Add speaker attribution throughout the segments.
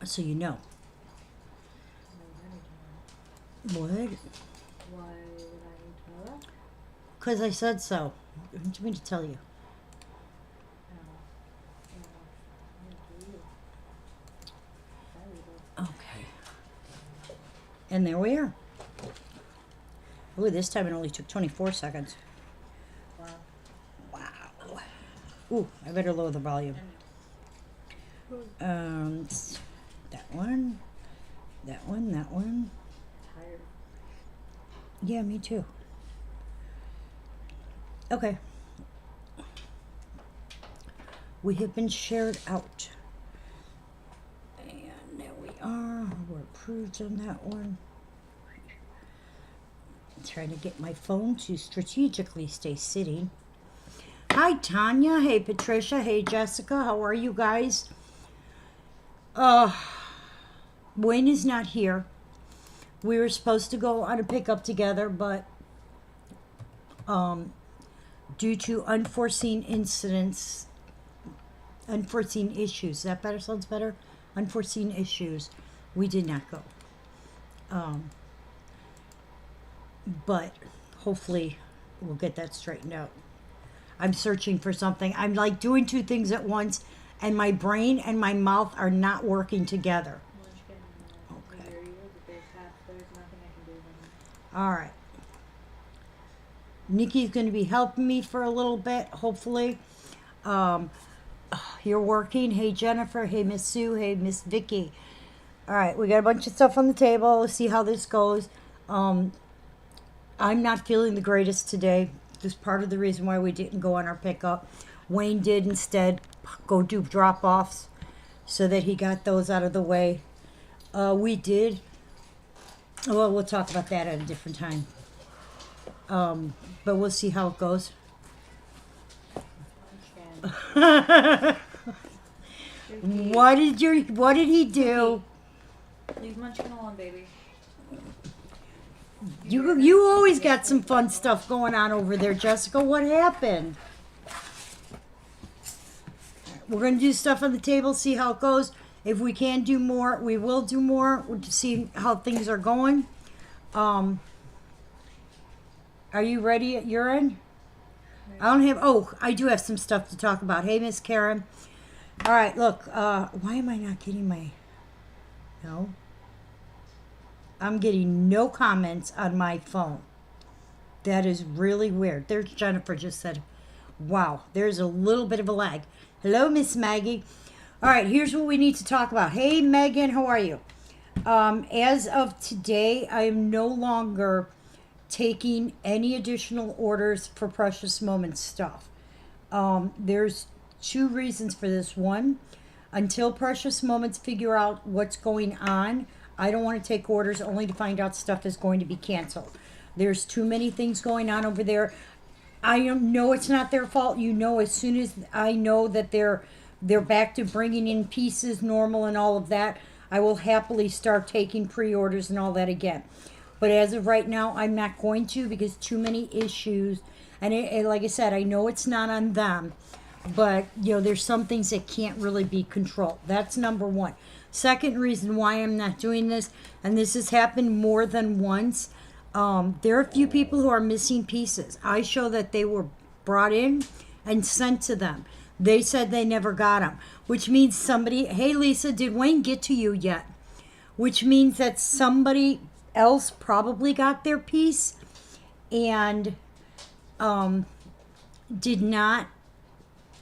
Speaker 1: So you know. What?
Speaker 2: Why would I need to know that?
Speaker 1: Because I said so. What do you mean to tell you? Okay. And there we are. Ooh, this time it only took 24 seconds.
Speaker 2: Wow.
Speaker 1: Wow. Ooh, I better lower the volume. That one. That one, that one.
Speaker 2: Tired.
Speaker 1: Yeah, me too. Okay. We have been shared out. And there we are. We're approved on that one. I'm trying to get my phone to strategically stay sitting. Hi, Tanya. Hey, Patricia. Hey, Jessica. How are you guys? Wayne is not here. We were supposed to go on a pickup together, but due to unforeseen incidents, unforeseen issues, that better sounds better? Unforeseen issues, we did not go. But hopefully we'll get that straightened out. I'm searching for something. I'm like doing two things at once, and my brain and my mouth are not working together. Okay.
Speaker 2: There's nothing I can do.
Speaker 1: All right. Nikki's going to be helping me for a little bit, hopefully. You're working. Hey, Jennifer. Hey, Miss Sue. Hey, Miss Vicky. All right, we got a bunch of stuff on the table. Let's see how this goes. I'm not feeling the greatest today. This is part of the reason why we didn't go on our pickup. Wayne did instead go do drop-offs so that he got those out of the way. We did. Well, we'll talk about that at a different time. But we'll see how it goes. What did he do?
Speaker 2: Leave Munchkin alone, baby.
Speaker 1: You always got some fun stuff going on over there, Jessica. What happened? We're going to do stuff on the table, see how it goes. If we can do more, we will do more. We'll just see how things are going. Are you ready at your end? I do have some stuff to talk about. Hey, Miss Karen. All right, look. Why am I not getting my... No. I'm getting no comments on my phone. That is really weird. There's Jennifer just said, wow, there's a little bit of a lag. Hello, Miss Maggie. All right, here's what we need to talk about. Hey, Megan, how are you? As of today, I am no longer taking any additional orders for Precious Moments stuff. There's two reasons for this. One, until Precious Moments figure out what's going on, I don't want to take orders only to find out stuff is going to be canceled. There's too many things going on over there. I know it's not their fault. You know, as soon as I know that they're back to bringing in pieces normal and all of that, I will happily start taking pre-orders and all that again. But as of right now, I'm not going to because too many issues. And like I said, I know it's not on them. But, there's some things that can't really be controlled. That's number one. Second reason why I'm not doing this, and this has happened more than once, there are a few people who are missing pieces. I show that they were brought in and sent to them. They said they never got them, which means somebody, hey Lisa, did Wayne get to you yet? Which means that somebody else probably got their piece and did not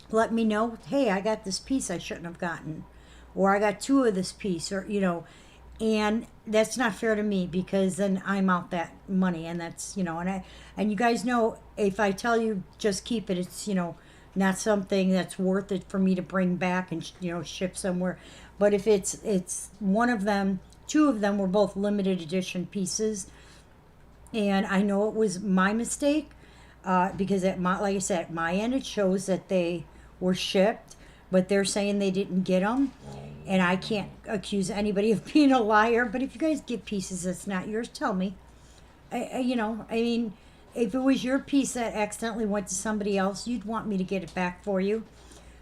Speaker 1: let me know, hey, I got this piece I shouldn't have gotten, or I got two of this piece, or and that's not fair to me because then I'm out that money, and that's and you guys know if I tell you just keep it, it's not something that's worth it for me to bring back and ship somewhere. But if it's one of them, two of them were both limited edition pieces, and I know it was my mistake because like I said, at my end it shows that they were shipped, but they're saying they didn't get them, and I can't accuse anybody of being a liar. But if you guys get pieces that's not yours, tell me. I mean, if it was your piece that accidentally went to somebody else, you'd want me to get it back for you.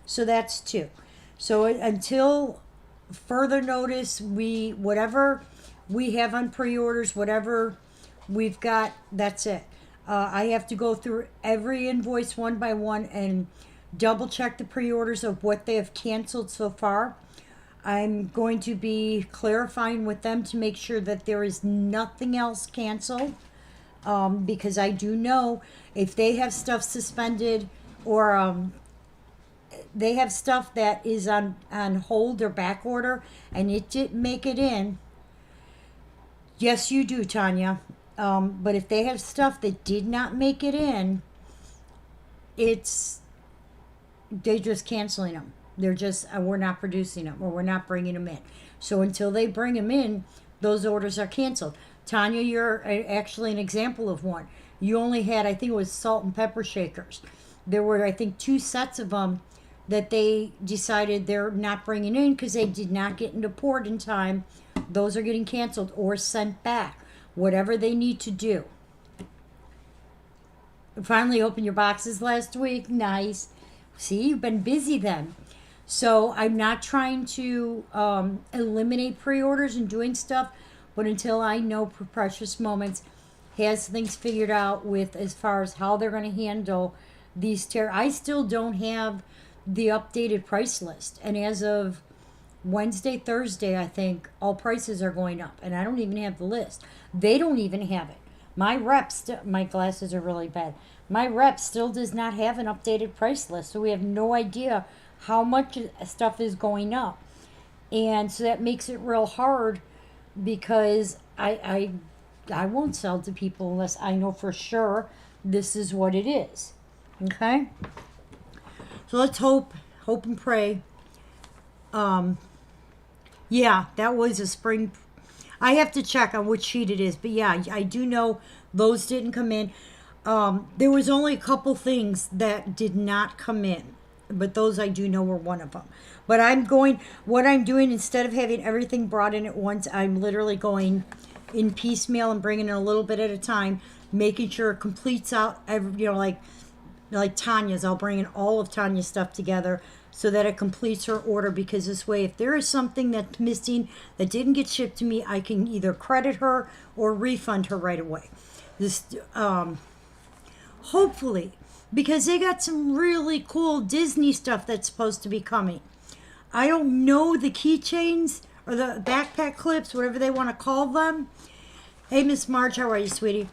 Speaker 1: So that's two. So until further notice, whatever we have on pre-orders, whatever we've got, that's it. I have to go through every invoice one by one and double check the pre-orders of what they have canceled so far. I'm going to be clarifying with them to make sure that there is nothing else canceled, because I do know if they have stuff suspended or they have stuff that is on hold or back order and it didn't make it in. Yes, you do, Tanya. But if they have stuff that did not make it in, they're just canceling them. They're just, we're not producing them or we're not bringing them in. So until they bring them in, those orders are canceled. Tanya, you're actually an example of one. You only had, I think it was salt and pepper shakers. There were, I think, 2 sets of them that they decided they're not bringing in because they did not get into port in time. Those are getting canceled or sent back. Whatever they need to do. Finally opened your boxes last week. Nice. See, you've been busy then. So I'm not trying to eliminate pre-orders and doing stuff, but until I know Precious Moments has things figured out with as far as how they're going to handle these I still don't have the updated price list. And as of Wednesday, Thursday, I think all prices are going up, and I don't even have the list. They don't even have it. My rep, my glasses are really bad. My rep still does not have an updated price list, so we have no idea how much stuff is going up, and so that makes it real hard because I won't sell to people unless I know for sure this is what it is. Okay, so let's hope and pray. Yeah, that was a spring. I have to check on which sheet it is, but yeah, I do know those didn't come in. There was only a couple things that did not come in, but those I do know were one of them. But what I'm doing, instead of having everything brought in at once, I'm literally going in piecemeal and bringing in a little bit at a time, making sure it completes out every, like Tanya's, I'll bring in all of Tanya's stuff together so that it completes her order, because this way, if there is something that's missing that didn't get shipped to me, I can either credit her or refund her right away. This, hopefully, because they got some really cool Disney stuff that's supposed to be coming. I don't know the keychains or the backpack clips, whatever they want to call them. Hey, Miss Marge, how are you, sweetie?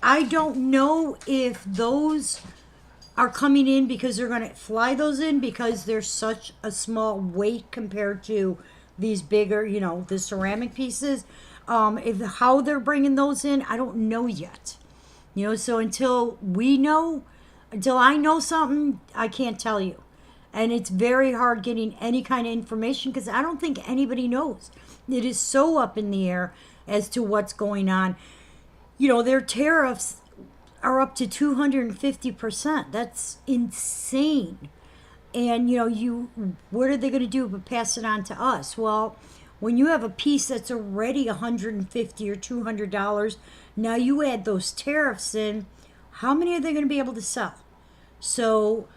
Speaker 1: I don't know if those are coming in because they're going to fly those in because they're such a small weight compared to these bigger, the ceramic pieces. How they're bringing those in, I don't know yet. So until I know something, I can't tell you. And it's very hard getting any kind of information because I don't think anybody knows. It is so up in the air as to what's going on. Their tariffs are up to 250%. That's insane. And what are they going to do but pass it on to us? Well, when you have a piece that's already $150 or $200, now you add those tariffs in, how many are they going to be able to sell? So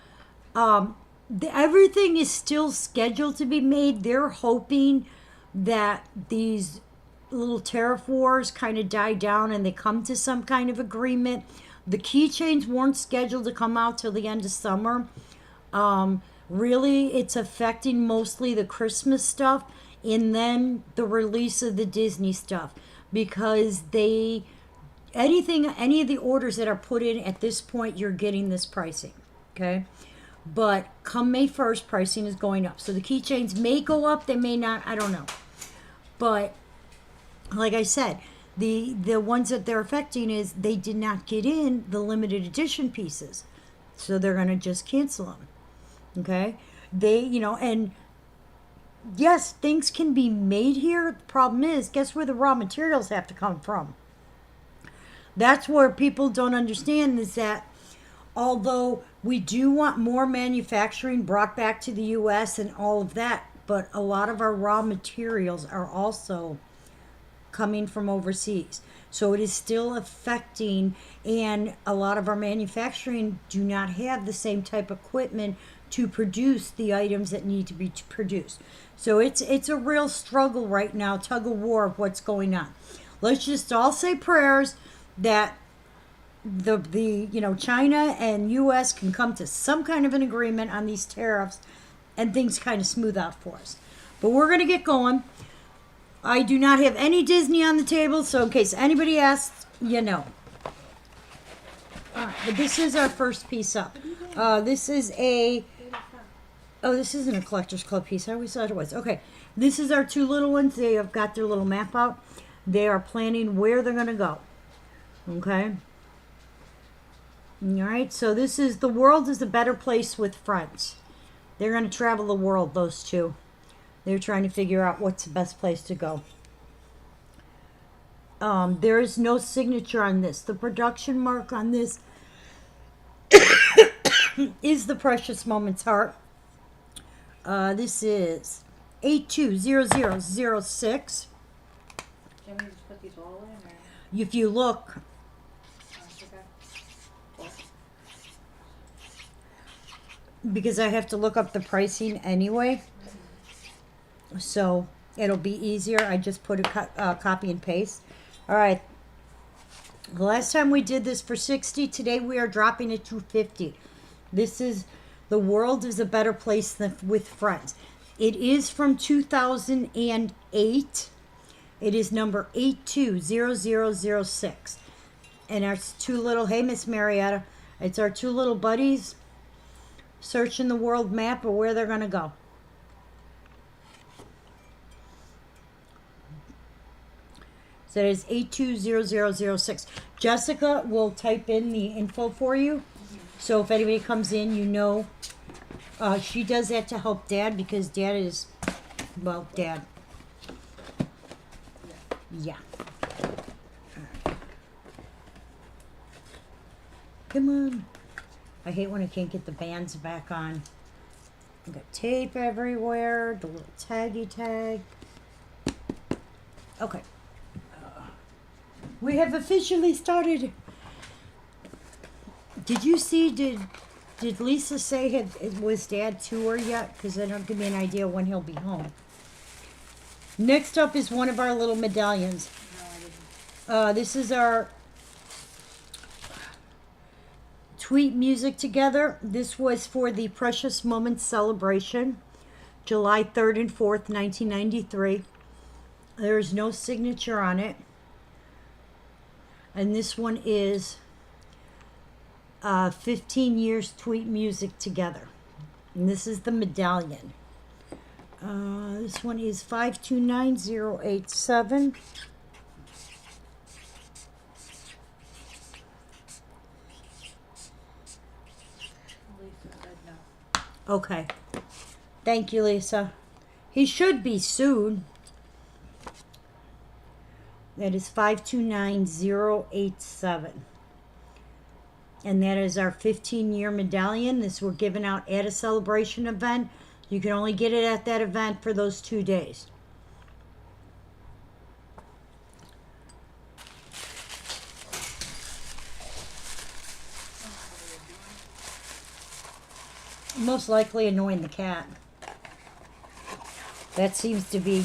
Speaker 1: everything is still scheduled to be made. They're hoping that these little tariff wars kind of die down and they come to some kind of agreement. The keychains weren't scheduled to come out till the end of summer. Really, it's affecting mostly the Christmas stuff and then the release of the Disney stuff, because any of the orders that are put in at this point, you're getting this pricing. Okay. But come May 1st, pricing is going up. So the keychains may go up, they may not, I don't know. But like I said, the ones that they're affecting is they did not get in the limited edition pieces. So they're going to just cancel them. Okay? And yes, things can be made here. The problem is, guess where the raw materials have to come from? That's where people don't understand, is that although we do want more manufacturing brought back to the U.S. and all of that, but a lot of our raw materials are also coming from overseas. So it is still affecting, and a lot of our manufacturing do not have the same type of equipment to produce the items that need to be produced. So it's a real struggle right now, tug of war of what's going on. Let's just all say prayers that the China and US can come to some kind of an agreement on these tariffs and things kind of smooth out for us. But we're going to get going. I do not have any Disney on the table, so in case anybody asks, you know. All right, but this is our first piece up. This is this isn't a collector's club piece. I always thought it was. Okay, this is our two little ones. They have got their little map out. They are planning where they're going to go. Okay. All right, so this is The World is a Better Place with Friends. They're going to travel the world, those two. They're trying to figure out what's the best place to go. There is no signature on this. The production mark on this is the Precious Moments Heart. This is 820006.
Speaker 2: Can we just put these all in? Or?
Speaker 1: If you look, because I have to look up the pricing anyway, so it'll be easier. I just put a copy and paste. All right. The last time we did this for 60. Today we are dropping it to 50. This is The World is a Better Place than with Friends. It is from 2008. It is number 820006. And our two little, hey, Miss Marietta, it's our two little buddies searching the world map of where they're going to go. So that is 820006. Jessica will type in the info for you. So if anybody comes in, you know. She does that to help Dad because Dad is, well, Dad. Yeah. Come on. I hate when I can't get the bands back on. I've got tape everywhere. The little taggy tag. Okay. We have officially started. Did you see, did Lisa say was Dad to her yet? Because that'll give me an idea when he'll be home. Next up is one of our little medallions. This is our Tweet Music Together. This was for the Precious Moments celebration, July 3rd and 4th, 1993. There's no signature on it. And this one is 15 years Tweet Music Together. And this is the medallion. This one is 529087.
Speaker 2: Lisa said no.
Speaker 1: Okay. Thank you, Lisa. He should be soon. That is 529087. And that is our 15-year medallion. This we're giving out at a celebration event. You can only get it at that event for those 2 days. Most likely annoying the cat. That seems to be,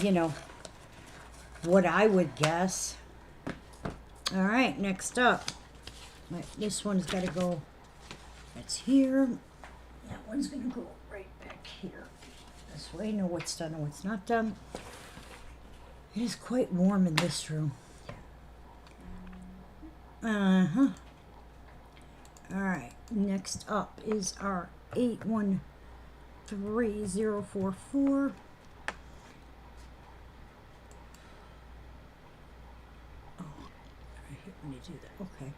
Speaker 1: what I would guess. All right, next up. Right, this one's got to go. That's here. That one's going to go right back here. This way, know what's done and what's not done. It is quite warm in this room. Uh-huh. All right, next up is our 813044. When you do that, okay.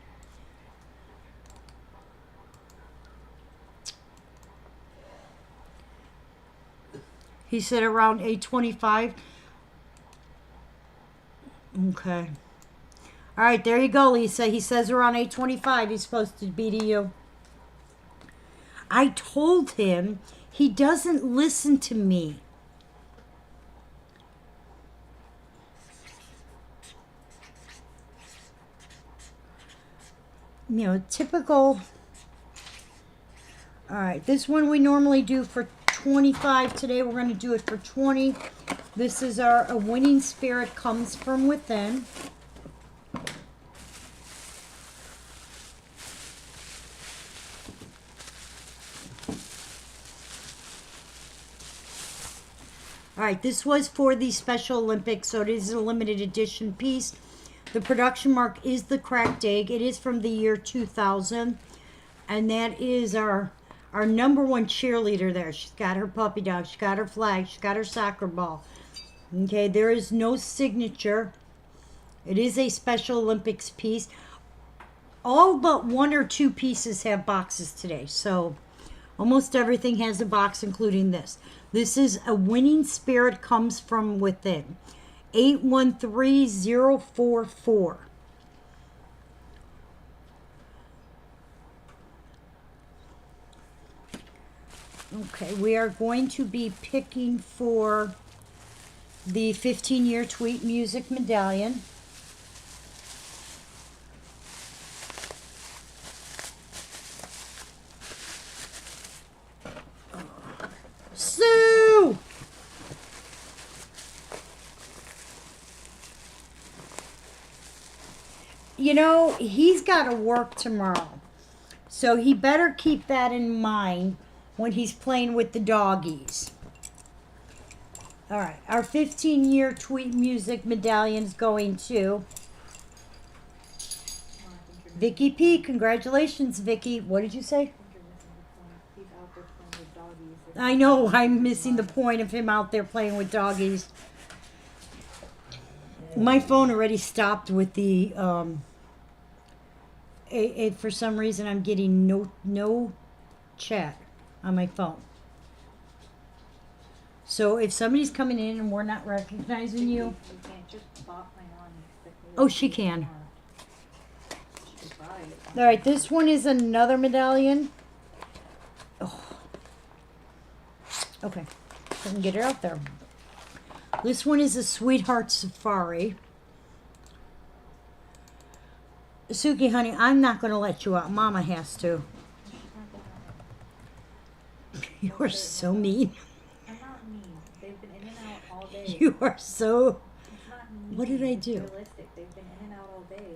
Speaker 1: He said around 8:25. Okay. All right, there you go, Lisa. He says around 8:25 he's supposed to be to you. I told him he doesn't listen to me. Typical. All right, this one we normally do for 25. Today we're going to do it for 20. This is our A Winning Spirit Comes From Within. All right, this was for the Special Olympics, so it is a limited edition piece. The production mark is the Cracked Egg. It is from the year 2000, and that is our number one cheerleader there. She's got her puppy dog, she's got her flag, she's got her soccer ball. Okay, there is no signature. It is a Special Olympics piece. All but one or two pieces have boxes today, so almost everything has a box, including this. This is A Winning Spirit Comes From Within. 813044. Okay, we are going to be picking for the 15-year Tweet Music Medallion. Sue! You know, he's got to work tomorrow. So he better keep that in mind when he's playing with the doggies. All right, our 15-year Tweet Music Medallion is going to Vicky P. Congratulations, Vicky. What did you say? I know, I'm missing the point of him out there playing with doggies. My phone already stopped with the, for some reason I'm getting no chat on my phone. So if somebody's coming in and we're not recognizing you. Oh, she can. All right, this one is another medallion. Oh. Okay, I can get it out there. This one is a Sweetheart Safari. Suki, honey, I'm not going to let you out. Mama has to. You're so mean.
Speaker 2: I'm not mean. They've been in and out all day.
Speaker 1: You are so...
Speaker 2: It's not mean.
Speaker 1: What did I do?
Speaker 2: Realistic. They've been in and out all day.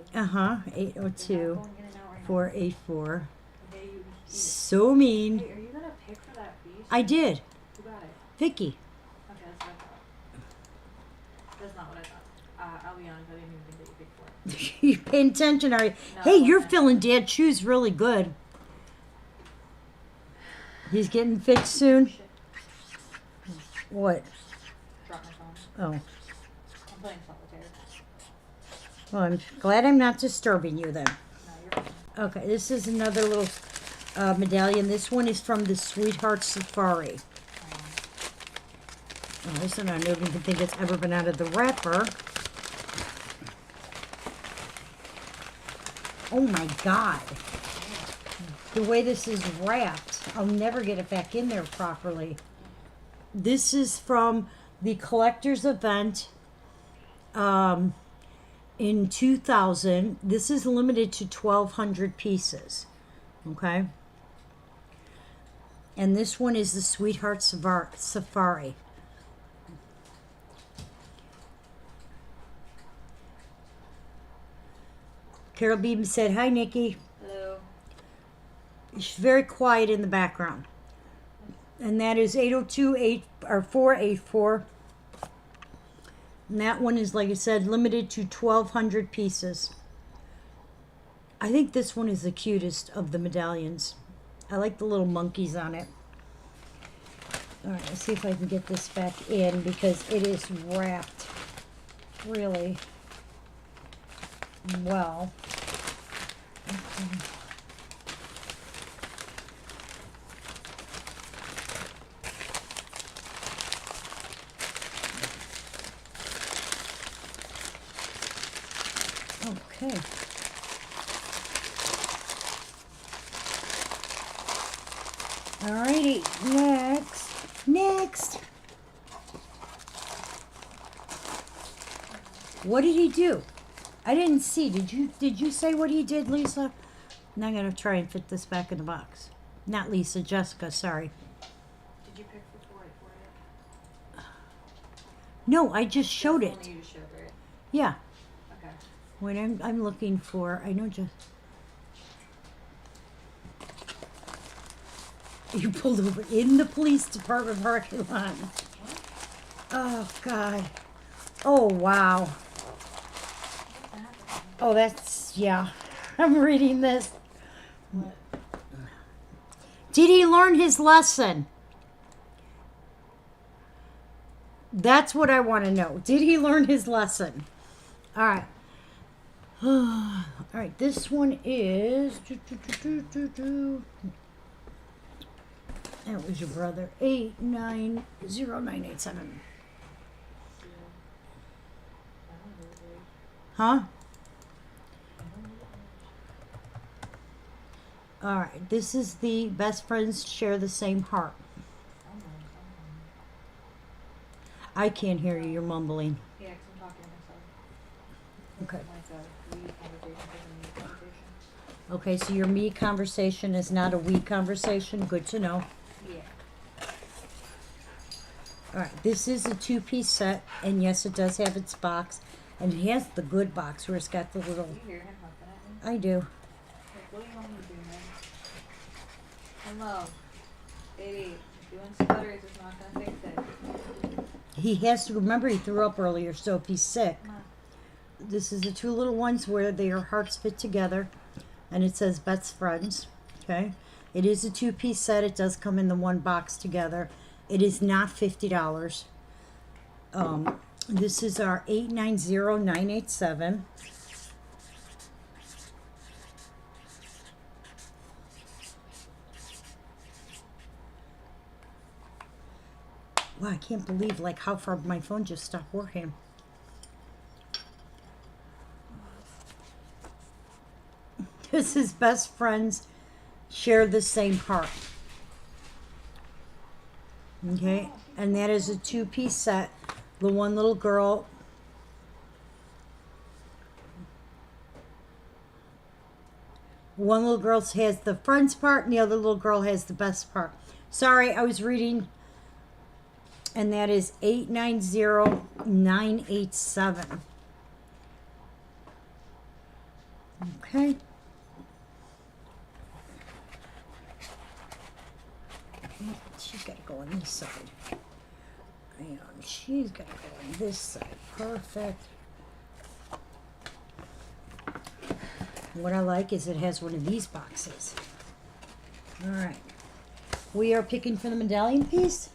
Speaker 1: 802 484.
Speaker 2: Okay, you
Speaker 1: So mean.
Speaker 2: Hey, are you gonna pick for that piece?
Speaker 1: I did.
Speaker 2: Who got it?
Speaker 1: Vicky.
Speaker 2: Okay, that's what I thought. That's not what I thought. I'll be honest, I didn't even think that you picked for it.
Speaker 1: You paying attention, are you?
Speaker 2: No,
Speaker 1: Hey, you're
Speaker 2: okay.
Speaker 1: filling Dad's shoes really good. He's getting fixed soon.
Speaker 2: Shit.
Speaker 1: What?
Speaker 2: Drop my phone.
Speaker 1: Oh.
Speaker 2: I'm playing solitaire.
Speaker 1: Well, I'm glad I'm not disturbing you then.
Speaker 2: No, you're fine.
Speaker 1: Okay, this is another little medallion. This one is from the Sweetheart Safari. Oh, this one I don't even think it's ever been out of the wrapper. Oh my God. The way this is wrapped, I'll never get it back in there properly. This is from the collector's event in 2000. This is limited to 1,200 pieces. Okay? And this one is the Sweetheart Safari. Carol Beeben said, "Hi, Nikki."
Speaker 2: Hello.
Speaker 1: She's very quiet in the background. And that is 484. And that one is, like I said, limited to 1,200 pieces. I think this one is the cutest of the medallions. I like the little monkeys on it. All right, let's see if I can get this back in because it is wrapped really well. Okay. Okay. Alrighty, next. What did he do? I didn't see. Did you say what he did, Lisa? Now I'm gonna try and fit this back in the box. Not Lisa, Jessica, sorry.
Speaker 2: Did you pick the 484 yet?
Speaker 1: No, I just showed
Speaker 2: That's
Speaker 1: it.
Speaker 2: the one you just showed, right?
Speaker 1: Yeah.
Speaker 2: Okay.
Speaker 1: When I'm looking for, I know just. You pulled over in the police department parking lot. Oh, God. Oh, wow.
Speaker 2: What's happening?
Speaker 1: Oh, that's, yeah. I'm reading this.
Speaker 2: What?
Speaker 1: Did he learn his lesson? That's what I want to know. Did he learn his lesson? All right. All right, this one is. That was your brother. 890987. Huh? All right, this is the best friends share the same heart. I can't hear you. You're mumbling.
Speaker 2: Yeah, 'cause I'm talking to myself.
Speaker 1: Okay.
Speaker 2: Like a we conversation isn't me conversation.
Speaker 1: Okay, so your me conversation is not a we conversation. Good to know.
Speaker 2: Yeah.
Speaker 1: All right, this is a two-piece set, and yes, it does have its box, and it has the good box where it's got the little.
Speaker 2: Do you hear him huffing at me?
Speaker 1: I do.
Speaker 2: Like, what do you want me to do, man? Hello. Baby, doing sputters is not gonna fix it.
Speaker 1: He has to remember he threw up earlier, so if he's sick.
Speaker 2: Come on.
Speaker 1: This is the two little ones where their hearts fit together, and it says best friends. Okay, it is a two-piece set. It does come in the one box together. It is not $50. This is our 890987. Wow, I can't believe like how far my phone just stopped working. This is best friends share the same heart. Okay, and that is a two-piece set. The one little girl. One little girl has the friends part, and the other little girl has the best part. Sorry, I was reading. And that is 890987. Okay. She's got to go on this side. And she's got to go on this side. Perfect. What I like is it has one of these boxes. All right. We are picking for the medallion piece.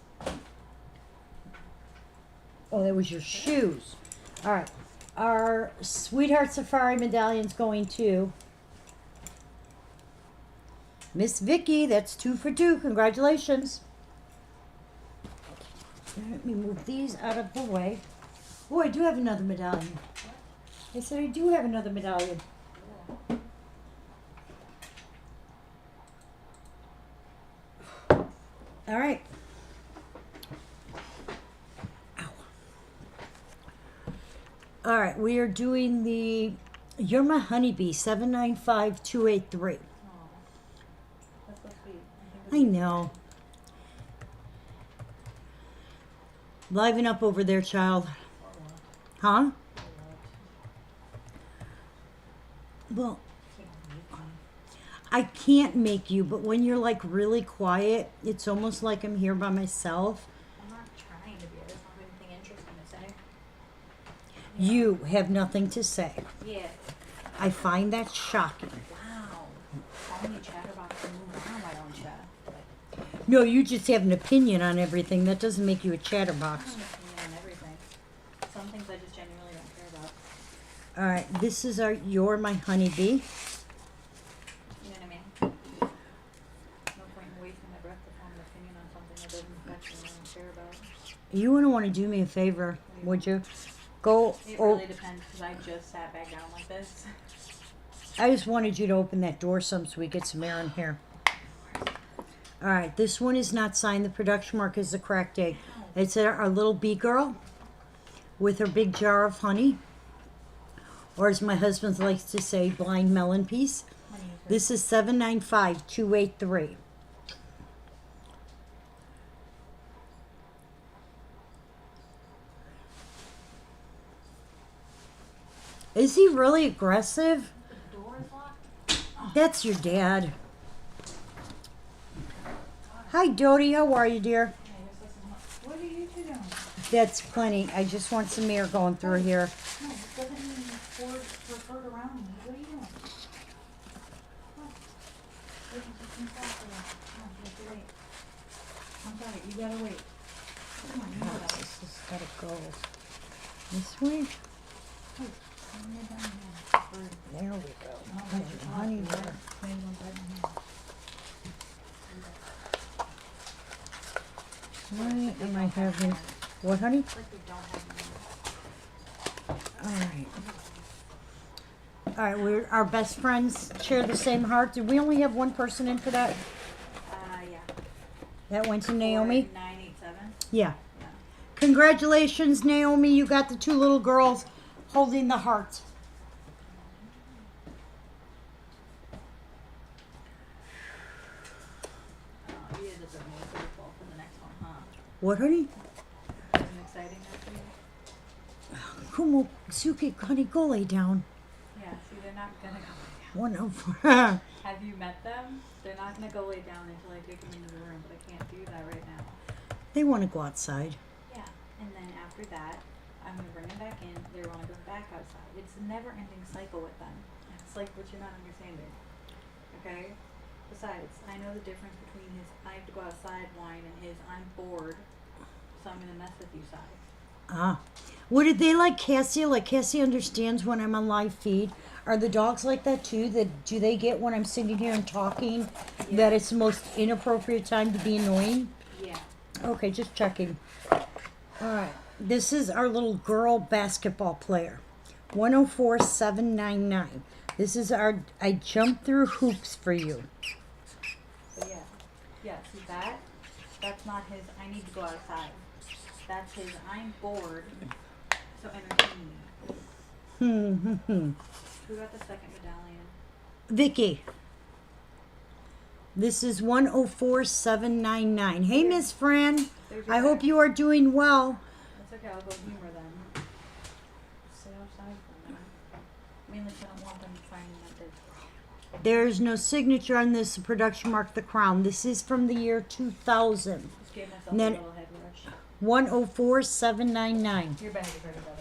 Speaker 1: Oh, that was your shoes. All right. Our Sweetheart Safari medallion's going to Miss Vicky. That's 2 for 2. Congratulations. Let me move these out of the way. Oh, I do have another medallion. I said I do have another medallion. All right. All right, we are doing the You're My Honeybee 795283.
Speaker 2: Aw. That's so sweet.
Speaker 1: I know. Liven up over there, child. Huh? Well, I can't make you, but when you're like really quiet, it's almost like I'm here by myself.
Speaker 2: I'm not trying to be. I just don't have anything interesting to say.
Speaker 1: You have nothing to say.
Speaker 2: Yeah.
Speaker 1: I find that shocking.
Speaker 2: Wow. Call me a chatterbox and move on. Why don't chat? Like,
Speaker 1: No, you just have an opinion on everything. That doesn't make you a
Speaker 2: I
Speaker 1: chatterbox.
Speaker 2: don't have an opinion on everything. Some things I just genuinely don't care about.
Speaker 1: All right, this is our You're My Honeybee.
Speaker 2: You know what I mean? No point in wasting my breath to form an opinion on something that doesn't affect me and I don't care about.
Speaker 1: You wouldn't want to do me a favor, would you? Go.
Speaker 2: It
Speaker 1: Oh,
Speaker 2: really depends because I just sat back down like this.
Speaker 1: I just wanted you to open that door some so we get some air in here. All right, this one is not signed. The production mark is the correct date. It's our little bee girl with her big jar of honey, or as my husband likes to say, blind melon piece.
Speaker 2: Honey,
Speaker 1: This is 795283. Is he really aggressive?
Speaker 2: The door is locked.
Speaker 1: That's your dad. Hi, Dodie. How are you, dear?
Speaker 2: What are you two doing?
Speaker 1: That's plenty. I just want some air going through here.
Speaker 2: No, it doesn't mean referred around me. What are you doing? Oh, wait, just come back for that. No, you have to wait. I'm sorry, you gotta wait. Come on, you know that.
Speaker 1: This has gotta go this way.
Speaker 2: Hey, come here down here.
Speaker 1: There we go.
Speaker 2: No,
Speaker 1: Put your honey there.
Speaker 2: Maybe one right in here.
Speaker 1: Why am I having what, honey?
Speaker 2: It's like we don't have any.
Speaker 1: All right. All right. We're our best friends share the same heart. Did we only have one person in for that?
Speaker 2: Yeah.
Speaker 1: That went to Naomi.
Speaker 2: 987.
Speaker 1: Yeah.
Speaker 2: Yeah.
Speaker 1: Congratulations, Naomi. You got the two little girls holding the heart.
Speaker 2: You guys are more grateful for the next one, huh?
Speaker 1: What, honey?
Speaker 2: Isn't it exciting that for you?
Speaker 1: Kumo Suki, honey, go lay down.
Speaker 2: Yeah, see, they're not gonna go.
Speaker 1: 104.
Speaker 2: Have you met them? They're not gonna go lay down until I take them into the room, but I can't do that right now.
Speaker 1: They want to go outside.
Speaker 2: Yeah, and then after that, I'm gonna bring them back in. They wanna go back outside. It's a never-ending cycle with them. It's like what you're not understanding. Okay? Besides, I know the difference between his I have to go outside whine and his I'm bored, so I'm gonna mess with you side.
Speaker 1: Ah. What did they like Cassie? Like Cassie understands when I'm on live feed. Are the dogs like that too? That do they get when I'm sitting here and talking that it's the most inappropriate time to be annoying?
Speaker 2: Yeah.
Speaker 1: Okay, just checking. All right. This is our little girl basketball player. 104799. This is our I jumped through hoops for you.
Speaker 2: But yeah. Yeah, see that? That's not his I need to go outside. That's his I'm bored, so entertain me. Who got the second medallion?
Speaker 1: Vicky. This is 104799. Hey, Miss Fran.
Speaker 2: There's your
Speaker 1: I hope
Speaker 2: bag.
Speaker 1: you are doing well.
Speaker 2: That's okay, I'll go humor them. Sit outside for a minute. Mainly 'cause I don't want them finding that they're
Speaker 1: There's no signature on this production mark the crown. This is from the year 2000.
Speaker 2: just gave myself
Speaker 1: And then-
Speaker 2: a little head rush.
Speaker 1: 104799.
Speaker 2: Your bag is ready, by the way.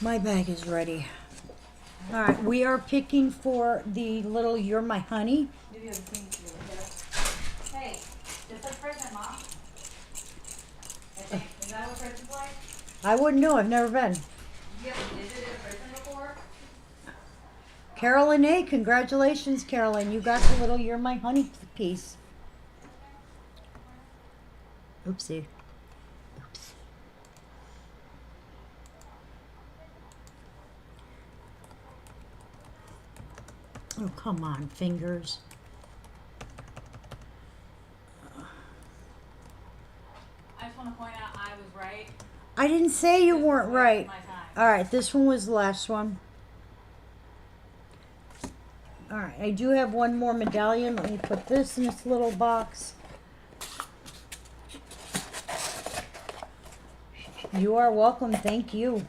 Speaker 1: My bag is ready. All right, we are picking for the little You're My Honey.
Speaker 2: Maybe I'll clean to you. Hey, just a present, Mom. I think. Is that what presents like?
Speaker 1: I wouldn't know. I've never been.
Speaker 2: Did you ever visit a prison before?
Speaker 1: Carolyn A. Congratulations, Carolyn. You got the little You're My Honey piece. Oopsie. Oops. Oh, come on, fingers.
Speaker 2: I just want to point out I was right.
Speaker 1: I didn't say you
Speaker 2: This is
Speaker 1: weren't
Speaker 2: a waste of
Speaker 1: right.
Speaker 2: my time.
Speaker 1: All right, this one was the last one. All right, I do have one more medallion. Let me put this in this little box. You are welcome. Thank you.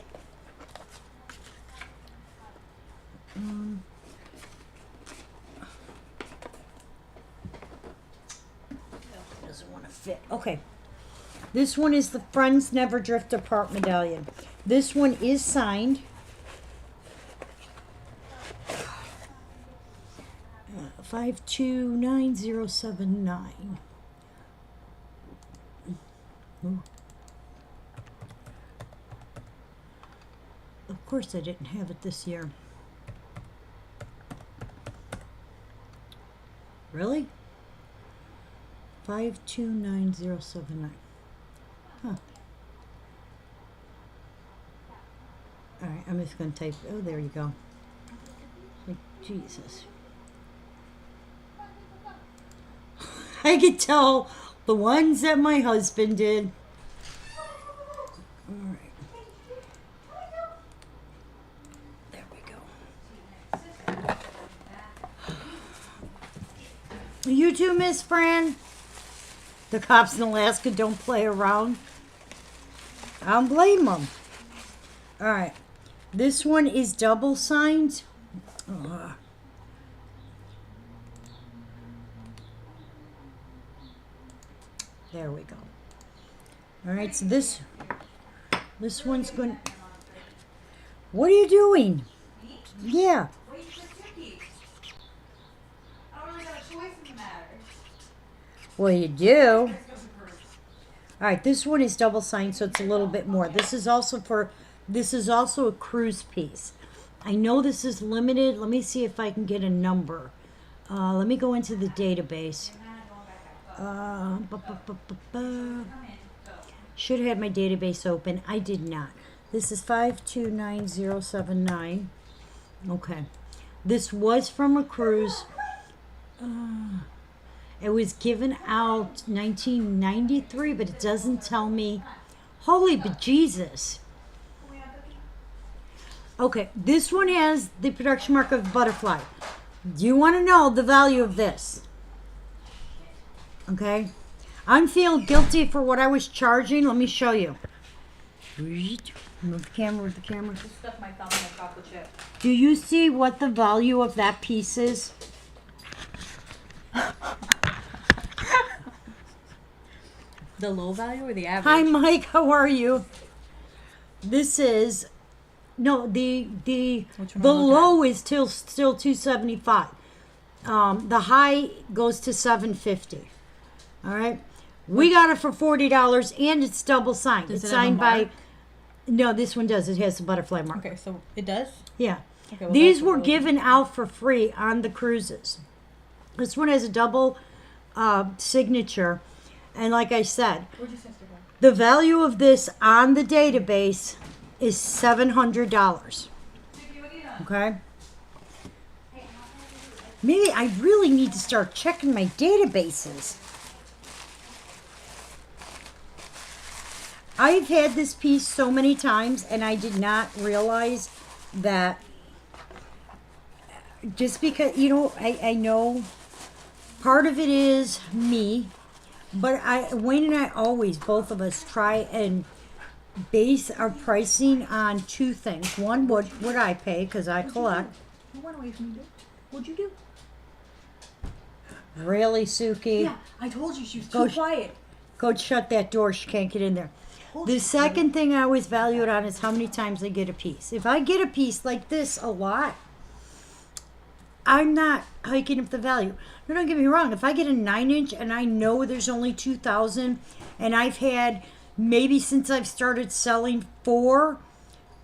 Speaker 1: Doesn't want to fit. Okay. This one is the Friends Never Drift Apart medallion. This one is signed. 529079. Ooh. Of course I didn't have it this year. Really? 529079. Huh. Alright, I'm just going to type. Oh, there you go. Like, Jesus. I could tell the ones that my husband did. Alright. There we go. You too, Miss Fran. The cops in Alaska don't play around. I don't blame them. All right. This one is double signed. Ugh. There we go. All right, so this one's going. What are you doing? Yeah.
Speaker 2: Wait for Cuties. I don't really got a choice in the matter.
Speaker 1: Well, you do. All right, this one is double signed, so it's a little bit more. This is also a cruise piece. I know this is limited. Let me see if I can get a number. Let me go into the database. Should have had my database open. I did not. This is 529079. Okay. This was from a cruise. It was given out 1993, but it doesn't tell me. Holy bejesus. Okay, this one has the production mark of butterfly. Do you want to know the value of this? Okay. I'm feeling guilty for what I was charging. Let me show you. Move the camera with the camera.
Speaker 2: Just stuck my thumb in a chocolate chip.
Speaker 1: Do you see what the value of that piece is?
Speaker 2: The low value or the average?
Speaker 1: Hi, Mike. How are you? This is the low is still 275. The high goes to 750. All right. We got it for $40, and it's double signed.
Speaker 2: Does
Speaker 1: it's
Speaker 2: it have a
Speaker 1: signed by.
Speaker 2: mark?
Speaker 1: No, this one does. It has the butterfly mark.
Speaker 2: Okay, so it does?
Speaker 1: Yeah.
Speaker 2: Okay, well,
Speaker 1: These
Speaker 2: that's what
Speaker 1: were
Speaker 2: we're
Speaker 1: given out for free on the cruises. This one has a double signature, and like I said,
Speaker 2: Where'd your sister go?
Speaker 1: the value of this on the database is $700. Okay. Maybe I really need to start checking my databases. I've had this piece so many times, and I did not realize that just because, I know part of it is me, but Wayne and I always, both of us, try and base our pricing on two things. One, what would I pay, because I collect.
Speaker 2: You went away from me, dude. What'd you do?
Speaker 1: Really, Suki?
Speaker 2: Yeah, I told you she was
Speaker 1: Go
Speaker 2: too quiet.
Speaker 1: Go shut that door. She can't get in there. The second thing I always value it on is how many times I get a piece. If I get a piece like this a lot, I'm not hiking up the value. No, don't get me wrong. If I get a 9-inch and I know there's only 2,000, and I've had maybe since I've started selling 4,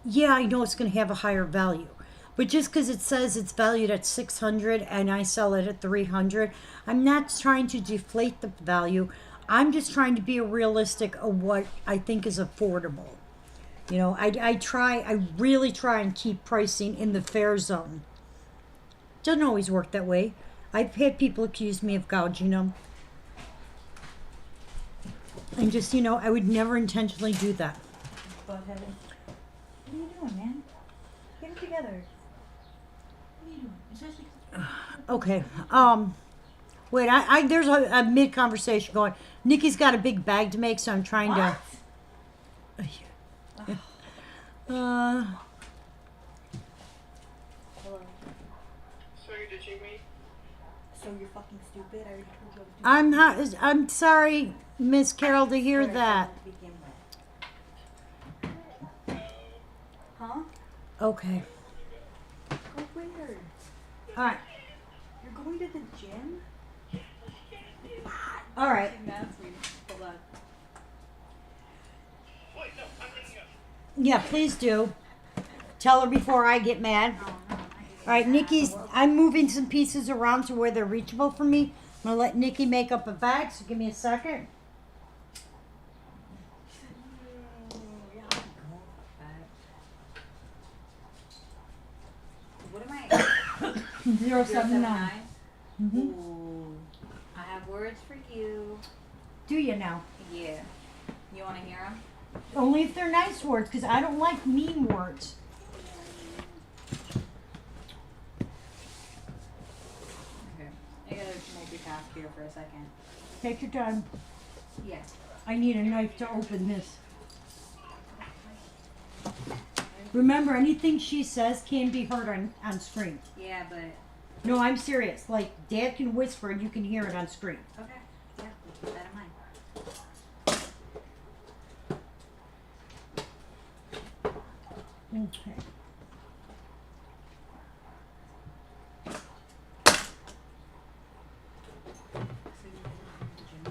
Speaker 1: yeah, I know it's going to have a higher value. But just because it says it's valued at 600 and I sell it at 300, I'm not trying to deflate the value. I'm just trying to be realistic of what I think is affordable. I really try and keep pricing in the fair zone. Doesn't always work that way. I've had people accuse me of gouging them. And just, I would never intentionally do that.
Speaker 2: What are you doing, man? Get it together. What are you doing? Especially
Speaker 1: Okay. Wait, there's a mid-conversation going. Nikki's got a big bag to make, so I'm trying to...
Speaker 2: Hello.
Speaker 3: So you're ditching me?
Speaker 2: So you're fucking stupid? I already told you I was doing
Speaker 1: I'm sorry, Miss Carole, to hear
Speaker 2: Sorry,
Speaker 1: that.
Speaker 2: to begin with. Huh?
Speaker 1: Okay.
Speaker 2: Go where?
Speaker 1: All right.
Speaker 2: You're going to the gym?
Speaker 1: All right.
Speaker 2: That's me. Hold on.
Speaker 3: Wait, no, I'm running up.
Speaker 1: Yeah, please do. Tell her before I get mad.
Speaker 2: Oh, no.
Speaker 1: All right, I'm moving some pieces around to where they're reachable for me. I'm going to let Nikki make up a bag, so give me a second.
Speaker 2: What am I?
Speaker 1: 079. Mm-hmm.
Speaker 2: Ooh. I have words for you.
Speaker 1: Do you now?
Speaker 2: Yeah. You want to hear them?
Speaker 1: Only if they're nice words, because I don't like mean words.
Speaker 2: Okay. I gotta multitask here for a second.
Speaker 1: Take your time.
Speaker 2: Yeah.
Speaker 1: I need a knife to open this.
Speaker 2: There's
Speaker 1: Remember, anything she says can be heard on screen.
Speaker 2: Yeah, but
Speaker 1: No, I'm serious. Like, Dad can whisper and you can hear it on screen.
Speaker 2: okay. Yeah, keep that in mind.
Speaker 1: Okay.
Speaker 2: So you guys are going to the gym?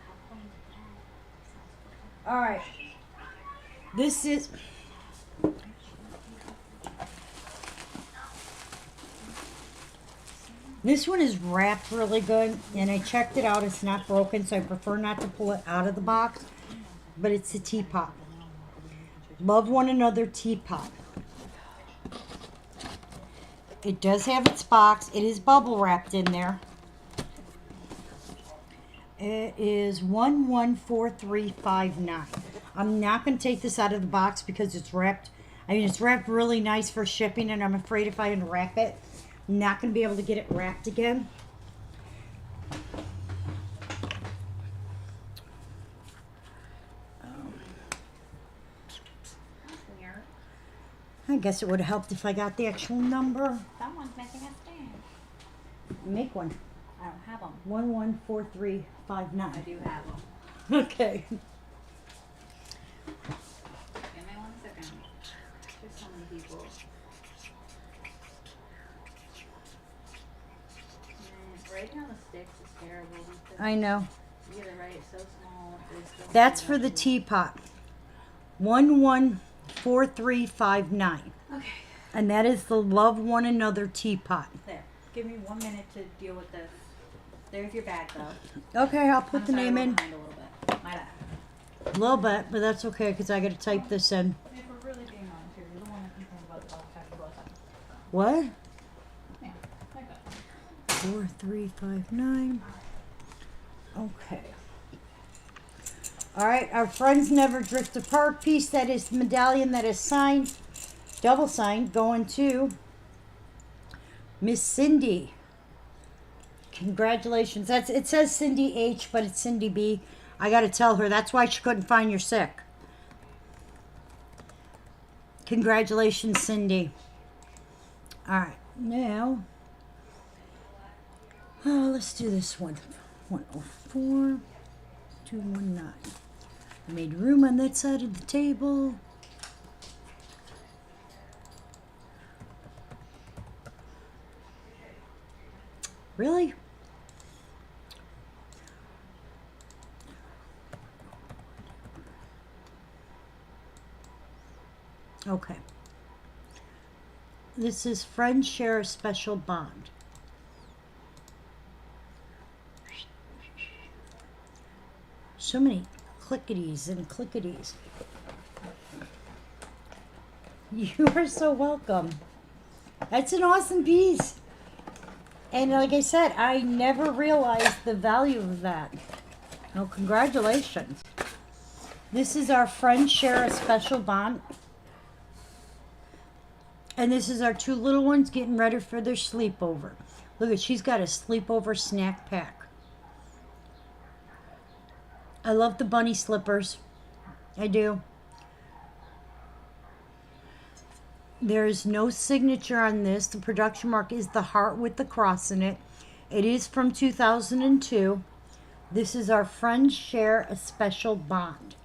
Speaker 2: How fun is that? Sounds fun.
Speaker 1: All right. This is. This one is wrapped really good, and I checked it out. It's not broken, so I prefer not to pull it out of the box. But it's a teapot. Love One Another teapot. It does have its box. It is bubble wrapped in there. It is 114359. I'm not going to take this out of the box because it's wrapped. I mean, it's wrapped really nice for shipping, and I'm afraid if I unwrap it, I'm not going to be able to get it wrapped again.
Speaker 2: That's weird.
Speaker 1: I guess it would have helped if I got the actual number.
Speaker 2: Someone's missing a stand.
Speaker 1: Make one.
Speaker 2: I don't have them.
Speaker 1: 114359.
Speaker 2: I do have them.
Speaker 1: Okay.
Speaker 2: Give me 1 second. There's so many people. Writing on the sticks is terrible. Because
Speaker 1: I know.
Speaker 2: you gotta write it so small. It's so
Speaker 1: That's for the
Speaker 2: small.
Speaker 1: teapot. 114359.
Speaker 2: Okay.
Speaker 1: And that is the Love One Another teapot.
Speaker 2: There. Give me 1 minute to deal with this. There's your bag, though.
Speaker 1: Okay, I'll
Speaker 2: I'm
Speaker 1: put the
Speaker 2: sorry,
Speaker 1: name
Speaker 2: we're
Speaker 1: in.
Speaker 2: behind a little bit. My bad.
Speaker 1: A little bit, but that's okay because I got to type this in.
Speaker 2: If we're really being honest here, you're the one that complains about the dog attacking both sides.
Speaker 1: What?
Speaker 2: Yeah, like that.
Speaker 1: 4359. Okay. All right, our Friends Never Drift Apart piece. That is the medallion that is signed, double signed, going to Miss Cindy. Congratulations. It says Cindy H, but it's Cindy B. I got to tell her that's why she couldn't find your sick. Congratulations, Cindy. All right, now, let's do this one. 104, 219. I made room on that side of the table. Really? Okay. This is Friends Share a Special Bond. So many clickities and clickities. You are so welcome. That's an awesome piece. And like I said, I never realized the value of that. Oh, congratulations. This is our Friends Share a Special Bond. And this is our two little ones getting ready for their sleepover. Look at, she's got a sleepover snack pack. I love the bunny slippers. I do. There's no signature on this. The production mark is the heart with the cross in it. It is from 2002. This is our Friends Share a Special Bond.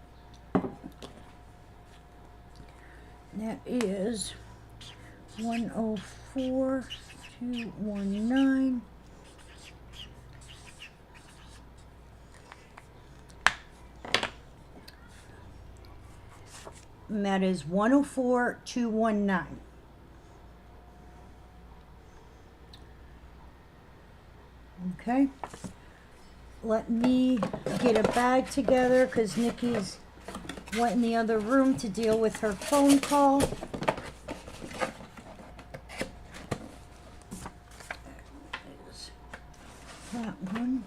Speaker 1: That is 104219. And that is 104219. Okay. Let me get a bag together because Nikki's went in the other room to deal with her phone call. That one.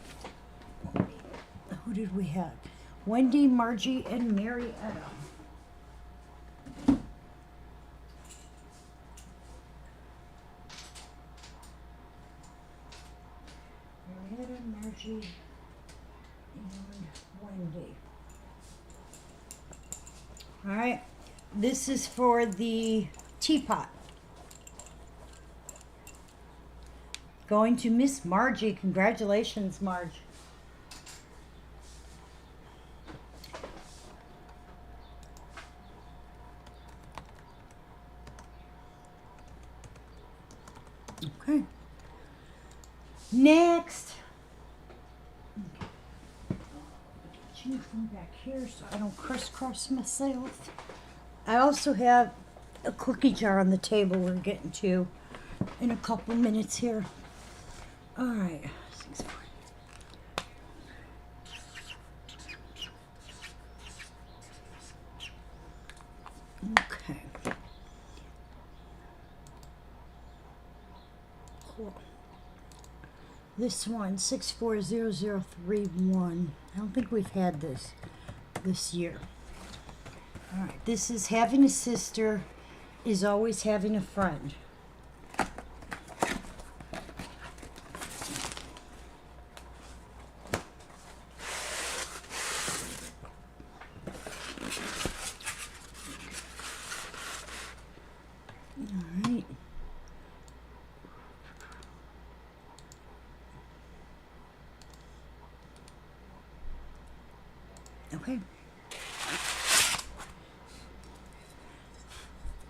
Speaker 1: Who did we have? Wendy, Margie, and Marietta. Marietta, Margie, and Wendy. All right. This is for the teapot. Going to Miss Margie. Congratulations, Marge. Okay. Next. Change them back here so I don't crisscross myself. I also have a cookie jar on the table we're getting to in a couple minutes here. All right. 6, 4. Okay. Cool. This one, 640031. I don't think we've had this year. All right. This is having a sister is always having a friend. All right. Okay.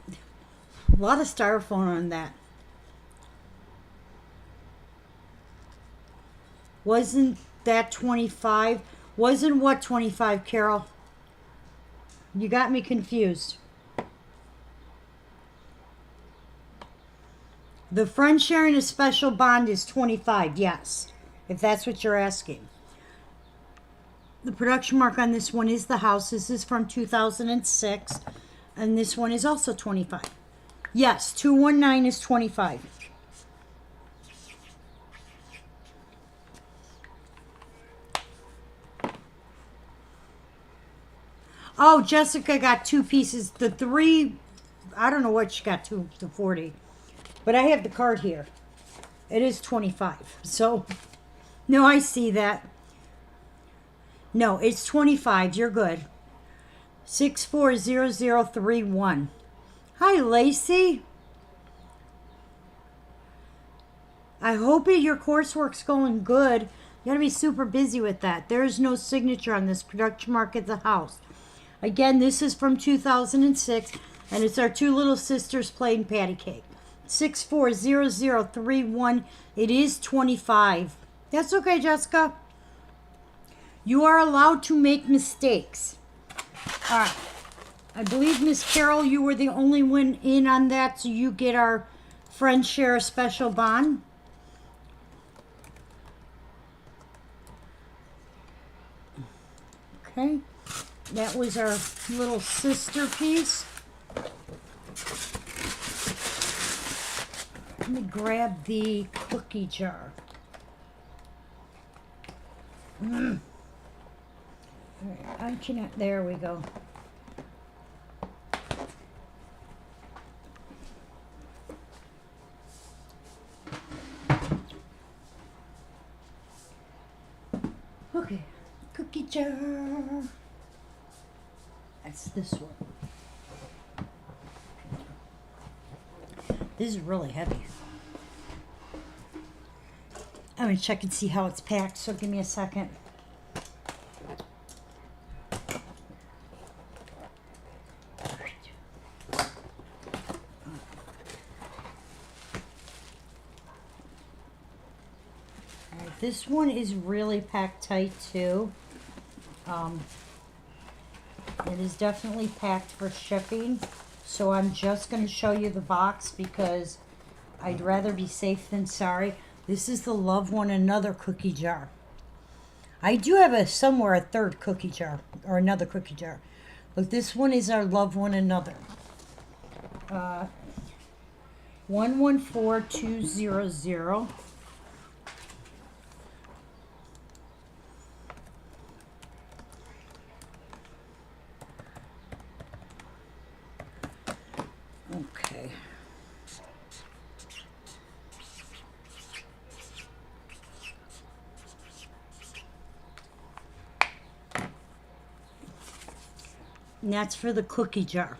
Speaker 1: A lot of styrofoam on that. Wasn't that 25? Wasn't what 25, Carol? You got me confused. The friend sharing a special bond is 25, yes, if that's what you're asking. The production mark on this one is the house. This is from 2006, and this one is also 25. Yes, 219 is 25. Oh, Jessica got 2 pieces. The 3, I don't know what she got, 2 to 40. But I have the card here. It is 25. So, no, I see that. No, it's 25. You're good. 640031. Hi, Lacey. I hope your coursework's going good. You gotta be super busy with that. There's no signature on this production mark at the house. Again, this is from 2006, and it's our 2 little sisters playing patty cake. 640031. It is 25. That's okay, Jessica. You are allowed to make mistakes. All right. I believe, Miss Carole, you were the only one in on that, so you get our friend share a special bond. Okay. That was our little sister piece. Let me grab the cookie jar. All right, I cannot. There we go. Okay, cookie jar. That's this one. This is really heavy. I'm gonna check and see how it's packed, so give me a second. Alright, this one is really packed tight too. It is definitely packed for shipping, so I'm just going to show you the box because I'd rather be safe than sorry. This is the Love One Another cookie jar. I do have a 3rd cookie jar, or another cookie jar, but this one is our Love One Another. 114200. Okay. And that's for the cookie jar.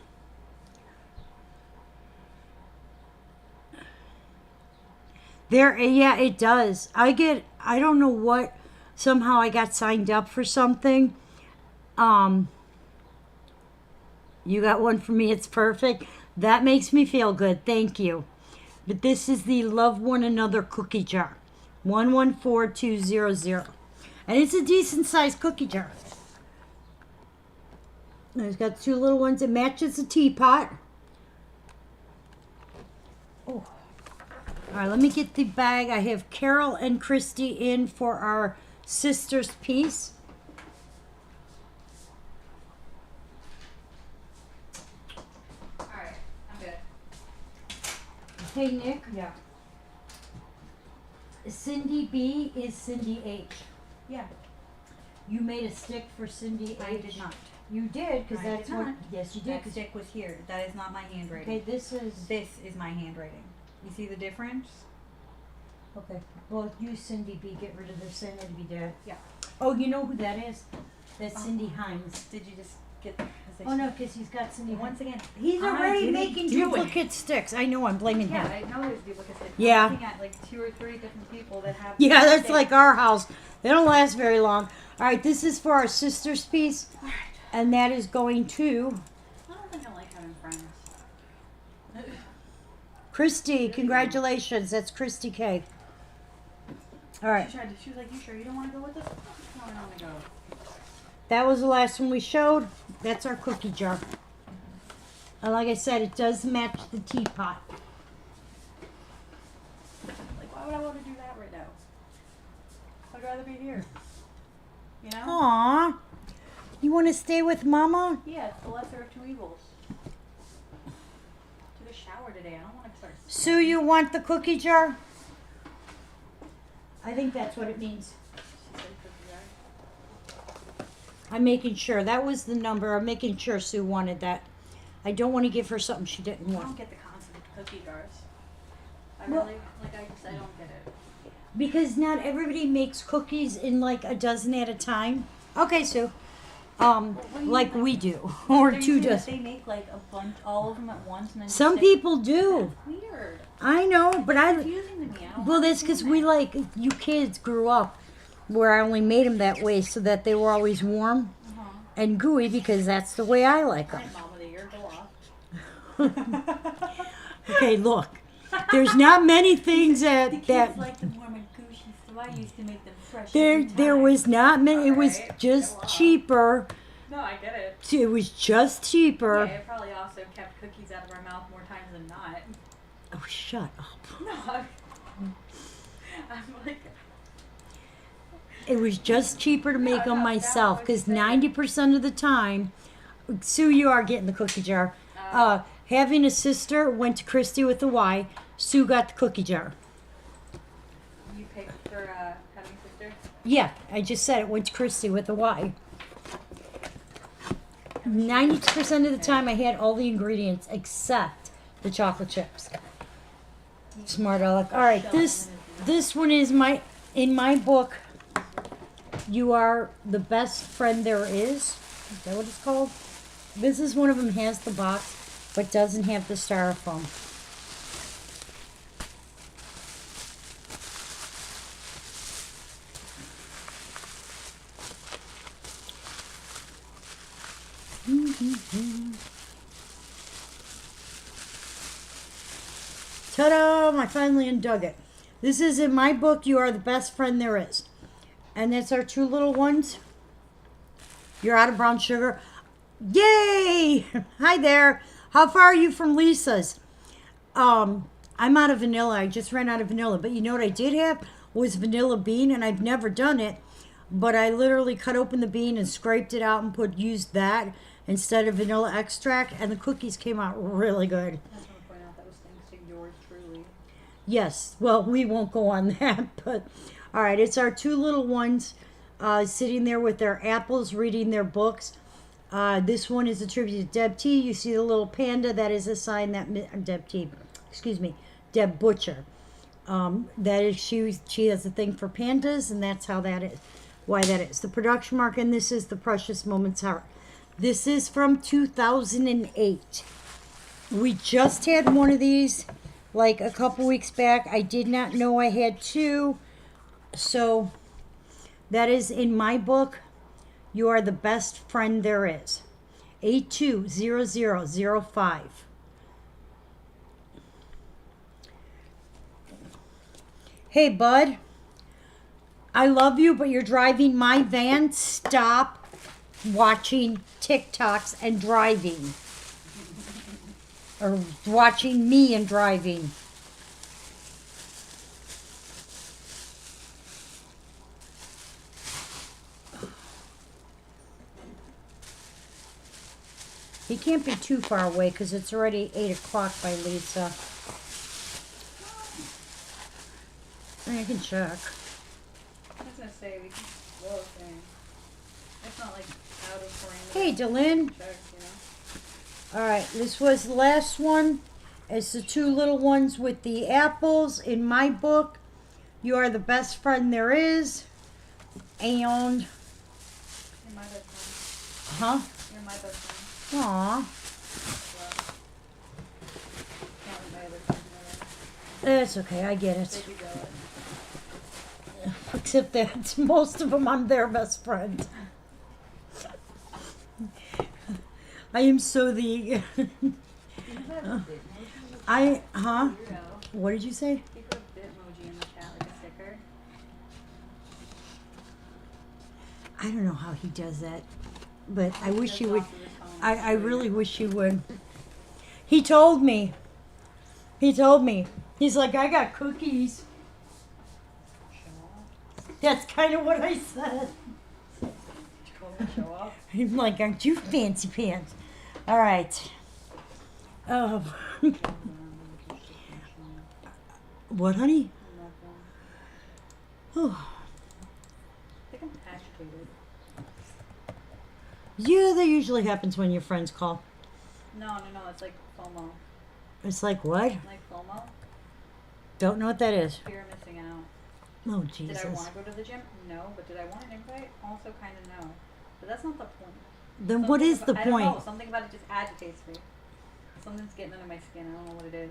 Speaker 1: There, yeah, it does. I don't know what, somehow I got signed up for something. You got one for me, it's perfect. That makes me feel good, thank you. But this is the Love One Another cookie jar. 114200. And it's a decent sized cookie jar. And it's got two little ones. It matches the teapot. Oh. All right, let me get the bag. I have Carol and Christy in for our sister's piece.
Speaker 2: All right, I'm good.
Speaker 1: Hey, Nick.
Speaker 2: Yeah.
Speaker 1: Cindy B is Cindy H.
Speaker 2: Yeah.
Speaker 1: You made a stick for Cindy H.
Speaker 2: I did not.
Speaker 1: You did, because
Speaker 2: I
Speaker 1: that's
Speaker 2: did
Speaker 1: what.
Speaker 2: not.
Speaker 1: Yes, you did.
Speaker 2: That
Speaker 1: 'Cause-
Speaker 2: stick was here. That is not my handwriting.
Speaker 1: okay, this is.
Speaker 2: This is my handwriting. You see the difference?
Speaker 1: Okay. Well, you, Cindy B, get rid of this. Send it to be dead.
Speaker 2: Yeah.
Speaker 1: Oh, you know who that is? That's Cindy Hines.
Speaker 2: Did you just get?
Speaker 1: Oh no, because he's got Cindy Hines.
Speaker 2: Once again,
Speaker 1: He's
Speaker 2: I
Speaker 1: already
Speaker 2: didn't
Speaker 1: making
Speaker 2: do it.
Speaker 1: duplicate sticks. I know. I'm blaming
Speaker 2: Yeah,
Speaker 1: him.
Speaker 2: I know there's duplicates.
Speaker 1: Yeah.
Speaker 2: I'm looking at like 2 or 3 different people that have.
Speaker 1: Yeah,
Speaker 2: the
Speaker 1: that's
Speaker 2: same-
Speaker 1: like our house. They don't last very long. All right, this is for our sister's piece,
Speaker 2: Alright.
Speaker 1: and that is going to
Speaker 2: I don't think I like having friends.
Speaker 1: Christy. Congratulations. That's Christy K. All right.
Speaker 2: She was like, "You sure you don't want to go with us?" No, I don't want to go.
Speaker 1: That was the last one we showed. That's our cookie jar. And like I said, it does match the teapot.
Speaker 2: Like, why would I want to do that right now? I'd rather be here. You know?
Speaker 1: Aw. You want to stay with Mama?
Speaker 2: Yeah, it's the lesser of 2 evils. Took a shower today. I don't want to start.
Speaker 1: Sue, you want the cookie jar? I think that's what it means.
Speaker 2: She said cookie jar.
Speaker 1: I'm making sure. That was the number. I'm making sure Sue wanted that. I don't want to give her something she didn't
Speaker 2: I
Speaker 1: want.
Speaker 2: don't get the concept of cookie jars. I
Speaker 1: Well-
Speaker 2: really, I don't get it.
Speaker 1: Because not everybody makes cookies in like a dozen at a time. Okay, Sue.
Speaker 2: what do you
Speaker 1: Like
Speaker 2: mean,
Speaker 1: we do. Or
Speaker 2: They're
Speaker 1: 2
Speaker 2: usually that
Speaker 1: dozen.
Speaker 2: They make like a bunch, all of them at once, and then just
Speaker 1: Some
Speaker 2: stick-
Speaker 1: people do.
Speaker 2: That's weird.
Speaker 1: I know, but I.
Speaker 2: Confusing to me. I don't
Speaker 1: Well, that's
Speaker 2: understand
Speaker 1: because we
Speaker 2: that.
Speaker 1: like, you kids grew up where I only made them that way so that they were always warm
Speaker 2: Uh-huh.
Speaker 1: and gooey because that's the way I like
Speaker 2: All
Speaker 1: them.
Speaker 2: right, Mom of the Year, go off.
Speaker 1: Okay, look. There's not many things
Speaker 2: The
Speaker 1: that
Speaker 2: kids like them warm and gushy, so I used to make them fresh.
Speaker 1: there
Speaker 2: every
Speaker 1: there
Speaker 2: time.
Speaker 1: was not many. It was
Speaker 2: Alright,
Speaker 1: just
Speaker 2: go off.
Speaker 1: cheaper.
Speaker 2: No, I get it.
Speaker 1: It was just
Speaker 2: Yeah,
Speaker 1: cheaper.
Speaker 2: it probably also kept cookies out of our mouth more times than not.
Speaker 1: Oh, shut up.
Speaker 2: No, I'm like,
Speaker 1: It was just cheaper to make
Speaker 2: No,
Speaker 1: them
Speaker 2: no,
Speaker 1: myself
Speaker 2: that's
Speaker 1: because
Speaker 2: what I'm saying.
Speaker 1: 90% of the time, Sue, you are getting the cookie jar. Having a sister went to Christy with the Y. Sue got the cookie jar.
Speaker 2: you picked for having a sister.
Speaker 1: Yeah, I just said it went to Christy with the Y. 90% of the time, I had all the ingredients except the chocolate chips. Smart aleck. All right, this one is in my book. You are the best friend there is. Is that what it's called? This is one of them has the box, but doesn't have the styrofoam. Ta-da! I finally undug it. This is in my book, You Are the Best Friend There Is. And that's our 2 little ones. You're out of brown sugar. Yay! Hi there. How far are you from Lisa's? I'm out of vanilla. I just ran out of vanilla. But you know what I did have was vanilla bean, and I've never done it. But I literally cut open the bean and scraped it out and used that instead of vanilla extract, and the cookies came out really good.
Speaker 2: I just want to point out that was thanks to yours truly.
Speaker 1: Yes, well, we won't go on that, but all right, it's our 2 little ones sitting there with their apples, reading their books. This one is attributed to Deb T. You see the little panda, that is a sign that Deb T. Excuse me, Deb Butcher. That is she has a thing for pandas, and that's how that is. Why that is. The production mark, and this is the Precious Moments Heart. This is from 2008. We just had one of these like a couple weeks back. I did not know I had two. So that is in my book. You are the best friend there is. 820005. Hey, bud. I love you, but you're driving my van. Stop watching TikToks and driving. Or watching me and driving. He can't be too far away because it's already 8 o'clock by Lisa. I can check.
Speaker 2: I was gonna say we can look and it's not like out of frame.
Speaker 1: Hey, Dylan.
Speaker 2: Check, you know.
Speaker 1: Alright, this was the last one. It's the two little ones with the apples in my book. You are the best friend there is. And,
Speaker 2: You're my best friend.
Speaker 1: huh?
Speaker 2: You're my best friend.
Speaker 1: Aw.
Speaker 2: Well, not my other friend.
Speaker 1: That's okay, I get it.
Speaker 2: They'd be jealous.
Speaker 1: Except that most of them I'm their best friend. I am so the.
Speaker 2: You have a bit emoji.
Speaker 1: Huh?
Speaker 2: Weirdo.
Speaker 1: What did you say?
Speaker 2: You put a bit emoji in the chat like a sticker.
Speaker 1: I don't know how he does that, but I wish
Speaker 2: Just
Speaker 1: he would.
Speaker 2: off of his phone.
Speaker 1: I really wish he would. He told me. He told me. He's like, I got cookies.
Speaker 2: Show off.
Speaker 1: That's kind of what I said.
Speaker 2: Did you call him a show off?
Speaker 1: I'm like, aren't you fancy pants? All right. Oh. What, honey? Oh.
Speaker 2: I think I'm agitated.
Speaker 1: Yeah, that usually happens when your friends call.
Speaker 2: No, it's like FOMO.
Speaker 1: It's like, what?
Speaker 2: Like FOMO?
Speaker 1: Don't know what that is.
Speaker 2: Fear of missing out.
Speaker 1: Oh,
Speaker 2: Did I
Speaker 1: Jesus.
Speaker 2: want to go to the gym? No, but did I want an invite? Also kind of no. But that's not the point.
Speaker 1: Then what is the
Speaker 2: I don't know.
Speaker 1: point?
Speaker 2: Something about it just agitates me. Something's getting under my skin. I don't know what it is.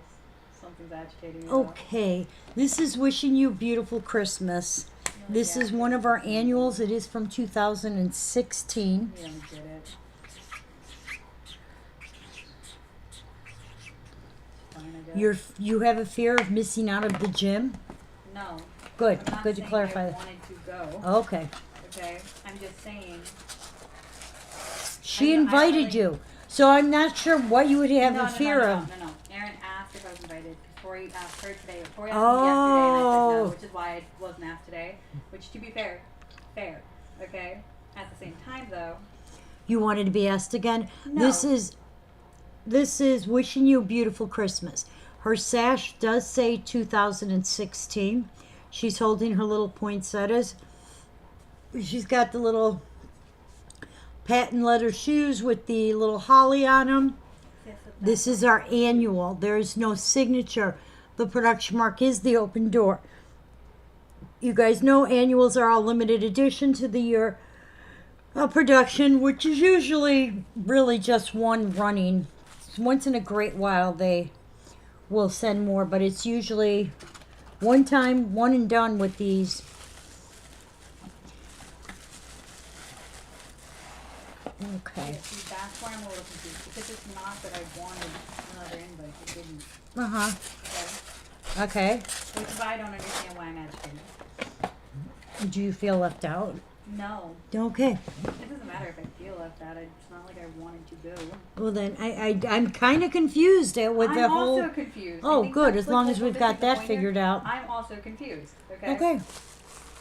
Speaker 2: Something's agitating me. about it.
Speaker 1: Okay, this is Wishing You a Beautiful Christmas. This is one of our annuals. It is from 2016.
Speaker 2: You don't get it. Fine, I guess.
Speaker 1: You have a fear of missing out of the gym?
Speaker 2: No.
Speaker 1: Good,
Speaker 2: I'm not
Speaker 1: good to
Speaker 2: saying
Speaker 1: clarify
Speaker 2: I
Speaker 1: that.
Speaker 2: wanted to go.
Speaker 1: Okay.
Speaker 2: Okay. I'm just saying.
Speaker 1: She
Speaker 2: I
Speaker 1: invited
Speaker 2: really-
Speaker 1: you. So I'm not sure what you would have
Speaker 2: no,
Speaker 1: a fear of.
Speaker 2: No. Erin asked if I was invited before you asked her today. Before you asked me yesterday, and I said no,
Speaker 1: Oh.
Speaker 2: which is why I wasn't asked today. Which, to be fair. Okay. At the same time, though.
Speaker 1: You wanted to be asked again?
Speaker 2: No.
Speaker 1: This is Wishing You a Beautiful Christmas. Her sash does say 2016. She's holding her little poinsettias. She's got the little patent leather shoes with the little holly on them.
Speaker 2: Yes,
Speaker 1: This is our annual. There is no signature. The production mark is the open door. You guys know annuals are all limited edition to the year production, which is usually really just one running. Once in a great while they will send more, but it's usually one time, one and done with these. Okay.
Speaker 2: Yeah, see, that's why I'm a little confused. Because it's not that I wanted another invite. It didn't.
Speaker 1: Uh-huh.
Speaker 2: Okay?
Speaker 1: Okay.
Speaker 2: Which is why I don't understand why I'm agitated.
Speaker 1: Do you feel left out?
Speaker 2: No.
Speaker 1: Okay.
Speaker 2: It doesn't matter if I feel left out. It's not like I wanted to go.
Speaker 1: Well then, I'm kind of confused with the
Speaker 2: I'm
Speaker 1: whole.
Speaker 2: also confused. I
Speaker 1: Oh,
Speaker 2: think
Speaker 1: good.
Speaker 2: that's
Speaker 1: As long
Speaker 2: like
Speaker 1: as
Speaker 2: the
Speaker 1: we've got
Speaker 2: bigger
Speaker 1: that
Speaker 2: point
Speaker 1: figured
Speaker 2: here.
Speaker 1: out.
Speaker 2: I'm also confused. Okay.
Speaker 1: Okay.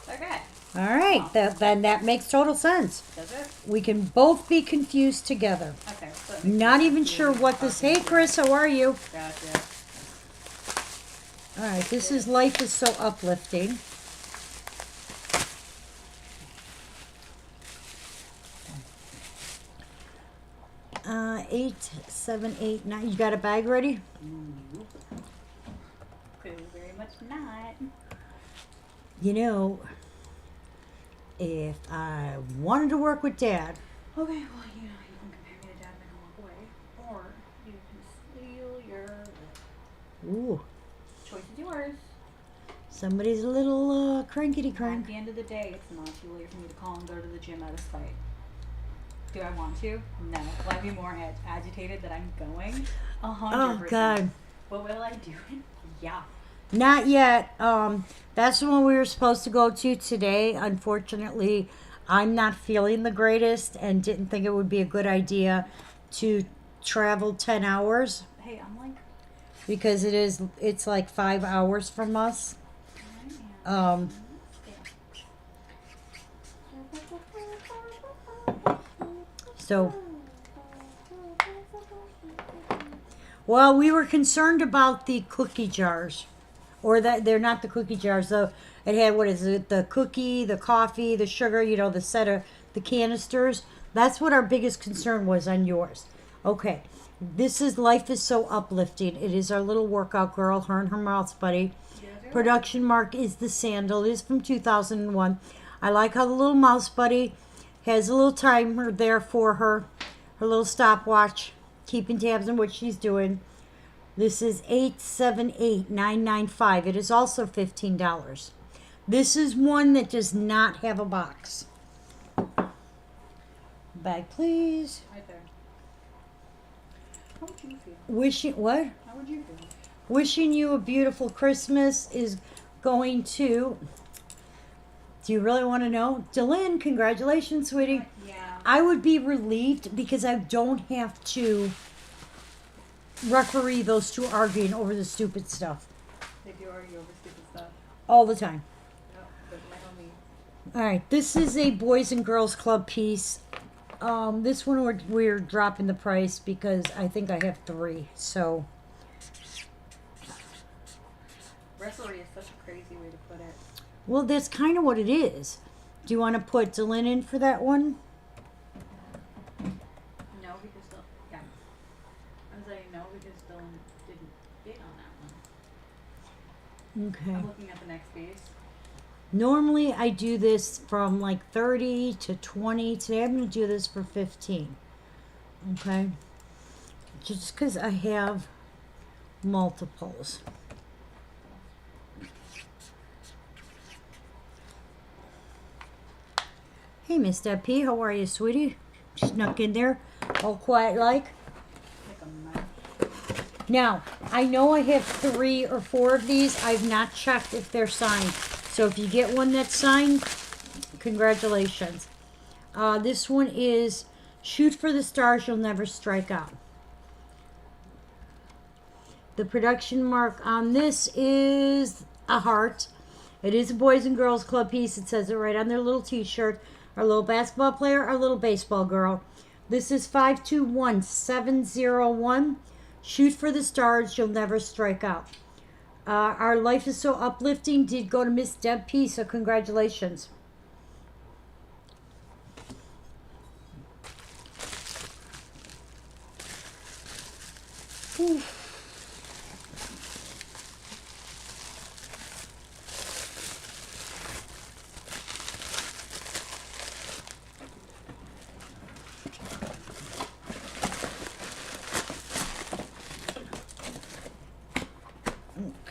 Speaker 2: Okay.
Speaker 1: All right. Then that makes total sense.
Speaker 2: Does it?
Speaker 1: We can both be confused together.
Speaker 2: Okay. So that makes
Speaker 1: Not
Speaker 2: sense.
Speaker 1: even sure what this. Hey, Chris, how are you?
Speaker 2: Gotcha.
Speaker 1: All right. This is Life is So Uplifting. Uh, 8, 7, 8, 9. You got a bag ready?
Speaker 2: Clearly very much not.
Speaker 1: You know, if I wanted to work with Dad,
Speaker 2: Okay, well, you know, you can compare me to Dad and I can walk away. Or you can steal your...
Speaker 1: ooh, Somebody's a little crankety
Speaker 2: At
Speaker 1: crank.
Speaker 2: the end of the day, it's not too late for me to call and go to the gym out of spite. Do I want to? No. Will I be more agitated that I'm going? 100%.
Speaker 1: Oh God,
Speaker 2: But will I do it? Yeah.
Speaker 1: not yet. That's the one we were supposed to go to today. Unfortunately, I'm not feeling the greatest and didn't think it would be a good idea to travel 10 hours
Speaker 2: Hey, I'm like,
Speaker 1: because it's like 5 hours from us.
Speaker 2: I am.
Speaker 1: Um, so well, we were concerned about the cookie jars, or that they're not the cookie jars. Though it had, what is it? The cookie, the coffee, the sugar. The set of the canisters. That's what our biggest concern was on yours. Okay, this is Life is So Uplifting. It is our little workout girl, her and her mouse buddy. Production mark is the sandal. It is from 2001. I like how the little mouse buddy has a little timer there for her little stopwatch, keeping tabs on what she's doing. This is 878995. It is also $15. This is one that does not have a box. Bag, please.
Speaker 2: Right there. How would you feel?
Speaker 1: Wishing what?
Speaker 2: How would you feel?
Speaker 1: Wishing you a beautiful Christmas is going to. Do you really want to know? Delyn, congratulations, sweetie.
Speaker 2: Yeah.
Speaker 1: I would be relieved because I don't have to referee those two arguing over the stupid stuff
Speaker 2: They do argue over stupid stuff.
Speaker 1: all the time.
Speaker 2: No, but my homie.
Speaker 1: All right, this is a Boys and Girls Club piece. This one we're dropping the price because I think I have 3. So
Speaker 2: Wrestlery is such a crazy way to put it.
Speaker 1: well, that's kind of what it is. Do you want to put Delyn in for that one?
Speaker 2: No, because yeah. I'm saying no because Dylan didn't bid on that one.
Speaker 1: Okay.
Speaker 2: I'm looking at the next piece.
Speaker 1: Normally I do this from like 30 to 20. Today I'm going to do this for 15. Okay. Just because I have multiples. Hey, Miss Deb P, how are you, sweetie? Snuck in there, all quiet like.
Speaker 2: Like a mess.
Speaker 1: Now, I know I have 3 or 4 of these. I've not checked if they're signed. So if you get one that's signed, congratulations. This one is Shoot for the Stars, You'll Never Strike Out. The production mark on this is a heart. It is a Boys and Girls Club piece. It says it right on their little t-shirt. Our little basketball player, our little baseball girl. This is 521701. Shoot for the Stars, You'll Never Strike Out. Our Life is So Uplifting did go to Miss Deb P, so congratulations. Ooh.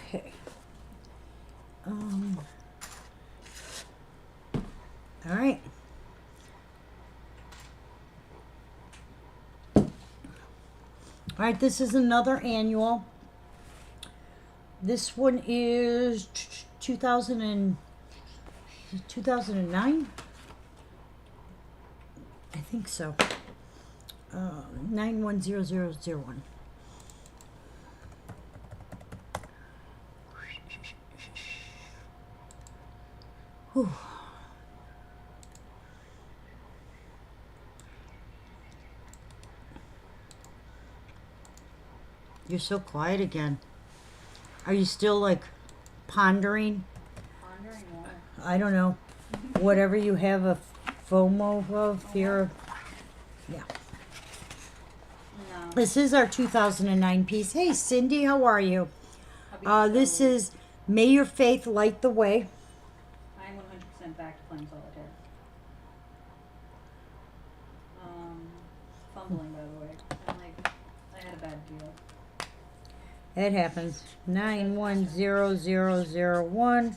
Speaker 1: Okay. All right. All right, this is another annual. This one is 2009. I think so. 910001. Whew. You're so quiet again. Are you still like pondering?
Speaker 2: Pondering what?
Speaker 1: I don't know. Whatever you have a FOMO of, fear of. Yeah.
Speaker 2: No.
Speaker 1: This is our 2009 piece. Hey, Cindy, how are you? This is May Your Faith Light the Way.
Speaker 2: I'm 100% back to playing solitaire. Fumbling, by the way. I'm like, I had a bad deal.
Speaker 1: It happens. 910001.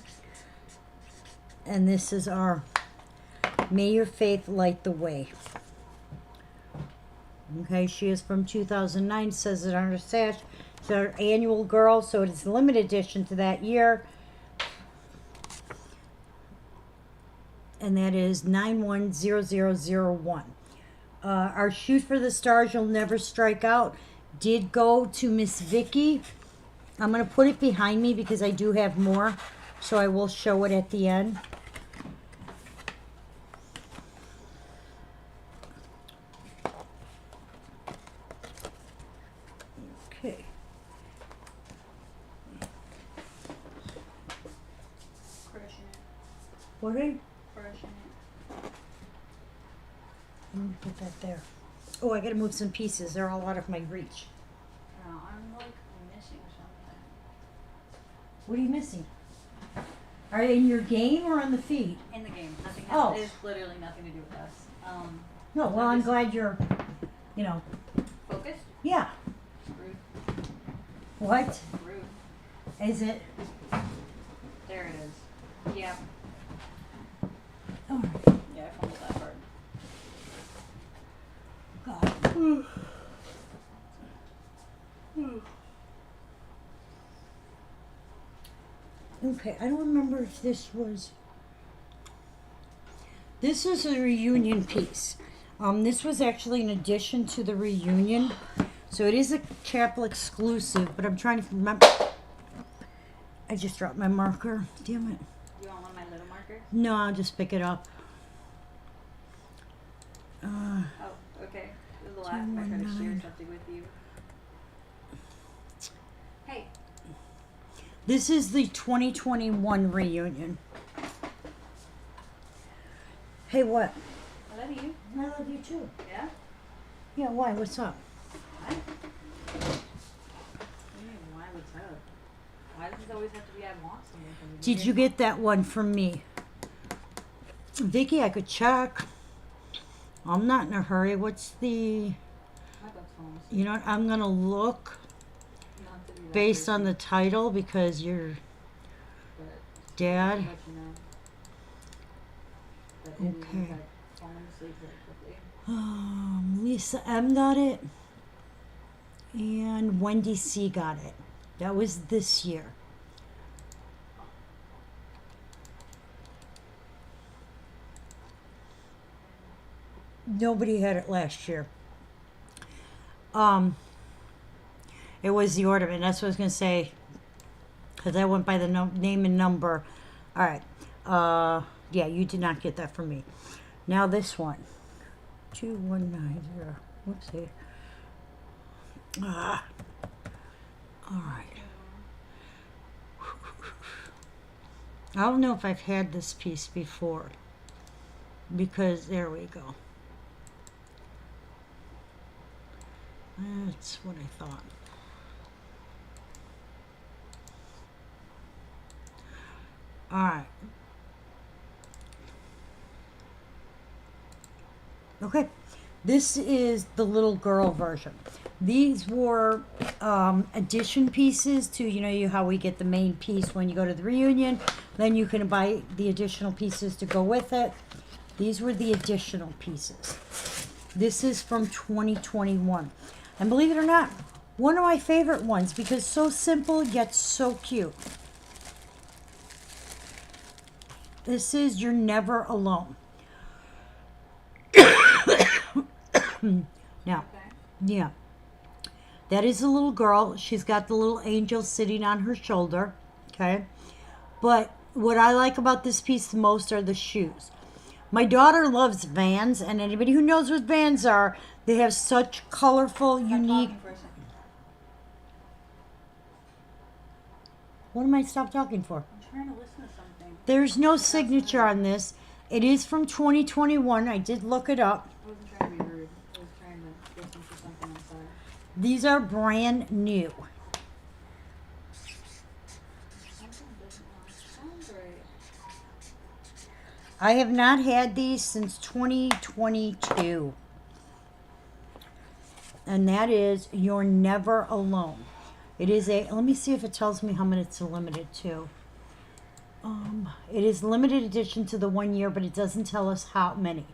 Speaker 1: And this is our May Your Faith Light the Way. Okay, she is from 2009, says it on her sash. It's our annual girl, so it's a limited edition to that year. And that is 910001. Our Shoot for the Stars, You'll Never Strike Out, did go to Miss Vicky. I'm going to put it behind me because I do have more, so I will show it at the end. Okay.
Speaker 2: Crushing it.
Speaker 1: What are you?
Speaker 2: Crushing it.
Speaker 1: I'm going to put that there. Oh, I got to move some pieces. They're all out of my reach.
Speaker 2: No, I'm like missing something.
Speaker 1: What are you missing? Are they in your game or on the feed?
Speaker 2: In the game. Nothing
Speaker 1: Oh.
Speaker 2: has, it's literally nothing to do with us.
Speaker 1: No, well, I'm glad you're,
Speaker 2: Focused?
Speaker 1: yeah.
Speaker 2: Rude.
Speaker 1: What
Speaker 2: Rude.
Speaker 1: is it?
Speaker 2: There it is. Yeah.
Speaker 1: Oh,
Speaker 2: Yeah, I fumbled that part.
Speaker 1: God. Okay, I don't remember if this was. This is a reunion piece. This was actually an addition to the reunion, so it is a chapel exclusive. But I'm trying to remember. I just dropped my marker. Damn it.
Speaker 2: You want one of my little markers?
Speaker 1: No, I'll just pick it up.
Speaker 2: Oh, okay. This is the last time I tried to share
Speaker 1: 219.
Speaker 2: something with you. Hey.
Speaker 1: This is the 2021 reunion. Hey, what?
Speaker 2: I love you.
Speaker 1: I love you too.
Speaker 2: Yeah?
Speaker 1: Yeah, why? What's up?
Speaker 2: What? What do you mean, why? What's up? Why does it always have to be I want something from you?
Speaker 1: Did you get that one from me? Vicky, I could check. I'm not in a hurry. What's the...
Speaker 2: My butt's almost.
Speaker 1: You know what? I'm going to look
Speaker 2: You don't have to be that
Speaker 1: based on
Speaker 2: crazy,
Speaker 1: the title because your
Speaker 2: but
Speaker 1: dad...
Speaker 2: I'll let you know. That it is, in
Speaker 1: Okay.
Speaker 2: fact, falling asleep very quickly.
Speaker 1: Lisa M got it. And Wendy C got it. That was this year. Nobody had it last year. It was the ornament. That's what I was gonna say. Cause I went by the name and number. All right. Yeah, you did not get that from me. Now this one. 2190. Whoopsie. Ah. All right. I don't know if I've had this piece before. Because there we go. That's what I thought. All right. Okay. This is the little girl version. These were addition pieces to, how we get the main piece when you go to the reunion. Then you can buy the additional pieces to go with it. These were the additional pieces. This is from 2021. And believe it or not, one of my favorite ones because so simple yet so cute. This is You're Never Alone. Now,
Speaker 2: Okay.
Speaker 1: yeah. That is a little girl. She's got the little angel sitting on her shoulder. Okay. But what I like about this piece the most are the shoes. My daughter loves Vans, and anybody who knows what Vans are, they have such colorful,
Speaker 2: Stop
Speaker 1: unique...
Speaker 2: talking for a second.
Speaker 1: What am I stop talking for?
Speaker 2: I'm trying to listen to something.
Speaker 1: There's no signature on this. It is from 2021. I did look it up.
Speaker 2: I wasn't trying to be rude. I was trying to listen to something outside.
Speaker 1: These are brand new.
Speaker 2: Something doesn't sound right.
Speaker 1: I have not had these since 2022. And that is You're Never Alone. It is a, let me see if it tells me how many it's limited to. It is limited edition to the 1 year, but it doesn't tell us how many.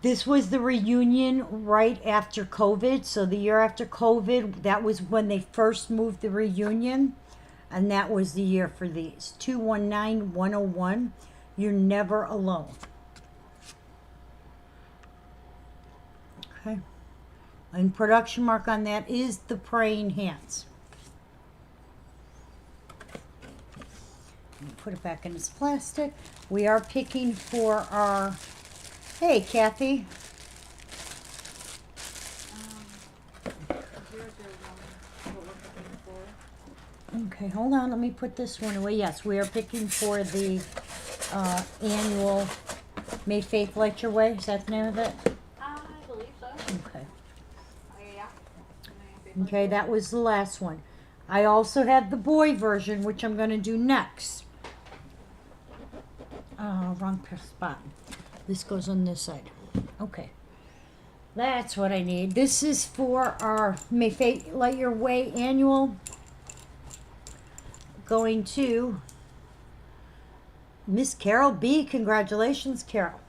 Speaker 1: This was the reunion right after COVID. So the year after COVID, that was when they first moved the reunion. And that was the year for these. 219101. You're never alone. Okay. And production mark on that is the praying hands. Put it back in its plastic. We are picking for our... Hey, Kathy.
Speaker 2: 001, what we're looking for.
Speaker 1: Okay, hold on. Let me put this one away. Yes, we are picking for the annual May Faith Light Your Way. Is that the name of it?
Speaker 2: I believe so.
Speaker 1: Okay.
Speaker 2: Yeah.
Speaker 1: Okay, that was the last one. I also have the boy version, which I'm going to do next. Wrong spot. This goes on this side. Okay. That's what I need. This is for our May Faith Light Your Way annual. Going to Miss Carole B. Congratulations, Carole.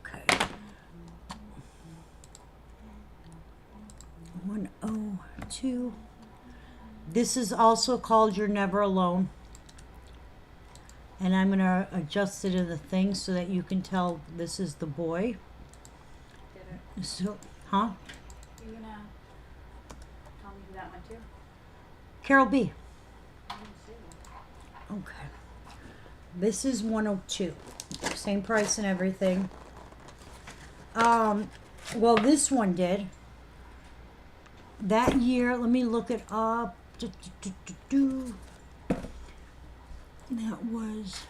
Speaker 1: Okay. 102. This is also called You're Never Alone. And I'm going to adjust it to the thing so that you can tell this is the boy.
Speaker 2: Get it.
Speaker 1: So, huh?
Speaker 2: You gonna tell me that one too?
Speaker 1: Carole B.
Speaker 2: I didn't see that.
Speaker 1: Okay. This is 102. Same price and everything. Well, this one did. That year, let me look it up. That was...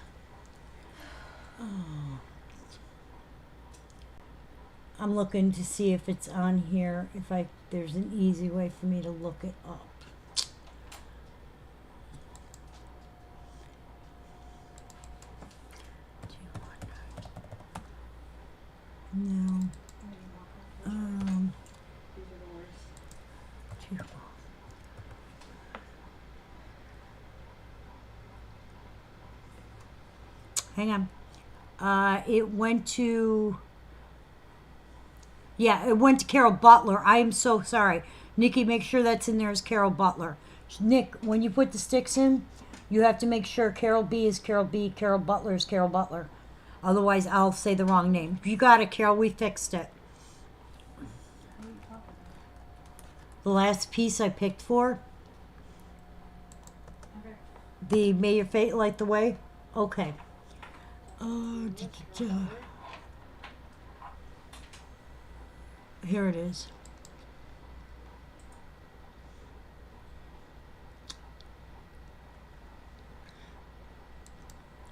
Speaker 1: I'm looking to see if it's on here. There's an easy way for me to look it up. No.
Speaker 2: These are the worst.
Speaker 1: Two. Hang on. It went to... Yeah, it went to Carole Butler. I am so sorry. Nikki, make sure that's in there as Carole Butler. Nick, when you put the sticks in, you have to make sure Carole B is Carole B, Carole Butler is Carole Butler. Otherwise, I'll say the wrong name. You got it, Carole. We fixed it.
Speaker 2: What are you talking about?
Speaker 1: The last piece I picked for,
Speaker 2: Okay.
Speaker 1: the May Your Fate Light the Way. Okay. Here it is.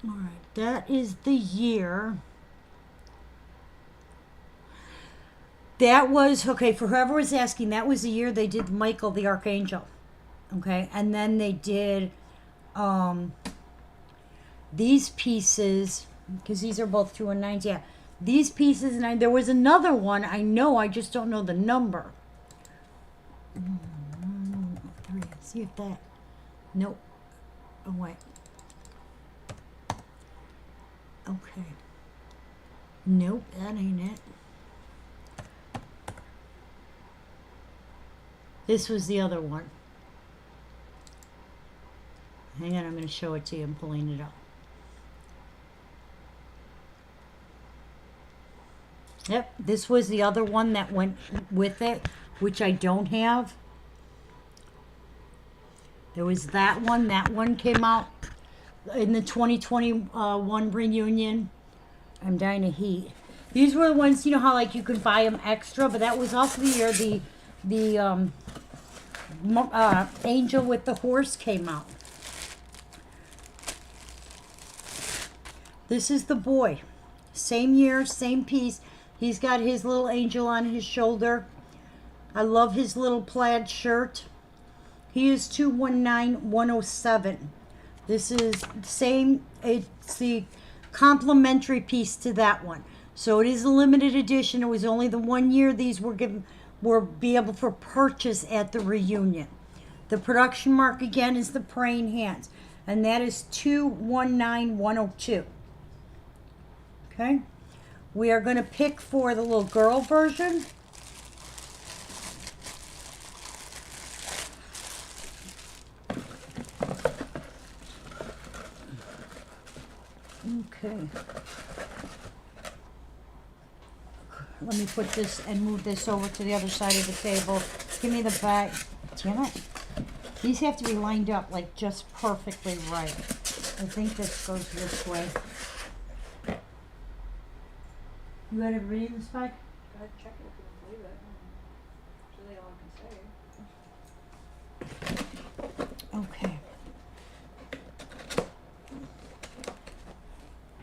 Speaker 1: All right, that is the year. That was, okay, for whoever was asking, that was the year they did Michael the Archangel. Okay, and then they did these pieces, because these are both 219s, yeah. These pieces, and there was another one, I know, I just don't know the number. 3, see if that, nope. Oh, wait. Okay. Nope, that ain't it. This was the other one. Hang on, I'm going to show it to you. I'm pulling it up. Yep, this was the other one that went with it, which I don't have. There was that one. That one came out in the 2021 reunion. I'm dying of heat. These were the ones, you know how like you could buy them extra, but that was also the year the Angel with the Horse came out. This is the boy. Same year, same piece. He's got his little angel on his shoulder. I love his little plaid shirt. He is 219107. This is same. It's the complimentary piece to that one. So it is a limited edition. It was only the 1 year these were be able for purchase at the reunion. The production mark again is the praying hands, and that is 219102. Okay, we are going to pick for the little girl version. Okay. Let me put this and move this over to the other side of the table. Give me the bag. Damn it. These have to be lined up like just perfectly right. I think this goes this way. You got everybody in this bag?
Speaker 2: Go ahead and check it if you want to leave it. That's really all I can say.
Speaker 1: Okay.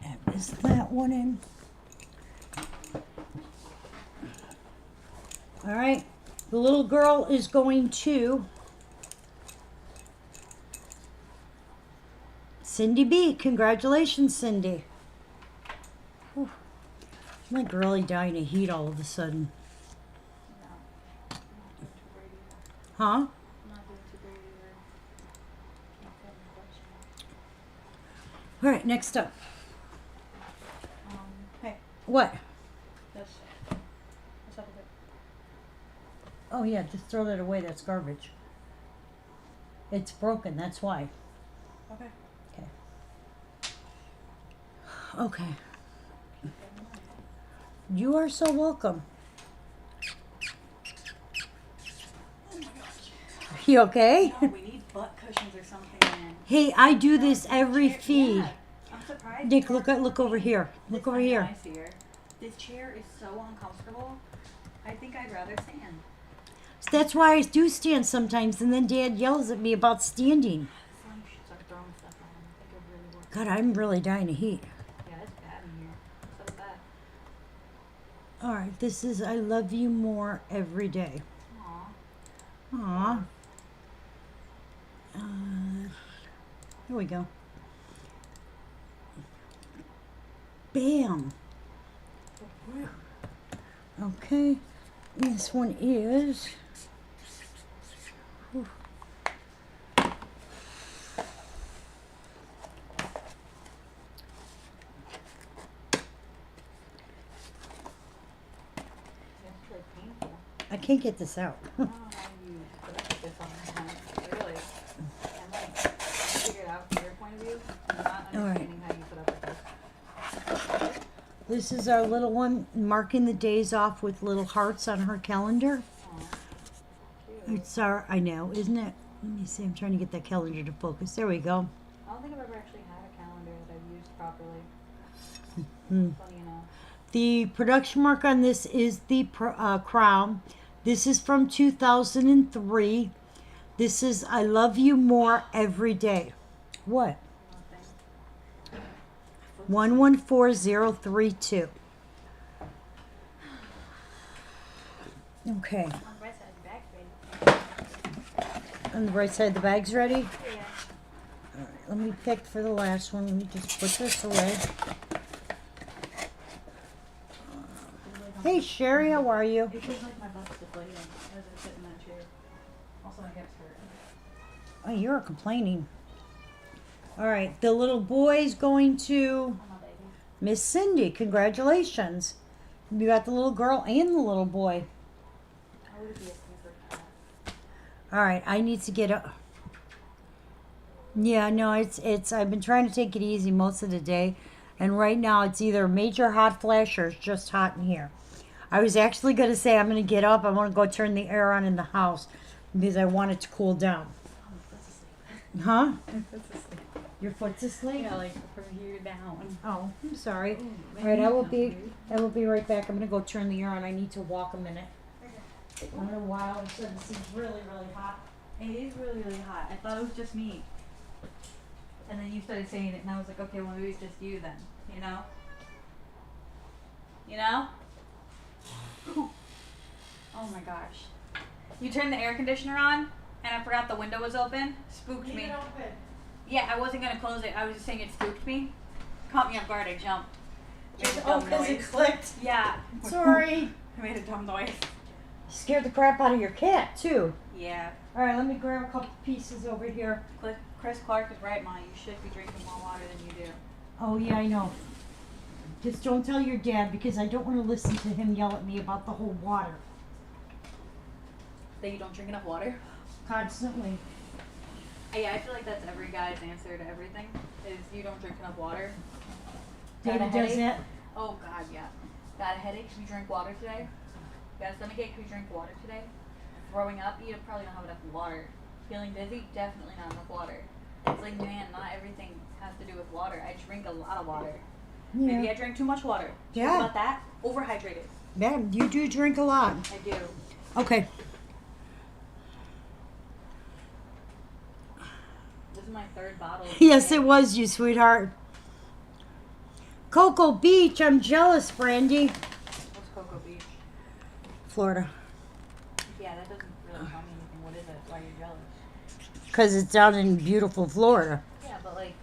Speaker 1: And is that one in? All right. The little girl is going to Cindy B. Congratulations, Cindy. Whew. I'm like really dying of heat all of a sudden.
Speaker 2: No. I'm not doing too great either.
Speaker 1: Huh?
Speaker 2: I'm not doing too great either. Can't find the question.
Speaker 1: All right, next up.
Speaker 2: Hey,
Speaker 1: What?
Speaker 2: what's up with it?
Speaker 1: Oh, yeah, just throw that away. That's garbage. It's broken, that's why.
Speaker 2: Okay.
Speaker 1: Okay. You are so welcome. You okay?
Speaker 2: No, we need butt cushions or something, man.
Speaker 1: Hey, I do this every
Speaker 2: Chair-
Speaker 1: feed.
Speaker 2: yeah. I'm surprised.
Speaker 1: Nick,
Speaker 2: you
Speaker 1: look
Speaker 2: weren't
Speaker 1: look over here. Look over here.
Speaker 2: I see her. This chair is so uncomfortable. I think I'd rather stand.
Speaker 1: That's why I do stand sometimes, and then Dad yells at me about standing.
Speaker 2: This one, you should start throwing stuff on. I think it would really work.
Speaker 1: God, I'm really dying of heat.
Speaker 2: Yeah, it's bad in here. What's up with that?
Speaker 1: All right, this is I love you more every day.
Speaker 2: Aw.
Speaker 1: Aw. Here we go. Bam. Okay. This one is. Whew.
Speaker 2: It's really painful.
Speaker 1: I can't get this out.
Speaker 2: I don't know how you put up with this on this one. Really. I'm like, figure it out from your point of view. I'm not
Speaker 1: All right.
Speaker 2: understanding how you put up with this.
Speaker 1: This is our little one marking the days off with little hearts on her calendar.
Speaker 2: Aw. Cute.
Speaker 1: It's our, I know, isn't it? Let me see, I'm trying to get that calendar to focus. There we go.
Speaker 2: I don't think I've ever actually had a calendar that I've used properly.
Speaker 1: Hmm.
Speaker 2: Funny enough.
Speaker 1: The production mark on this is the crown. This is from 2003. This is I love you more every day. What?
Speaker 2: Nothing.
Speaker 1: 114032. Okay.
Speaker 2: On the right side of the bag, baby.
Speaker 1: On the right side, the bag's ready.
Speaker 2: Yeah.
Speaker 1: All right, let me pick for the last one. Let me just put this away. Hey Sherry, how are you?
Speaker 2: It feels like my butt's deflating as I sit in that chair. Also, my hips hurt.
Speaker 1: Oh, you're complaining. All right, the little boy's going to
Speaker 2: I'm a baby.
Speaker 1: Miss Cindy. Congratulations. You got the little girl and the little boy.
Speaker 2: How would it be a sleeper cat?
Speaker 1: All right, I need to get a. Yeah, no, it's. I've been trying to take it easy most of the day, and right now it's either a major hot flash or it's just hot in here. I was actually gonna say I'm gonna get up. I want to go turn the air on in the house because I want it to cool down.
Speaker 2: Oh, my foot's asleep.
Speaker 1: Huh?
Speaker 2: My foot's asleep.
Speaker 1: Your foot's asleep.
Speaker 2: Yeah, like from here down.
Speaker 1: Oh, I'm sorry.
Speaker 2: Ooh,
Speaker 1: All right, I will be.
Speaker 2: maybe.
Speaker 1: I will be right back. I'm gonna go turn the air on. I need to walk a minute. I don't know why all of a sudden it seems really, really hot.
Speaker 2: It is really, really hot. I thought it was just me. And then you started saying it, and I was like, okay, well, maybe it's just you then. You know? You know? Oh my gosh. You turned the air conditioner on? and I forgot the window was open. Spooked
Speaker 1: Leave
Speaker 2: me.
Speaker 1: it open.
Speaker 2: Yeah, I wasn't gonna close it. I was just saying it spooked me. Caught me off guard. I jumped. Made a
Speaker 1: Just
Speaker 2: dumb
Speaker 1: because it
Speaker 2: noise.
Speaker 1: clicked.
Speaker 2: Yeah.
Speaker 1: Sorry.
Speaker 2: I made a dumb noise.
Speaker 1: Scared the crap out of your cat, too.
Speaker 2: Yeah.
Speaker 1: All right, let me grab a couple pieces over here.
Speaker 2: Chris Clark is right, Ma. You should be drinking more water than you do.
Speaker 1: Oh, yeah, I know. Just don't tell your dad because I don't want to listen to him yell at me about the whole water.
Speaker 2: That you don't drink enough water?
Speaker 1: Constantly.
Speaker 2: Yeah, I feel like that's every guy's answer to everything, is you don't drink enough water. Got a
Speaker 1: David does
Speaker 2: headache?
Speaker 1: that.
Speaker 2: Oh, God, yeah. Got a headache? Can you drink water today? Got a stomachache? Can you drink water today? Throwing up? You probably don't have enough water. Feeling dizzy? Definitely not enough water. It's like, man, not everything has to do with water. I drink a lot of water. Maybe I drink too much water. Do you
Speaker 1: Yeah.
Speaker 2: think about that? Overhydrated.
Speaker 1: Yeah, you do drink a lot.
Speaker 2: I do.
Speaker 1: Okay.
Speaker 2: This is my third bottle.
Speaker 1: Yes, it was you, sweetheart. Cocoa Beach. I'm jealous, Brandy.
Speaker 2: What's Cocoa Beach?
Speaker 1: Florida.
Speaker 2: Yeah, that doesn't really tell me anything. What is it? Why are you jealous?
Speaker 1: Because it's down in beautiful Florida.
Speaker 2: Yeah, but like,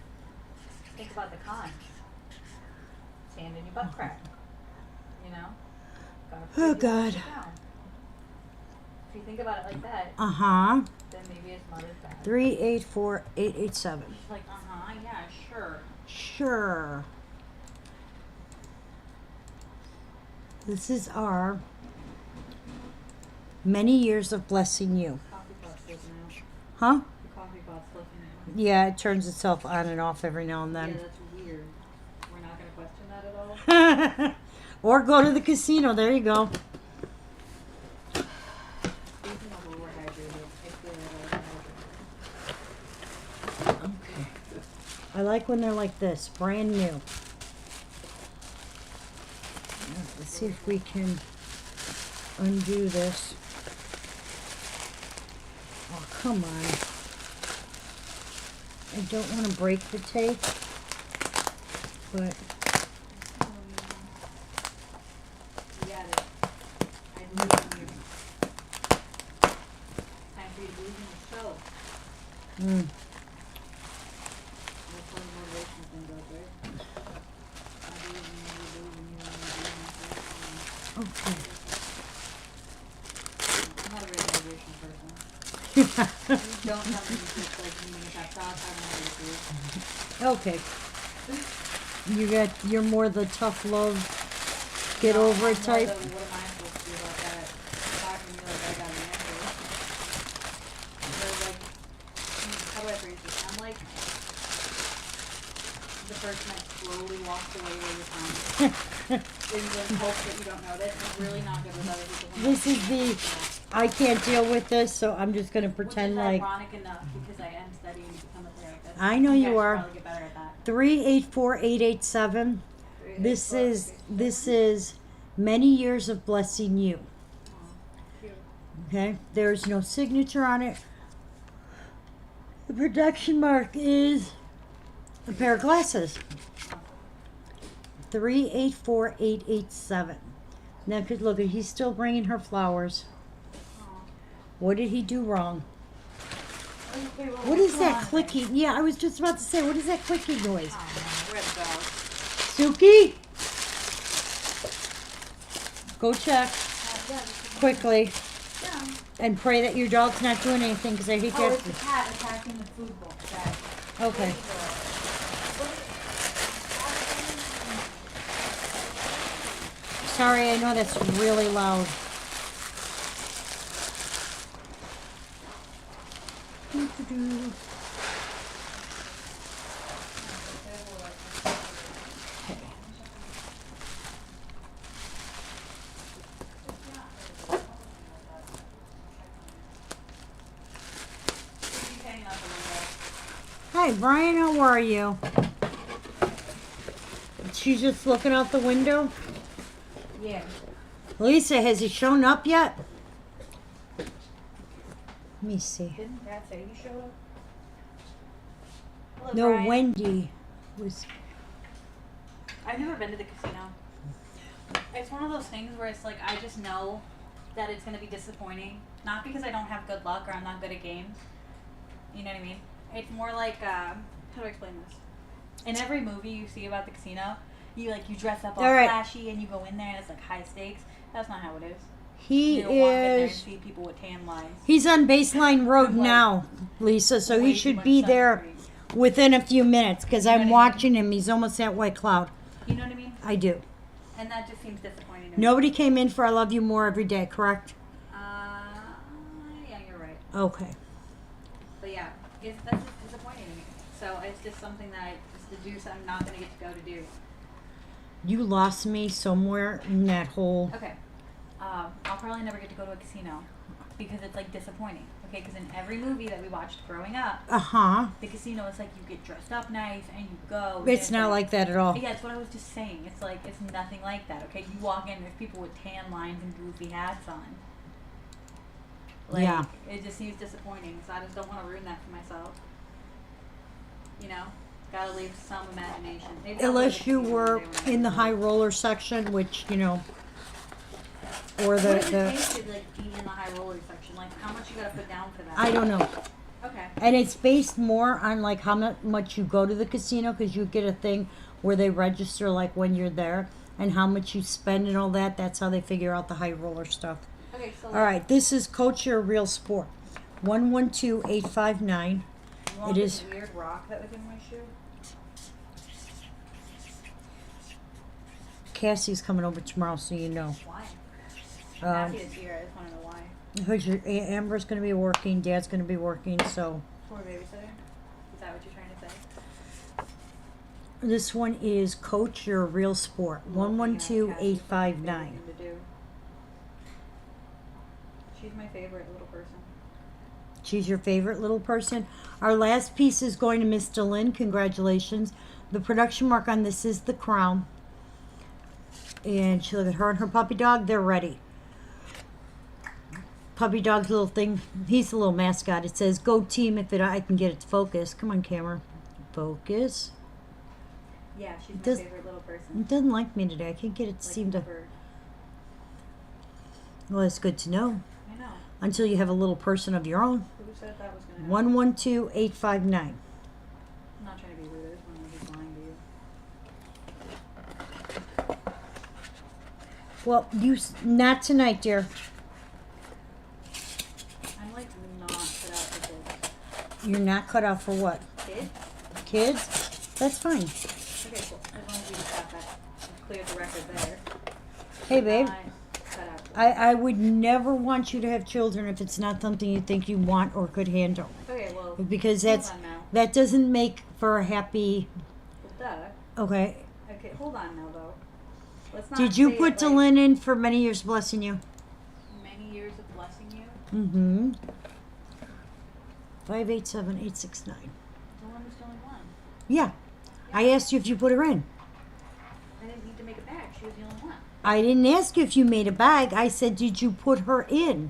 Speaker 2: think about the cons. Sand in your butt crack. You know? Gotta put
Speaker 1: Oh,
Speaker 2: your
Speaker 1: God.
Speaker 2: shit down. If you think about it like that,
Speaker 1: Uh-huh.
Speaker 2: then maybe it's not as bad.
Speaker 1: 384887.
Speaker 2: She's like, yeah, sure.
Speaker 1: Sure. This is our many years of blessing you.
Speaker 2: Coffee pot's flipping out.
Speaker 1: Huh?
Speaker 2: The coffee pot's flipping out.
Speaker 1: Yeah, it turns itself on and off every now and
Speaker 2: Yeah,
Speaker 1: then.
Speaker 2: that's weird. We're not gonna question that at all.
Speaker 1: Or go to the casino. There you go.
Speaker 2: Speaking of overhydrated, I feel like overhydrated.
Speaker 1: Okay. I like when they're like this, brand new. Let's see if we can undo this. Oh, come on. I don't want to break the tape, but
Speaker 2: You got it. I believe in you. Time for you to believe in yourself. That's what the motivation thing goes, right? I believe in you, I believe in you, I believe in yourself.
Speaker 1: okay.
Speaker 2: I'm not a very motivation person. Don't tell me you just like me if I stop, I don't know what to do.
Speaker 1: Okay. You're more the tough love, get
Speaker 2: No,
Speaker 1: over
Speaker 2: I'm
Speaker 1: it
Speaker 2: more
Speaker 1: type.
Speaker 2: the, what am I supposed to do about that? Talking to me like I got an answer. They're like, how do I phrase this? I'm like the person that slowly walks away while you're trying. In the hopes that you don't notice. I'm really not good with other people.
Speaker 1: This is the, I can't deal with this, so I'm just going to pretend
Speaker 2: Which is
Speaker 1: like
Speaker 2: ironic enough because I am studying to become a therapist.
Speaker 1: I know you
Speaker 2: guys should
Speaker 1: are.
Speaker 2: probably get better at that.
Speaker 1: 384887. This is many years of blessing you.
Speaker 2: Aw, cute.
Speaker 1: Okay? There's no signature on it. The production mark is a pair of glasses. 384887. Now, cause look, he's still bringing her flowers.
Speaker 2: Aw.
Speaker 1: What did he do wrong?
Speaker 2: Okay, well,
Speaker 1: What is
Speaker 2: come
Speaker 1: that
Speaker 2: on,
Speaker 1: clicking? Yeah, I was just about to say, what is that clicking noise?
Speaker 2: Oh, no, where'd it go?
Speaker 1: Suki? Go check
Speaker 2: Yeah, this is-
Speaker 1: quickly
Speaker 2: yeah.
Speaker 1: and pray that your dog's not doing anything because I hate
Speaker 2: Oh,
Speaker 1: that.
Speaker 2: it's the cat attacking the food bowl.
Speaker 1: Okay. Sorry, I know that's really loud. Doo-doo-doo. Hi, Brian, how are you? She's just looking out the window.
Speaker 2: Yeah.
Speaker 1: Lisa, has he shown up yet? Let me see.
Speaker 2: Didn't Brad say you showed up? Hello,
Speaker 1: No,
Speaker 2: Brian.
Speaker 1: Wendy was.
Speaker 2: I've never been to the casino. It's one of those things where it's like I just know that it's gonna be disappointing Not because I don't have good luck or I'm not good at games. You know what I mean? It's more like, how do I explain this? In every movie you see about the casino, you dress up all flashy and you go in there and it's like high stakes. That's not how it is.
Speaker 1: He
Speaker 2: you don't walk in there and
Speaker 1: is.
Speaker 2: see people with tan lines.
Speaker 1: He's on Baseline Road
Speaker 2: Like,
Speaker 1: now, Lisa, so
Speaker 2: way
Speaker 1: he
Speaker 2: too
Speaker 1: should
Speaker 2: much
Speaker 1: be there
Speaker 2: sunscreen.
Speaker 1: within a few minutes because
Speaker 2: You know
Speaker 1: I'm
Speaker 2: what I mean?
Speaker 1: watching him. He's almost at White Cloud.
Speaker 2: You know what I mean?
Speaker 1: I do.
Speaker 2: And that just seems disappointing to me.
Speaker 1: Nobody came in for I Love You More every day, correct?
Speaker 2: Yeah, you're right.
Speaker 1: Okay.
Speaker 2: But yeah, that's just disappointing to me. So it's just something that it's the juice I'm not going to get to go to do.
Speaker 1: You lost me somewhere in that whole.
Speaker 2: Okay. I'll probably never get to go to a casino because it's like disappointing. Okay, because in every movie that we watched growing up, the casino is like you get dressed up nice and you go.
Speaker 1: It's not like that at all.
Speaker 2: Yeah, that's what I was just saying. It's like it's nothing like that. Okay, you walk in, there's people with tan lines and goofy hats on. Like,
Speaker 1: Yeah.
Speaker 2: It just seems disappointing, so I just don't want to ruin that for myself. You know, gotta leave some imagination. Maybe I'll go to
Speaker 1: Unless
Speaker 2: the
Speaker 1: you
Speaker 2: casino
Speaker 1: were
Speaker 2: one day when
Speaker 1: in the
Speaker 2: I'm
Speaker 1: high
Speaker 2: older.
Speaker 1: roller section, which, you know, or
Speaker 2: What does it
Speaker 1: the
Speaker 2: take to like be in the high roller section? Like how much you gotta put down for that?
Speaker 1: I don't know.
Speaker 2: Okay.
Speaker 1: And it's based more on like how much you go to the casino because you get a thing where they register like when you're there and how much you spend and all that. That's how they figure out the high roller stuff.
Speaker 2: Okay, so
Speaker 1: All right, this is Coach Your Real Sport. 112859.
Speaker 2: You want
Speaker 1: It
Speaker 2: this
Speaker 1: is.
Speaker 2: weird rock that was in my shoe?
Speaker 1: Cassie's coming over tomorrow, so you know.
Speaker 2: Why? I'm
Speaker 1: Um,
Speaker 2: happy to see her. I just want to know why.
Speaker 1: Because Amber's going to be working, Dad's going to be working, so
Speaker 2: For a babysitter? Is that what you're trying to say?
Speaker 1: this one is Coach Your Real Sport.
Speaker 2: Looking at Cassie's favorite
Speaker 1: 112859.
Speaker 2: thing to do. She's my favorite little person.
Speaker 1: She's your favorite little person. Our last piece is going to Miss DeLynn. Congratulations. The production mark on this is the crown. And she look at her and her puppy dog. They're ready. Puppy dog's little thing. He's the little mascot. It says, "Go team!" If I can get it to focus. Come on, camera. Focus.
Speaker 2: Yeah, she's my
Speaker 1: Does-
Speaker 2: favorite little person.
Speaker 1: It doesn't like me today. I can't get it to
Speaker 2: Like
Speaker 1: seem to.
Speaker 2: never.
Speaker 1: Well, it's good to know.
Speaker 2: I know.
Speaker 1: Until you have a little person of your own.
Speaker 2: Who said that was going to happen?
Speaker 1: 112859.
Speaker 2: I'm not trying to be rude. I just want to know who's lying to you.
Speaker 1: Well, not tonight, dear.
Speaker 2: I'm like not cut out for kids.
Speaker 1: You're not cut out for what?
Speaker 2: Kids?
Speaker 1: Kids? That's fine.
Speaker 2: Okay, cool. As long as we just got that cleared the record there.
Speaker 1: Hey, babe.
Speaker 2: Not cut out for
Speaker 1: I would never want you to have children if it's not something you think you want or could handle.
Speaker 2: Okay, well,
Speaker 1: Because
Speaker 2: hold on now.
Speaker 1: that doesn't make for a happy.
Speaker 2: Well, duh.
Speaker 1: Okay.
Speaker 2: Okay, hold on now, though. Let's not
Speaker 1: Did you
Speaker 2: say
Speaker 1: put
Speaker 2: it, like,
Speaker 1: Dylan in for many years blessing you?
Speaker 2: many years of blessing you?
Speaker 1: Mm-hmm. 587869.
Speaker 2: The one who's the only one.
Speaker 1: Yeah. I asked you if you put her in.
Speaker 2: I didn't need to make a bag. She was the only one.
Speaker 1: I didn't ask you if you made a bag. I said, did you put her in?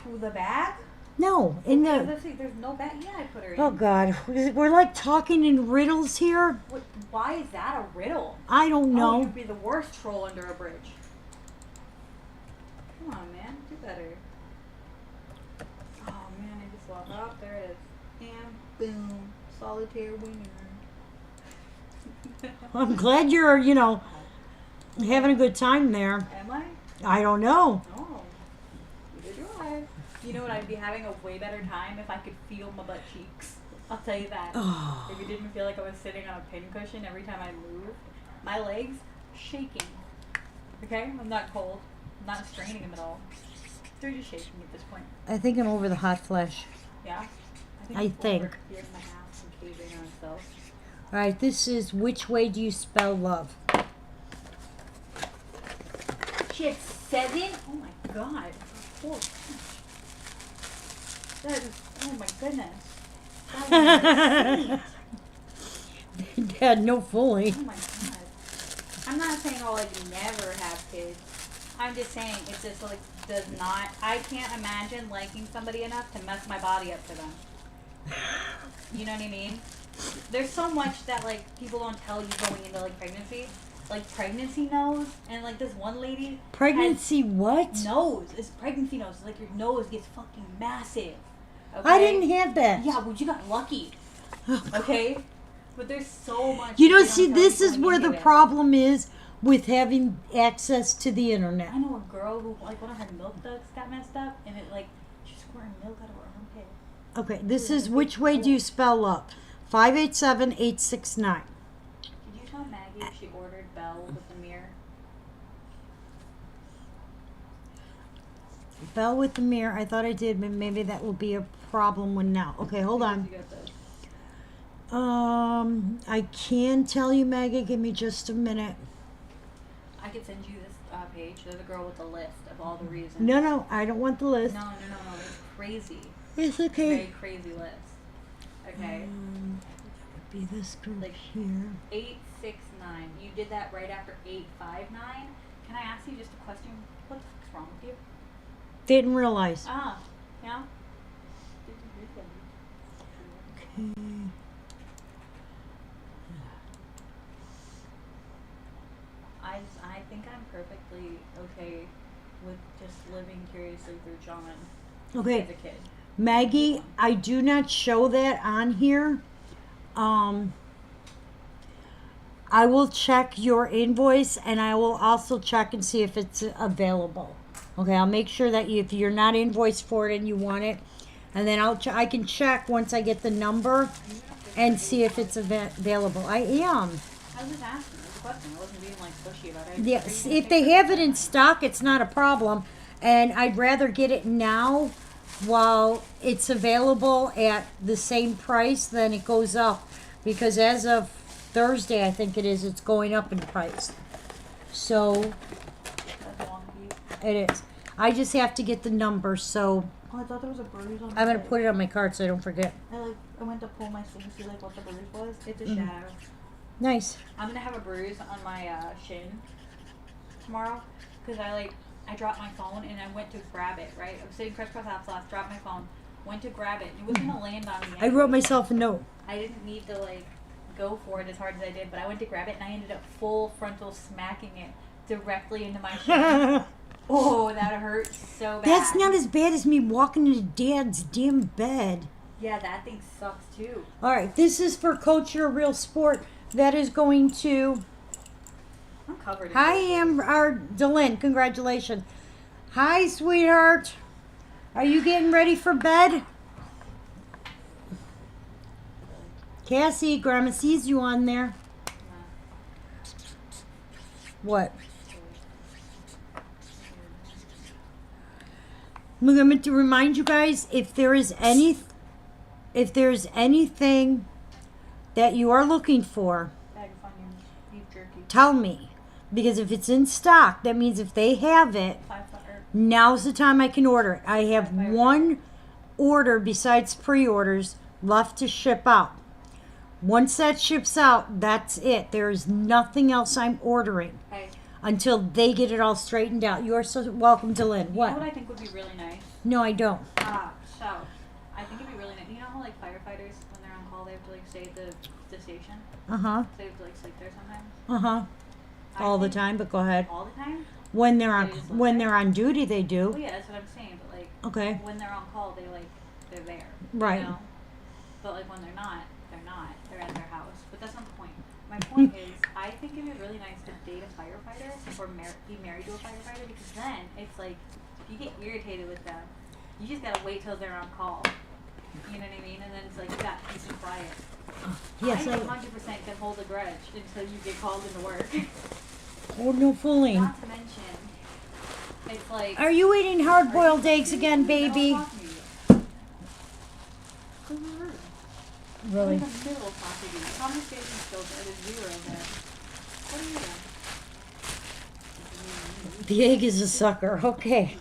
Speaker 2: To the bag?
Speaker 1: No. In the.
Speaker 2: Let's see, there's no bag. Yeah, I put her in.
Speaker 1: Oh, God. We're like talking in riddles here.
Speaker 2: What, why is that a riddle?
Speaker 1: I don't
Speaker 2: Oh,
Speaker 1: know.
Speaker 2: you'd be the worst troll under a bridge. Come on, man. Do better. Oh, man. I just lost. Oh, there it is. And boom. Solitaire winner.
Speaker 1: I'm glad you're, having a good time there.
Speaker 2: Am I?
Speaker 1: I don't know.
Speaker 2: No. Neither do I. You know what? I'd be having a way better time if I could feel my butt cheeks. I'll tell you that.
Speaker 1: Oh.
Speaker 2: If it didn't feel like I was sitting on a pincushion every time I moved, my legs shaking. Okay? I'm not cold. I'm not straining them at all. They're just shaking at this point.
Speaker 1: I think I'm over the hot flash.
Speaker 2: Yeah?
Speaker 1: I
Speaker 2: I'm
Speaker 1: think.
Speaker 2: over here in my house and caving on itself.
Speaker 1: All right, this is Which Way Do You Spell Love?
Speaker 2: She had 7? Oh my god. Holy that is, oh my goodness. That is
Speaker 1: Dad, no fooling.
Speaker 2: oh my god. I'm not saying you never have kids. I'm just saying it just does not. I can't imagine liking somebody enough to mess my body up for them. You know what I mean? There's so much that people don't tell you going into pregnancy. like pregnancy nose, and like this one lady
Speaker 1: Pregnancy what?
Speaker 2: has nose. It's pregnancy nose. Like your nose gets fucking massive. Okay?
Speaker 1: I didn't have that.
Speaker 2: Yeah, well, you got lucky. Okay, but there's so much.
Speaker 1: You know,
Speaker 2: they don't
Speaker 1: see,
Speaker 2: tell
Speaker 1: this
Speaker 2: you
Speaker 1: is
Speaker 2: going
Speaker 1: where the
Speaker 2: into it.
Speaker 1: problem is with having access to the internet.
Speaker 2: I know a girl who like one of her milk ducts got messed up, and it like she's squirting milk out of her armpit.
Speaker 1: Okay, this is which way do you spell up? 587869.
Speaker 2: Did you tell Maggie she ordered Belle with the mirror?
Speaker 1: Bell with the mirror. I thought I did, but maybe that will be a problem when now. Okay, hold on.
Speaker 2: You got those.
Speaker 1: I can tell you, Maggie. Give me just a minute.
Speaker 2: I could send you this page. There's a girl with a list of all the reasons.
Speaker 1: No, I don't want the list.
Speaker 2: No. It's crazy.
Speaker 1: It's
Speaker 2: Very
Speaker 1: okay.
Speaker 2: crazy list. Okay.
Speaker 1: That would be this girl
Speaker 2: Like-
Speaker 1: here.
Speaker 2: 869. You did that right after 859. Can I ask you just a question? What the fuck's wrong with you?
Speaker 1: Didn't realize.
Speaker 2: Ah, yeah.
Speaker 1: Okay.
Speaker 2: I think I'm perfectly okay with just living curiously through John
Speaker 1: Okay.
Speaker 2: as a kid.
Speaker 1: Maggie, I do not show that on here. I will check your invoice and I will also check and see if it's available. Okay, I'll make sure that if you're not invoiced for it and you want it, and then I can check once I get the number and see if it's available. I am.
Speaker 2: I was just asking. It was a question. I wasn't being like pushy about it.
Speaker 1: Yes, if they have it in stock, it's not a problem. And I'd rather get it now while it's available at the same price than it goes up. Because as of Thursday, I think it is, it's going up in price. So
Speaker 2: That's wonky.
Speaker 1: it is. I just have to get the number, so
Speaker 2: Oh, I thought there was a bruise on
Speaker 1: I'm going to put it on my card so I don't forget.
Speaker 2: I went to pull my sleeve to see like what the bruise was. It's a
Speaker 1: Mhm.
Speaker 2: shadow.
Speaker 1: Nice.
Speaker 2: I'm gonna have a bruise on my shin tomorrow because I dropped my phone and I went to grab it. Right, I was sitting crisscross applesauce, dropped my phone, went to grab it. It was gonna land on me.
Speaker 1: I wrote myself a note.
Speaker 2: I didn't need to go for it as hard as I did, but I went to grab it and I ended up full frontal smacking it directly into my shin. Oh, that hurt so bad.
Speaker 1: That's not as bad as me walking into Dad's damn bed.
Speaker 2: Yeah, that thing sucks too.
Speaker 1: All right, this is for Coach Your Real Sport. That is going to...
Speaker 2: I'm covered. in
Speaker 1: Hi,
Speaker 2: it.
Speaker 1: Delyn. Congratulations. Hi, sweetheart. Are you getting ready for bed? Cassie, Grandma sees you on there. What? I'm going to remind you guys, if there's anything that you are looking for,
Speaker 2: Bag of onions, beef jerky,
Speaker 1: tell me. Because if it's in stock, that means if they have it,
Speaker 2: 5 butter.
Speaker 1: now's the time I can order it. I have one order besides pre-orders left to ship out. Once that ships out, that's it. There is nothing else I'm ordering
Speaker 2: Hey,
Speaker 1: until they get it all straightened out. You are so welcome, Delyn.
Speaker 2: you know what
Speaker 1: What?
Speaker 2: I think would be really nice?
Speaker 1: No, I don't.
Speaker 2: So I think it'd be really nice. You know how like firefighters when they're on call they have to like stay at the station?
Speaker 1: Uh-huh.
Speaker 2: They have to like sleep there sometimes.
Speaker 1: Uh-huh.
Speaker 2: I
Speaker 1: All the
Speaker 2: think
Speaker 1: time, but go ahead.
Speaker 2: All the time?
Speaker 1: When they're
Speaker 2: They just live
Speaker 1: when
Speaker 2: there?
Speaker 1: they're on duty, they
Speaker 2: Well
Speaker 1: do.
Speaker 2: yeah, that's what I'm saying, but like
Speaker 1: Okay.
Speaker 2: when they're on call they're there.
Speaker 1: Right.
Speaker 2: You know? But like when they're not. They're at their house. But that's not the point. My point is I think it'd be really nice to date a firefighter or be married to a firefighter because then it's like if you get irritated with them, you just gotta wait till they're on call. You know what I mean? And then it's like you got peace and quiet.
Speaker 1: Yes,
Speaker 2: I
Speaker 1: I.
Speaker 2: 100% can hold a grudge until you get called into work.
Speaker 1: Oh, no fooling.
Speaker 2: Not to mention, it's like.
Speaker 1: Are you eating hard-boiled eggs again, baby?
Speaker 2: No, I'm talking to you. Who's rude?
Speaker 1: Really?
Speaker 2: I'm in the middle of talking to you. Conversation skills are at 0 there. What are you doing?
Speaker 1: The egg is a sucker. Okay.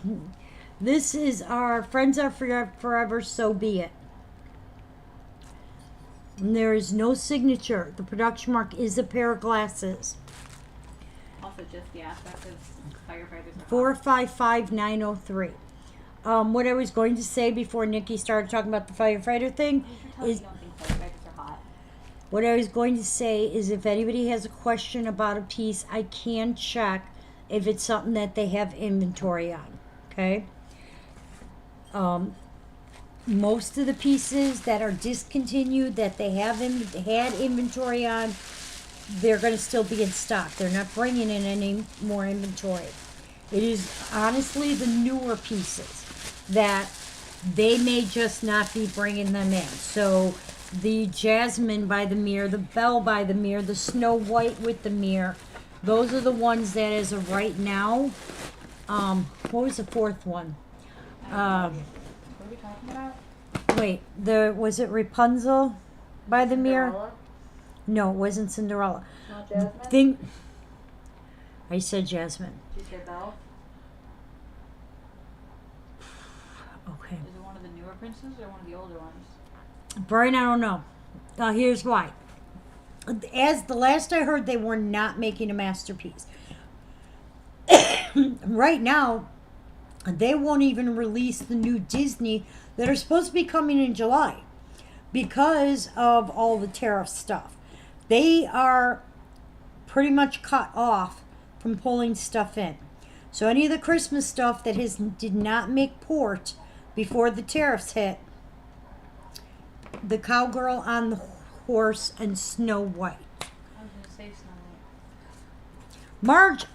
Speaker 1: This is our Friends Are Forever, So Be It. And there is no signature. The production mark is a pair of glasses.
Speaker 2: Also, just the aspect of firefighters. Are
Speaker 1: 455903. What I was going to say before Nikki started talking about the firefighter thing
Speaker 2: hot. You should tell me
Speaker 1: is
Speaker 2: you don't think firefighters are hot.
Speaker 1: What I was going to say is if anybody has a question about a piece, I can check if it's something that they have inventory on. Okay? Most of the pieces that are discontinued that they have had inventory on, they're going to still be in stock. They're not bringing in any more inventory. It is honestly the newer pieces that they may just not be bringing them in. So the Jasmine by the Mirror, the Belle by the Mirror, the Snow White with the Mirror, those are the ones that as of right now. What was the fourth one?
Speaker 2: What are we talking about?
Speaker 1: Wait, was it Rapunzel by the Mirror?
Speaker 2: Cinderella?
Speaker 1: No, it wasn't Cinderella.
Speaker 2: Not Jasmine?
Speaker 1: I said Jasmine.
Speaker 2: Did you say Belle?
Speaker 1: Okay.
Speaker 2: Is it one of the newer princes or one of the older ones?
Speaker 1: Brian, I don't know. Here's why. As the last I heard, they were not making a masterpiece. Right now, they won't even release the new Disney that are supposed to be coming in July because of all the tariff stuff. They are pretty much cut off from pulling stuff in. So any of the Christmas stuff that did not make port before the tariffs hit, the Cowgirl on the Horse and Snow White.
Speaker 2: I was gonna say Snow White.
Speaker 1: Marge,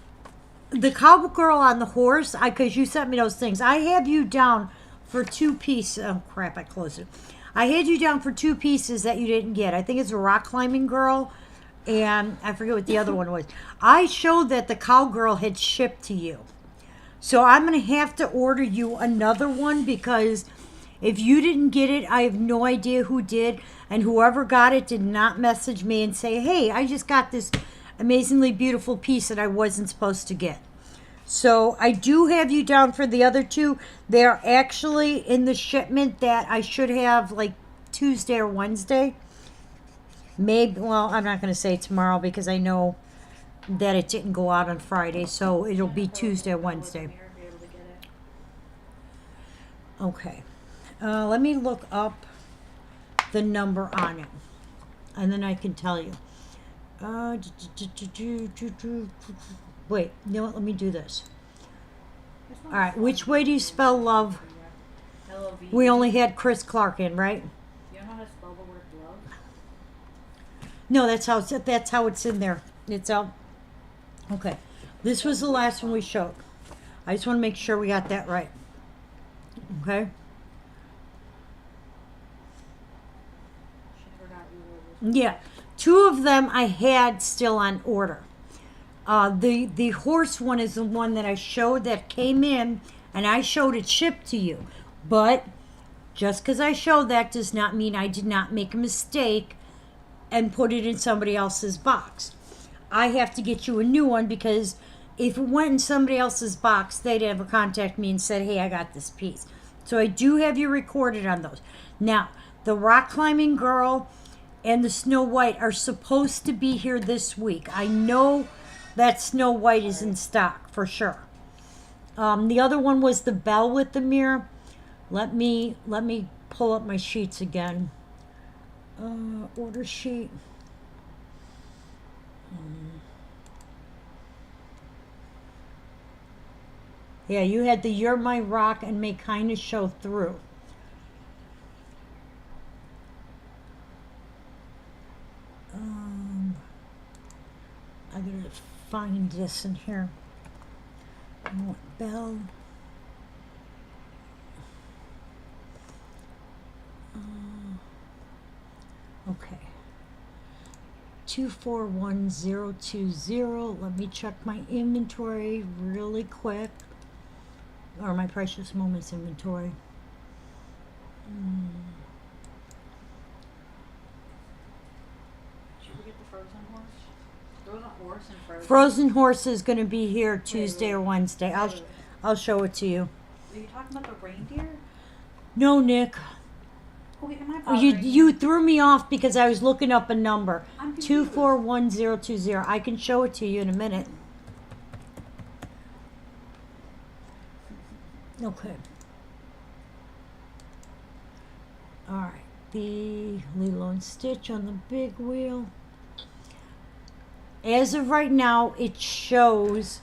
Speaker 1: the Cowgirl on the Horse, because you sent me those things. I have you down for two pieces. Oh crap, I closed it. I had you down for two pieces that you didn't get. I think it's a rock climbing girl, and I forget what the other one was. I showed that the Cowgirl had shipped to you. So I'm going to have to order you another one because if you didn't get it, I have no idea who did. And whoever got it did not message me and say, hey, I just got this amazingly beautiful piece that I wasn't supposed to get. So I do have you down for the other two. They're actually in the shipment that I should have like Tuesday or Wednesday. Maybe, well, I'm not going to say tomorrow because I know that it didn't go out on Friday. So it'll be Tuesday or Wednesday. Okay. Let me look up the number on it. And then I can tell you. Wait, you know what? Let me do this. All right, which way do you spell love?
Speaker 2: L-O-V-E.
Speaker 1: We only had Chris Clark in, right?
Speaker 2: You know how to spell the word love?
Speaker 1: No, that's how it's in there. It's out. Okay, this was the last one we showed. I just want to make sure we got that right. Okay.
Speaker 2: She forgot you were.
Speaker 1: Yeah, two of them I had still on order. The horse one is the one that I showed that came in, and I showed it shipped to you. But just because I showed that does not mean I did not make a mistake and put it in somebody else's box. I have to get you a new one because if it went in somebody else's box, they'd ever contact me and said, hey, I got this piece. So I do have you recorded on those. Now, the rock climbing girl and the Snow White are supposed to be here this week. I know that Snow White is in stock for sure. The other one was the Belle with the Mirror. Let me pull up my sheets again. Order sheet. Yeah, you had the You're My Rock and May Kind of Show Through. I gotta find this in here. I want Belle. Okay. 241020. Let me check my inventory really quick. Or my Precious Moments inventory.
Speaker 2: Should we get the frozen horse? Frozen horse and frozen.
Speaker 1: Frozen Horse is going to be here Tuesday or Wednesday. I'll show it to you.
Speaker 2: Are you talking about the reindeer?
Speaker 1: No, Nick.
Speaker 2: Okay, am I
Speaker 1: You
Speaker 2: bothering
Speaker 1: you threw me off because I was looking up a number.
Speaker 2: I'm confused.
Speaker 1: 241020. I can show it to you in a minute. Okay. All right. the Lilo and Stitch on the big wheel. As of right now, it shows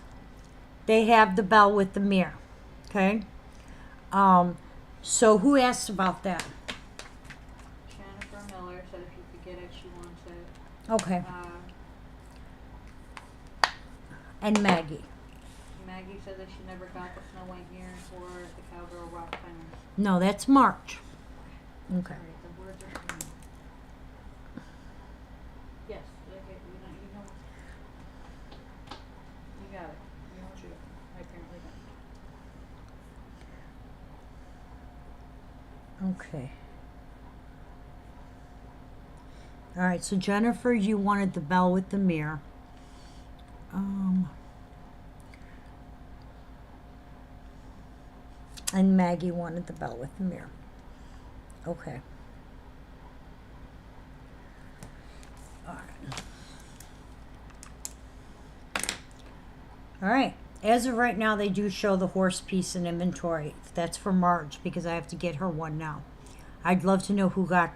Speaker 1: they have the bell with the mirror. Okay. So who asked about that?
Speaker 2: Jennifer Miller said if you could get it, she wants it.
Speaker 1: Okay. And Maggie.
Speaker 2: Maggie said that she never got the Snow White mirror for the Cowgirl Rock Climbers.
Speaker 1: No, that's March. Okay.
Speaker 2: Alright, the words are coming. Yes, okay, you got it. You know what you I apparently don't.
Speaker 1: Okay. All right, so Jennifer, you wanted the bell with the mirror. And Maggie wanted the bell with the mirror. Okay. All right. All right. As of right now, they do show the horse piece in inventory. That's for Marge because I have to get her one now. I'd love to know who got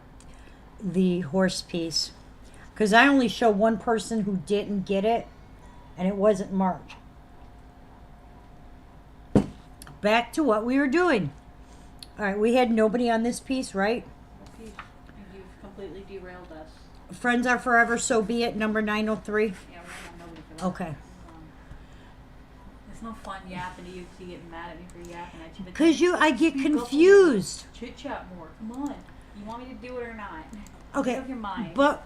Speaker 1: the horse piece because I only show one person who didn't get it, and it wasn't Marge. Back to what we were doing. All right, we had nobody on this piece, right?
Speaker 2: You've completely derailed us.
Speaker 1: Friends are forever, so be it. Number 903.
Speaker 2: Yeah, we're not nobody for that.
Speaker 1: Okay.
Speaker 2: It's no fun yapping to you because you get mad at me for yapping at you. but
Speaker 1: Cause I get
Speaker 2: speak up a little.
Speaker 1: confused.
Speaker 2: Chit chat more. Come on. You want me to do it or not?
Speaker 1: Okay,
Speaker 2: Make up your mind.
Speaker 1: but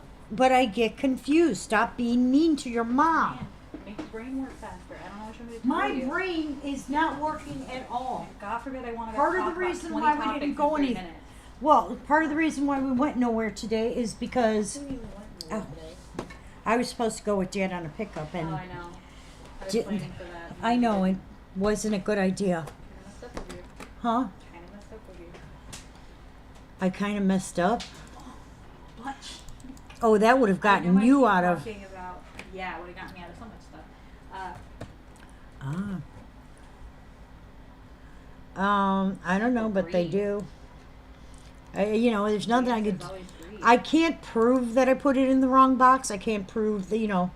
Speaker 1: I get confused. Stop being mean to your mom.
Speaker 2: Man, make your brain work faster. I don't know what you want me to tell
Speaker 1: My
Speaker 2: you.
Speaker 1: brain is not working at all.
Speaker 2: God forbid I want to
Speaker 1: Part of
Speaker 2: talk
Speaker 1: the
Speaker 2: about
Speaker 1: reason
Speaker 2: 20
Speaker 1: why we
Speaker 2: topics
Speaker 1: didn't
Speaker 2: in
Speaker 1: go
Speaker 2: 3
Speaker 1: any-
Speaker 2: minutes.
Speaker 1: Well, part of the reason why we went nowhere today is because oh, I was supposed to go with Dad on a pickup, and
Speaker 2: Oh, I know. I was
Speaker 1: Didn't-
Speaker 2: planning for that.
Speaker 1: I know it wasn't a good idea,
Speaker 2: Kinda messed up with you.
Speaker 1: huh?
Speaker 2: Kinda messed up with you.
Speaker 1: I kind of messed up.
Speaker 2: What?
Speaker 1: Oh, that would have
Speaker 2: I know
Speaker 1: gotten
Speaker 2: I
Speaker 1: you
Speaker 2: keep
Speaker 1: out of.
Speaker 2: talking about, yeah, it would have gotten me out of so much stuff.
Speaker 1: I don't know, but they do. There's nothing I could.
Speaker 2: There's always greed.
Speaker 1: I can't prove that I put it in the wrong box. I can't prove that,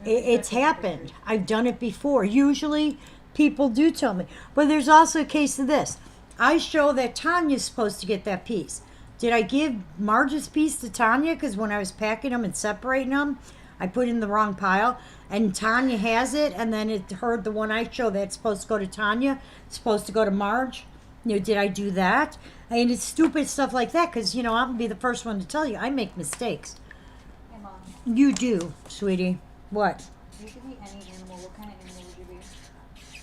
Speaker 1: it's happened. I've done it before. Usually people do tell me. But there's also a case of this. I show that Tanya's supposed to get that piece. Did I give Marge's piece to Tanya? Because when I was packing them and separating them, I put in the wrong pile. And Tanya has it. And then it heard the one I show that's supposed to go to Tanya. It's supposed to go to Marge. Did I do that? And it's stupid stuff like that. Because, I'm going to be the first one to tell you. I make mistakes.
Speaker 2: Hey, Mom.
Speaker 1: You do, sweetie. What?
Speaker 2: You could be any animal. What kind of animal would you be?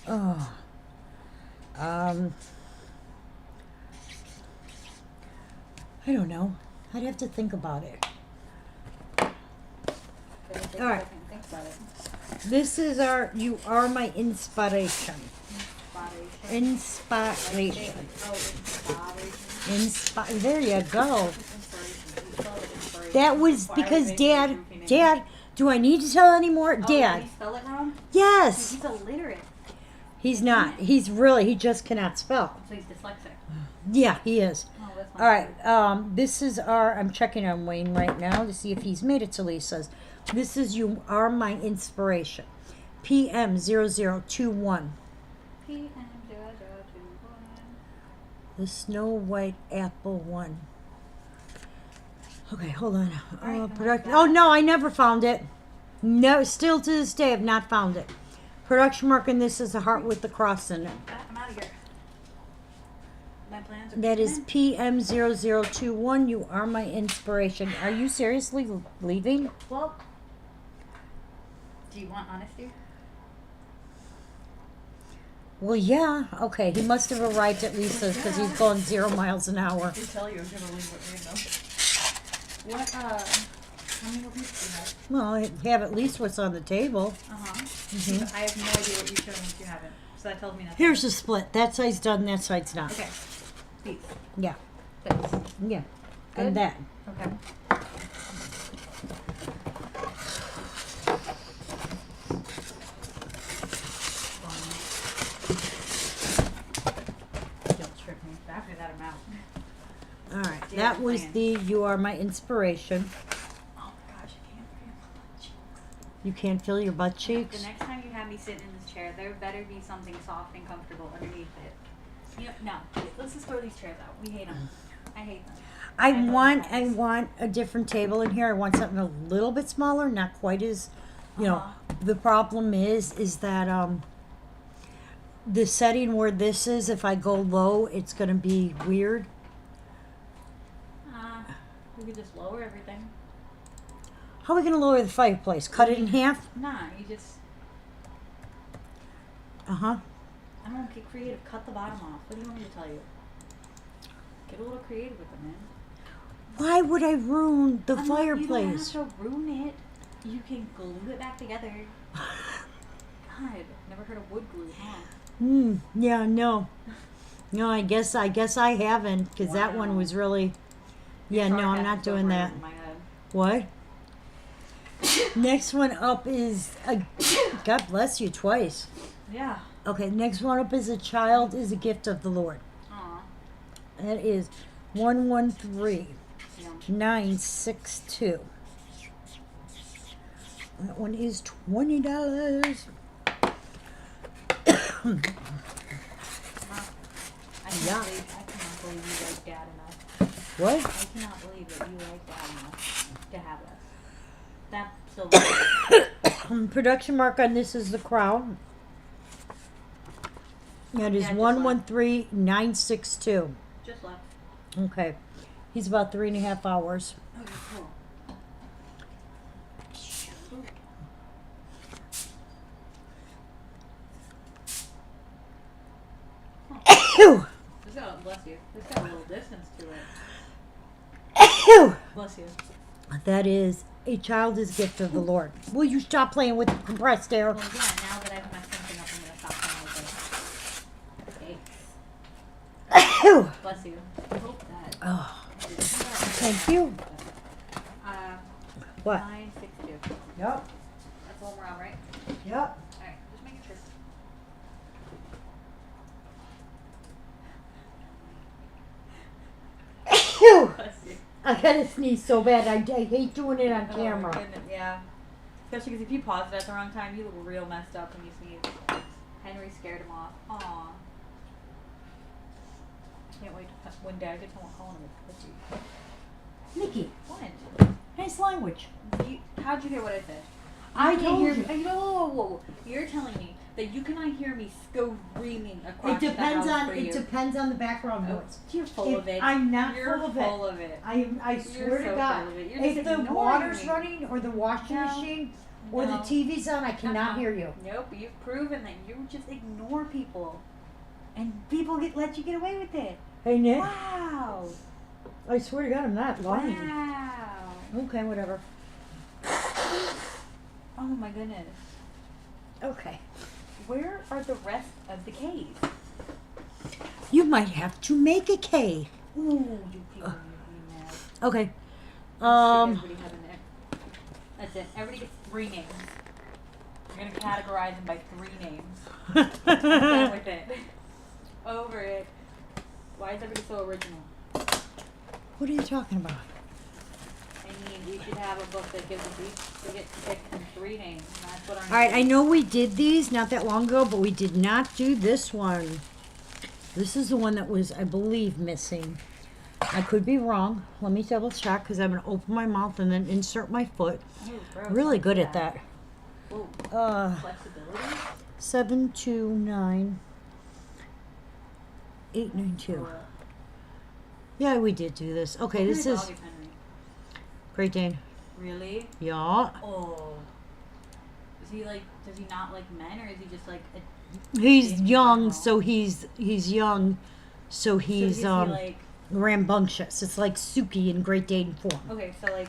Speaker 1: Oh. I don't know. I'd have to think about it. All right.
Speaker 2: Think about it.
Speaker 1: This is You are my inspiration. Inspiration.
Speaker 2: Oh, inspiration.
Speaker 1: There you go.
Speaker 2: Inspiration. You spell it inspiration.
Speaker 1: That was
Speaker 2: Why
Speaker 1: because
Speaker 2: are you making a goofy name?
Speaker 1: Dad, do I need to tell anymore?
Speaker 2: Oh, did
Speaker 1: Dad.
Speaker 2: he spell it wrong?
Speaker 1: Yes.
Speaker 2: He's illiterate.
Speaker 1: He's not. He just cannot spell.
Speaker 2: So he's dyslexic.
Speaker 1: Yeah, he is.
Speaker 2: Oh, that's not
Speaker 1: All right.
Speaker 2: good.
Speaker 1: This is I'm checking on Wayne right now to see if he's made it to Lisa's. This is You Are My Inspiration. PM0021.
Speaker 2: PM0021.
Speaker 1: The Snow White Apple one. Okay, hold on.
Speaker 2: Alright,
Speaker 1: Production.
Speaker 2: that.
Speaker 1: Oh no, I never found it. No, still to this day, I've not found it. Production mark in this is a heart with the cross in it.
Speaker 2: I'm out of here. My plans are
Speaker 1: That is
Speaker 2: kicking
Speaker 1: PM0021. You Are My Inspiration. Are you seriously leaving?
Speaker 2: in. Well, do you want honesty?
Speaker 1: Well, yeah. Okay, he must have arrived at Lisa's because he's going 0 miles an hour.
Speaker 2: I tell you, I was gonna leave it random. What? How many more pieces do you have?
Speaker 1: Well, I have at least what's on the table.
Speaker 2: I have no idea what you showed me if you haven't. So that tells me nothing.
Speaker 1: Here's the split. That side's done, that side's not.
Speaker 2: Okay. These.
Speaker 1: Yeah,
Speaker 2: This.
Speaker 1: yeah.
Speaker 2: Good.
Speaker 1: And that.
Speaker 2: Okay. Guilt trip me after that amount.
Speaker 1: All right,
Speaker 2: Yeah,
Speaker 1: that was
Speaker 2: fine.
Speaker 1: the "You Are My Inspiration."
Speaker 2: Oh my gosh, I can't feel my cheeks.
Speaker 1: You can't feel your butt
Speaker 2: The
Speaker 1: cheeks.
Speaker 2: next time you have me sit in this chair, there better be something soft and comfortable underneath it. You know, no. Let's just throw these chairs out. We hate them. I hate them.
Speaker 1: I
Speaker 2: don't
Speaker 1: want a different table in here. I want something a little bit smaller, not quite as, you know. The problem is that the setting where this is, if I go low, it's gonna be weird.
Speaker 2: We could just lower everything.
Speaker 1: How are we gonna lower the fireplace? Cut it in half?
Speaker 2: Nah, you just.
Speaker 1: Uh huh.
Speaker 2: I don't know, get creative. Cut the bottom off. What do you want me to tell you? Get a little creative with them, man.
Speaker 1: Why would I ruin the
Speaker 2: You
Speaker 1: fireplace?
Speaker 2: don't have to ruin it. You can glue it back together. God, never heard of wood glue, huh?
Speaker 1: Yeah, no. No, I guess I haven't, because that one
Speaker 2: Wow.
Speaker 1: was really. Yeah, no, I'm not doing that.
Speaker 2: In my head.
Speaker 1: What? Next one up is God bless you twice.
Speaker 2: Yeah.
Speaker 1: Okay, next one up is "A Child is a Gift of the Lord."
Speaker 2: Aw.
Speaker 1: That is
Speaker 2: Yeah.
Speaker 1: 113962. That one is $20.
Speaker 2: I
Speaker 1: Yeah.
Speaker 2: cannot believe you like Dad enough.
Speaker 1: What?
Speaker 2: I cannot believe that you like Dad enough to have us. That's so
Speaker 1: Production mark on this is the crown. That is
Speaker 2: Yeah, just
Speaker 1: 113962.
Speaker 2: just left.
Speaker 1: Okay. He's about 3.5 hours.
Speaker 2: Okay, cool.
Speaker 1: Ew.
Speaker 2: This got, bless you. This got a little distance to it.
Speaker 1: Ew.
Speaker 2: Bless you.
Speaker 1: That is "A Child is a Gift of the Lord." Will you stop playing with the compressed air?
Speaker 2: Well, yeah, now that I've messed something up, I'm going to stop playing with it. Okay.
Speaker 1: Ew.
Speaker 2: Bless you. I hope that.
Speaker 1: Oh,
Speaker 2: Thank
Speaker 1: thank you. What?
Speaker 2: 962.
Speaker 1: Yep.
Speaker 2: That's the one we're on, right?
Speaker 1: Yep.
Speaker 2: Alright, just making sure.
Speaker 1: Ew.
Speaker 2: Bless you.
Speaker 1: I gotta sneeze so bad. I hate doing it on
Speaker 2: Oh,
Speaker 1: camera.
Speaker 2: my goodness, yeah. Especially because if you pause it at the wrong time, you look real messed up when you sneeze. Henry scared him off. Aw. Can't wait to when Dad gets home calling him a pussy.
Speaker 1: Nikki,
Speaker 2: What?
Speaker 1: nice language.
Speaker 2: How'd you hear what I said?
Speaker 1: I
Speaker 2: can't
Speaker 1: told
Speaker 2: hear
Speaker 1: you.
Speaker 2: Me. Whoa. You're telling me that you cannot hear me screaming across
Speaker 1: It depends
Speaker 2: the house
Speaker 1: on
Speaker 2: for
Speaker 1: it
Speaker 2: you.
Speaker 1: depends on the background
Speaker 2: Oh,
Speaker 1: noise.
Speaker 2: you're full of it.
Speaker 1: I'm not
Speaker 2: You're
Speaker 1: full of it.
Speaker 2: full of it.
Speaker 1: I swear
Speaker 2: so
Speaker 1: to God,
Speaker 2: full of it. You're
Speaker 1: if
Speaker 2: just
Speaker 1: the
Speaker 2: ignoring
Speaker 1: water's
Speaker 2: me.
Speaker 1: running or the washing
Speaker 2: No.
Speaker 1: machine or the
Speaker 2: No.
Speaker 1: TV's on, I cannot
Speaker 2: Uh-uh.
Speaker 1: hear you.
Speaker 2: Nope, you've proven that you just ignore people. And people let you get away with it.
Speaker 1: Hey Nick,
Speaker 2: Wow.
Speaker 1: I swear to God, I'm not lying.
Speaker 2: Wow.
Speaker 1: Okay, whatever.
Speaker 2: Oh my goodness.
Speaker 1: Okay.
Speaker 2: Where are the rest of the K's?
Speaker 1: You might have to make a K.
Speaker 2: Ooh, you people make me mad.
Speaker 1: Okay.
Speaker 2: Everybody having it. That's it. Everybody gets 3 names. You're gonna categorize them by 3 names. I'm done with it. Over it. Why is everybody so original?
Speaker 1: What are you talking about?
Speaker 2: I mean, we should have a book that gives us each to get picked in 3 names. And that's what our
Speaker 1: All right, I know we did these not that long ago, but we did not do this one. This is the one that was, I believe, missing. I could be wrong. Let me double check because I'm going to open my mouth and then insert my foot.
Speaker 2: Oh, gross.
Speaker 1: Really
Speaker 2: Don't
Speaker 1: good
Speaker 2: do
Speaker 1: at that.
Speaker 2: Whoa. Flexibility?
Speaker 1: 729 892. Yeah, we did do this. Okay, this is
Speaker 2: Henry.
Speaker 1: Great Dane.
Speaker 2: Really?
Speaker 1: Yeah.
Speaker 2: Oh. Is he like, does he not like men or is he just like a
Speaker 1: He's
Speaker 2: in
Speaker 1: young,
Speaker 2: general?
Speaker 1: so he's young, so he's
Speaker 2: is he like,
Speaker 1: rambunctious. It's like Suki in Great Dane form.
Speaker 2: okay, so like,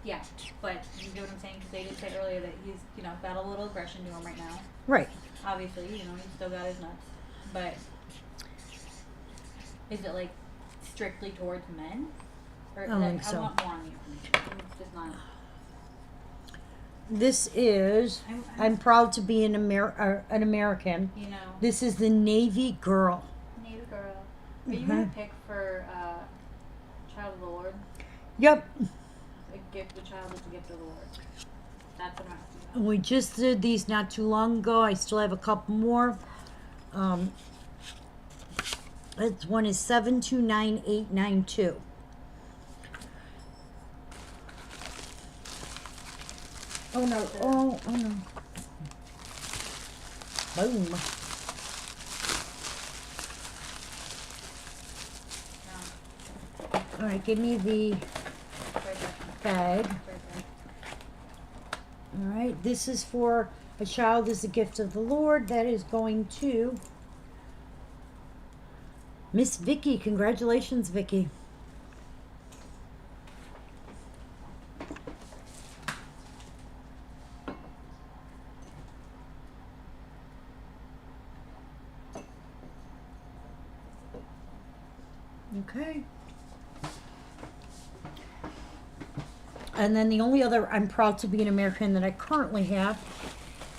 Speaker 2: yeah, but you get what I'm saying? Because they did say earlier that he's, you know, got a little aggression to him right now.
Speaker 1: Right.
Speaker 2: Obviously, you know, he's still got his nuts. But is it like strictly towards men? Or
Speaker 1: I don't think so.
Speaker 2: I want more on you. It's just not.
Speaker 1: This is. I'm proud to be an American.
Speaker 2: You know,
Speaker 1: This is the Navy girl.
Speaker 2: Navy girl. Are you gonna pick for Child of the Lord?
Speaker 1: Yep.
Speaker 2: A gift, the child is a gift of the Lord. That's what I'm asking about.
Speaker 1: We just did these not too long ago. I still have a couple more. This one is 729892. Oh no! Oh no! Boom!
Speaker 2: No,
Speaker 1: All right, give me the
Speaker 2: right there.
Speaker 1: bag.
Speaker 2: Right there.
Speaker 1: All right, this is for a child is a gift of the Lord. That is going to Miss Vicky. Congratulations, Vicky. Okay. And then the only other I'm proud to be an American that I currently have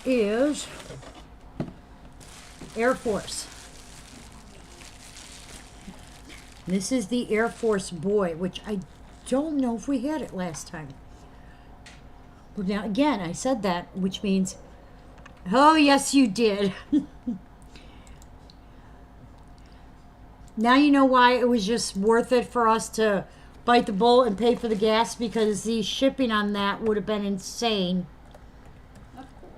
Speaker 1: is Air Force. This is the Air Force boy, which I don't know if we had it last time. But now, again, I said that, which means, oh, yes, you did. Now you know why it was just worth it for us to bite the bullet and pay for the gas, because the shipping on that would have been insane.
Speaker 2: That's cool.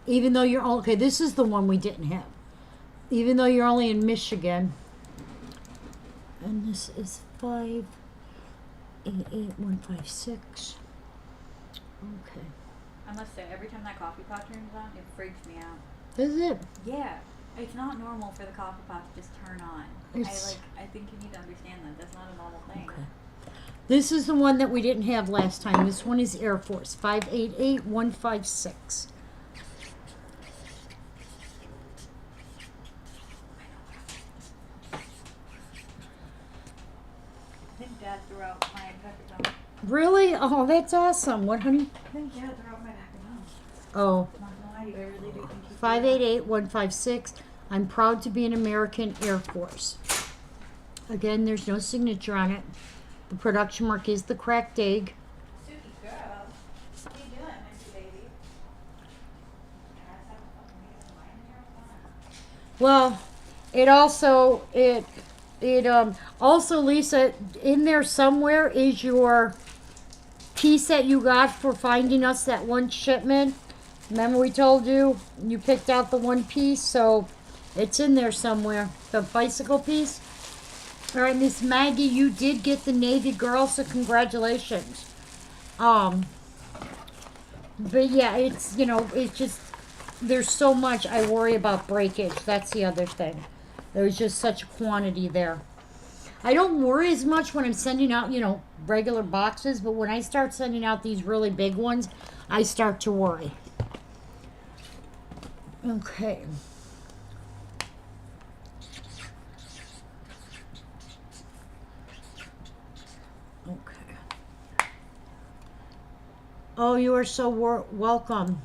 Speaker 1: Even though you're okay, this is the one we didn't have. Even though you're only in Michigan. And this is 588156. Okay.
Speaker 2: I must say, every time that coffee pot turns on, it freaks me out.
Speaker 1: Is it?
Speaker 2: Yeah. It's not normal for the coffee pot to just turn on.
Speaker 1: It's-
Speaker 2: I think you need to understand that. That's not a normal thing.
Speaker 1: Okay. This is the one that we didn't have last time. This one is Air Force 588156.
Speaker 2: I think Dad threw out my package on.
Speaker 1: Really? Oh, that's awesome. What, honey?
Speaker 2: I think Dad threw out my package on.
Speaker 1: Oh,
Speaker 2: Not gonna lie to you, I really do think he
Speaker 1: 588156. I'm proud to be an American Air Force. Again, there's no signature on it. The production mark is the cracked egg.
Speaker 2: Suki girl, what are you doing, Missy baby? Guys, have a fucking meeting. Why in your fun?
Speaker 1: Well, it also, Lisa, in there somewhere is your piece that you got for finding us that one shipment. Remember we told you you picked out the one piece, so it's in there somewhere. The bicycle piece. All right, Miss Maggie, you did get the Navy girl, so congratulations. But yeah, it's, it's just, there's so much I worry about breakage. That's the other thing. There's just such a quantity there. I don't worry as much when I'm sending out, regular boxes, but when I start sending out these really big ones, I start to worry. Okay. Okay. Oh, you are so welcome.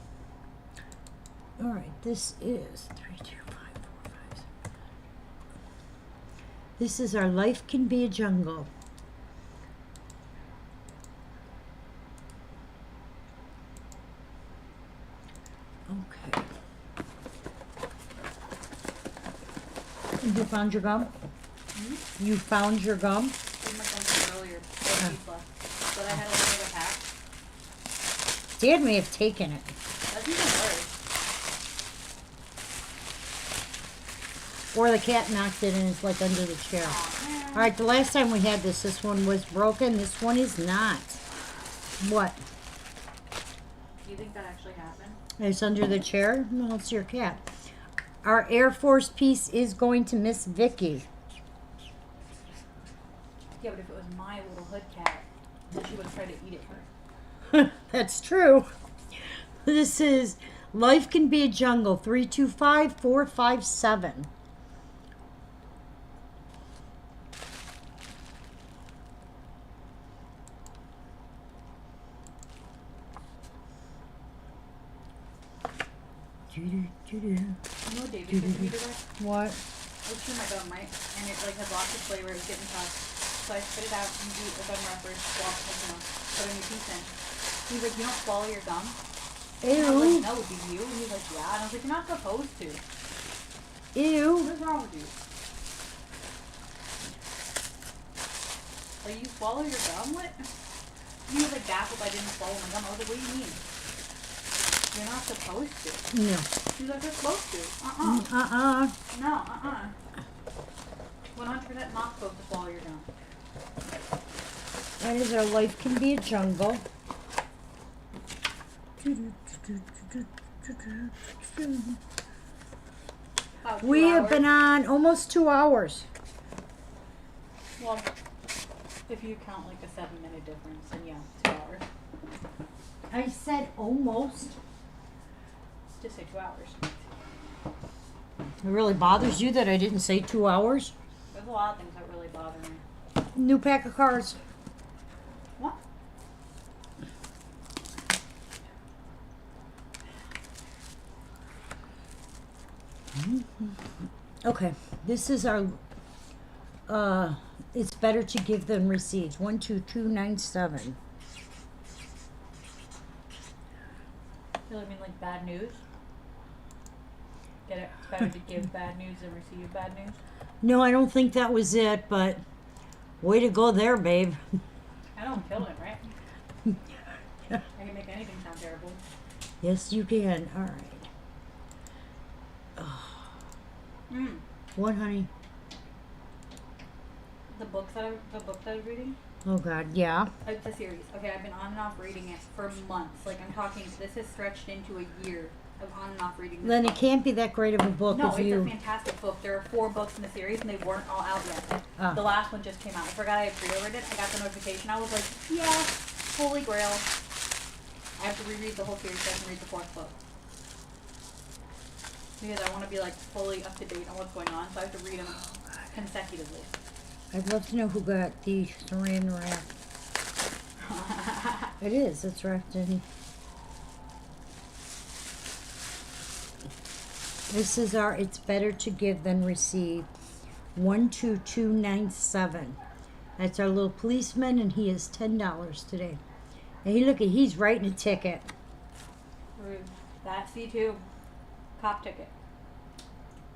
Speaker 1: All right, this is 32545. This is Our Life Can Be a Jungle. Okay. You found your gum? You found your gum?
Speaker 2: Did my phone earlier. Four piece left. But I had to make a pack.
Speaker 1: Dad may have taken it.
Speaker 2: That's even worse.
Speaker 1: Or the cat knocked it and it's like under the chair.
Speaker 2: Aw, man.
Speaker 1: All right, the last time we had this one was broken. This one is not. What?
Speaker 2: Do you think that actually happened?
Speaker 1: It's under the chair? No, it's your cat. Our Air Force piece is going to Miss Vicky.
Speaker 2: Yeah, but if it was my little hood cat, then she would have tried to eat it first.
Speaker 1: That's true. This is Life Can Be a Jungle, 325457.
Speaker 2: You know what Davey said to me today?
Speaker 1: What?
Speaker 2: was chewing my gum, right? And it like had lots of flavor. It was getting tough. So I spit it out and eat a gum wrapper, swallow, put a new piece in. He's like, you don't swallow your gum? And I was
Speaker 1: Ew.
Speaker 2: like, no, do you? And he's like, yeah. And I was like, you're not supposed to.
Speaker 1: Ew.
Speaker 2: What's wrong with you? Like, you swallow your gum? What? He was like baffled I didn't swallow my gum. I was like, what do you mean? You're not supposed to.
Speaker 1: No.
Speaker 2: He's like, you're supposed to. No, 100% not supposed to swallow your gum.
Speaker 1: That is our life can be a jungle.
Speaker 2: About 2
Speaker 1: We have
Speaker 2: hours.
Speaker 1: been on almost 2 hours.
Speaker 2: Well, if you count like a 7-minute difference, then yeah, 2 hours.
Speaker 1: I said almost.
Speaker 2: Just say 2 hours.
Speaker 1: It really bothers you that I didn't say 2 hours?
Speaker 2: There's a lot of things that really bother me.
Speaker 1: New pack of cards.
Speaker 2: What?
Speaker 1: Okay, this is our, it's better to give than receive. 12297.
Speaker 2: You really mean like bad news? Get it? It's better to give bad news than receive bad news?
Speaker 1: No, I don't think that was it, but way to go there, babe.
Speaker 2: I know I'm killing it, right? I can make anything sound terrible.
Speaker 1: Yes, you can. All right.
Speaker 2: Mm.
Speaker 1: What, honey?
Speaker 2: The book that I was reading?
Speaker 1: Oh, God, yeah.
Speaker 2: It's a series. Okay, I've been on and off reading it for months. Like I'm talking, this has stretched into a year of on and off reading this
Speaker 1: Then
Speaker 2: book.
Speaker 1: it can't be that great of a book
Speaker 2: No,
Speaker 1: if
Speaker 2: it's
Speaker 1: you...
Speaker 2: a fantastic book. There are 4 books in the series and they weren't all out yet.
Speaker 1: Ah.
Speaker 2: The last one just came out. I forgot I had pre-ordered it. I got the notification. I was like, yeah, holy grail. I have to reread the whole series so I can read the 4th book. Because I want to be like fully up to date on what's going on, so I have to read them consecutively.
Speaker 1: I'd love to know who got the saran wrap. It is. It's wrapped in... This is our It's Better to Give Than Receive. 12297. That's our little policeman, and he is $10 today. And he's writing a ticket.
Speaker 2: Rude. That C2. Cop ticket.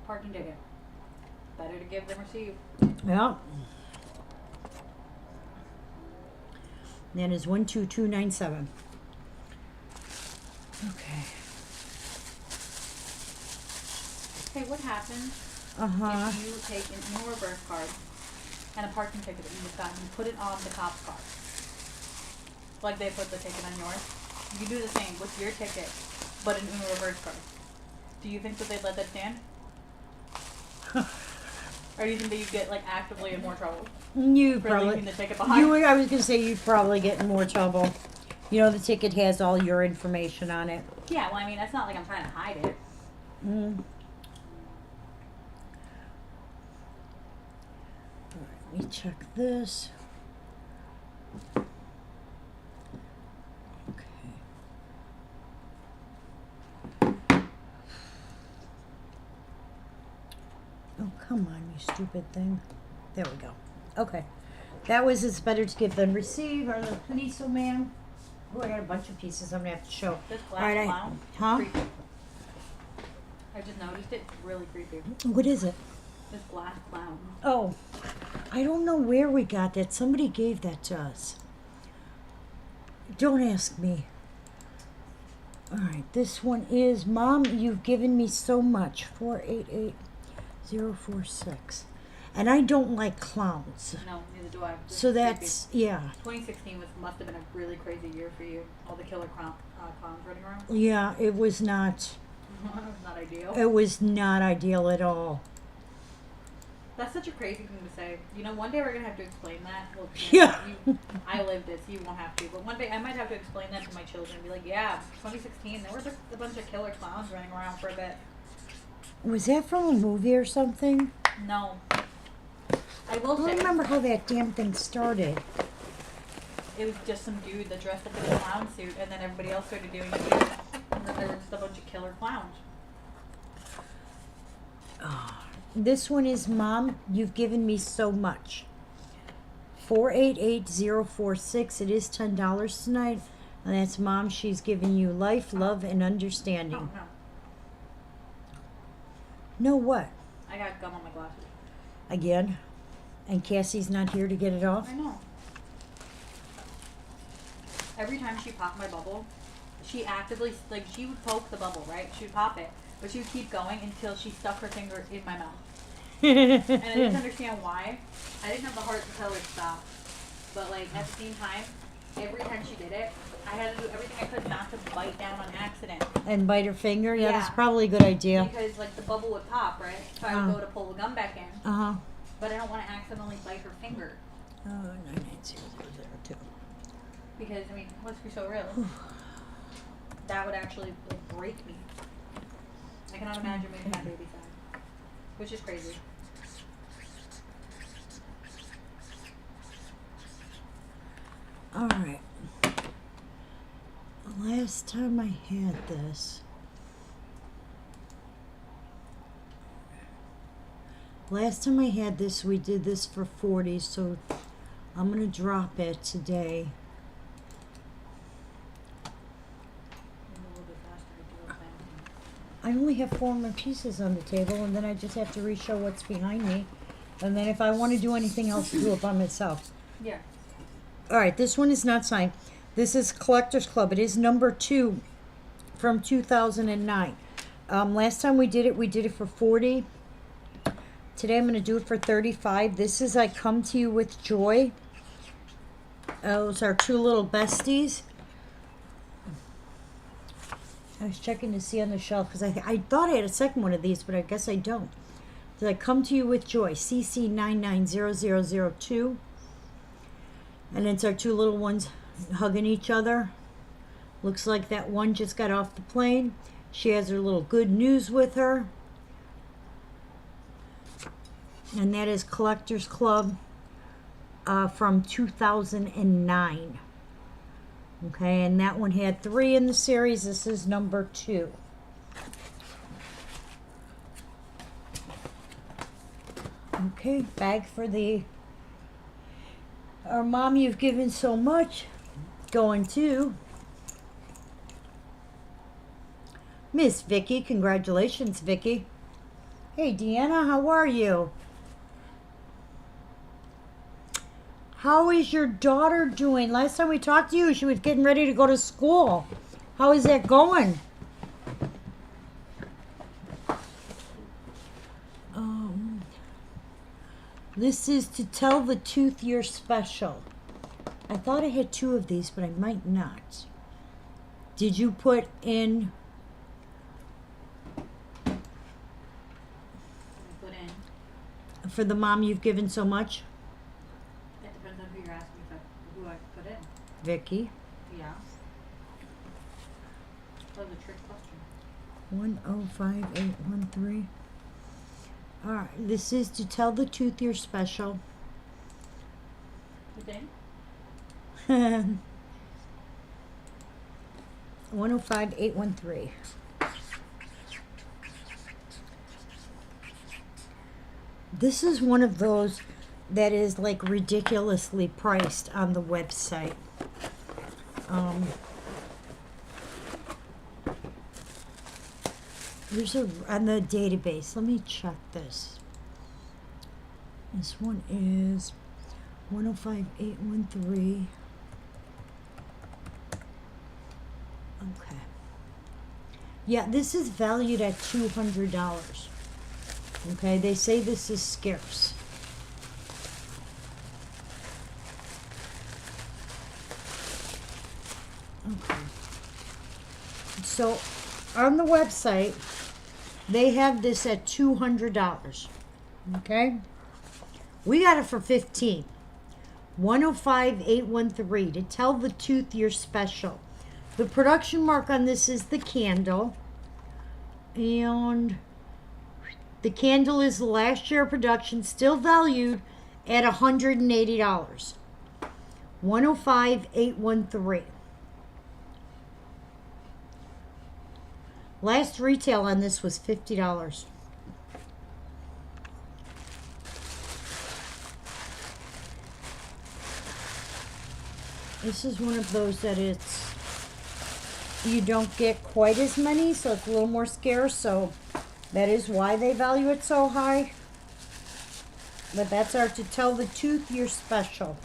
Speaker 2: Parking ticket. Better to give than receive.
Speaker 1: Yeah. That is 12297. Okay.
Speaker 2: Hey, what happens
Speaker 1: Uh-huh.
Speaker 2: if you take an in reverse card and a parking ticket that you just got and you put it on the cop's car? Like they put the ticket on yours. You do the same with your ticket, but an in reverse card. Do you think that they'd let that stand? Or do you think that you'd get like actively in more trouble
Speaker 1: You
Speaker 2: for
Speaker 1: probably...
Speaker 2: leaving the ticket behind?
Speaker 1: I was going to say you'd probably get in more trouble. You know, the ticket has all your information on it.
Speaker 2: Yeah, well, I mean, that's not like I'm trying to hide it.
Speaker 1: Mm. All right, let me check this. Okay. Oh, come on, you stupid thing. There we go. Okay. That was It's Better to Give Than Receive, our little policeman. Oh, I got a bunch of pieces I'm going to have to show.
Speaker 2: This
Speaker 1: All
Speaker 2: glass
Speaker 1: right,
Speaker 2: clown.
Speaker 1: Huh?
Speaker 2: Creepy. I just noticed it. It's really creepy.
Speaker 1: What is it?
Speaker 2: This glass clown.
Speaker 1: Oh, I don't know where we got that. Somebody gave that to us. Don't ask me. All right, this one is, Mom, you've given me so much. 488046. And I don't like clowns.
Speaker 2: No, neither do I. This
Speaker 1: So
Speaker 2: is
Speaker 1: that's, yeah.
Speaker 2: creepy. 2016 must have been a really crazy year for you. All the killer clowns running around.
Speaker 1: Yeah, it was not,
Speaker 2: Not ideal.
Speaker 1: it was not ideal at all.
Speaker 2: That's such a crazy thing to say. You know, one day we're gonna have to explain that. Well,
Speaker 1: Yeah.
Speaker 2: I lived it, so you won't have to. But one day I might have to explain that to my children and be like, yeah, 2016, there was a bunch of killer clowns running around for a bit.
Speaker 1: Was that from a movie or something?
Speaker 2: No. I will
Speaker 1: I don't
Speaker 2: say,
Speaker 1: remember how that damn thing started.
Speaker 2: it was just some dude that dressed up in a clown suit, and then everybody else started doing it too. And then there were just a bunch of killer clowns.
Speaker 1: Oh, This one is Mom, you've given me so much. 488046. It is $10 tonight. And that's Mom. She's giving you life, love, and
Speaker 2: Oh,
Speaker 1: understanding.
Speaker 2: no.
Speaker 1: No, what?
Speaker 2: I got gum on my glasses.
Speaker 1: Again? And Cassie's not here to get it off?
Speaker 2: I know. Every time she popped my bubble, she actively, like, she would poke the bubble, right? She would pop it, but she would keep going until she stuck her finger in my mouth. And I didn't understand why. I didn't have the heart to tell her to stop. But, like, at the same time, every time she did it, I had to do everything I could not to bite down on accident.
Speaker 1: And bite her finger? Yeah, that's
Speaker 2: Yeah.
Speaker 1: probably a good idea.
Speaker 2: Because, like, the bubble would pop, right? So I would go to pull the gum back in.
Speaker 1: Uh-huh.
Speaker 2: But I don't want to accidentally bite her finger.
Speaker 1: Oh, 99002.
Speaker 2: Because, I mean, let's be so real. That would actually, like, break me. I cannot imagine making that baby sad. Which is crazy.
Speaker 1: All right. Last time I had this. Last time I had this, we did this for 40, so I'm going to drop it today.
Speaker 2: Maybe a little bit faster to do it then.
Speaker 1: I only have 4 more pieces on the table, and then I just have to re-show what's behind me. And then if I want to do anything else, do it by myself.
Speaker 2: Yeah.
Speaker 1: All right, this one is not signed. This is Collectors Club. It is number 2 from 2009. Last time we did it for 40. Today I'm going to do it for 35. This is I Come to You with Joy. Those are 2 little besties. I was checking to see on the shelf because I thought I had a second one of these, but I guess I don't. So I Come to You with Joy, CC990002. And it's our 2 little ones hugging each other. Looks like that one just got off the plane. She has her little good news with her. And that is Collectors Club from 2009. Okay, and that one had 3 in the series. This is number 2. Okay, bag for the Our Mom, You've Given So Much. Going to Miss Vicky. Congratulations, Vicky. Hey, Deanna, how are you? How is your daughter doing? Last time we talked to you, she was getting ready to go to school. How is that going? This is To Tell the Tooth You're Special. I thought I had 2 of these, but I might not. Did you put in...
Speaker 2: Put in.
Speaker 1: For the Mom You've Given So Much?
Speaker 2: It depends on who you're asking for, who I put in.
Speaker 1: Vicky.
Speaker 2: Yeah. That was a trick question.
Speaker 1: 105813. All right, this is To Tell the Tooth You're Special.
Speaker 2: Put in?
Speaker 1: 105813. This is one of those that is like ridiculously priced on the website. There's on the database. Let me check this. This one is 105813. Okay. Yeah, this is valued at $200. Okay, they say this is scarce. Okay. So, on the website, they have this at $200. Okay? We got it for 15. 105813. To Tell the Tooth You're Special. The production mark on this is the candle. And the candle is the last year of production, still valued at $180. 105813. Last retail on this was $50. This is one of those that you don't get quite as many, so it's a little more scarce, so that is why they value it so high. But that's our To Tell the Tooth Year Special.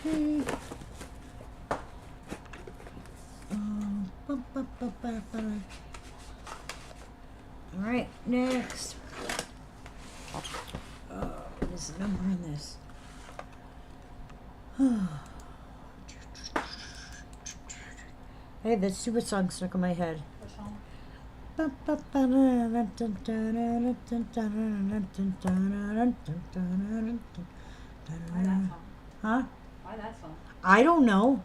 Speaker 1: Okay. All right, next. There's a number on this. I had that stupid song stuck in my head.
Speaker 2: Which song? Why that song?
Speaker 1: Huh?
Speaker 2: Why that song?
Speaker 1: I don't know.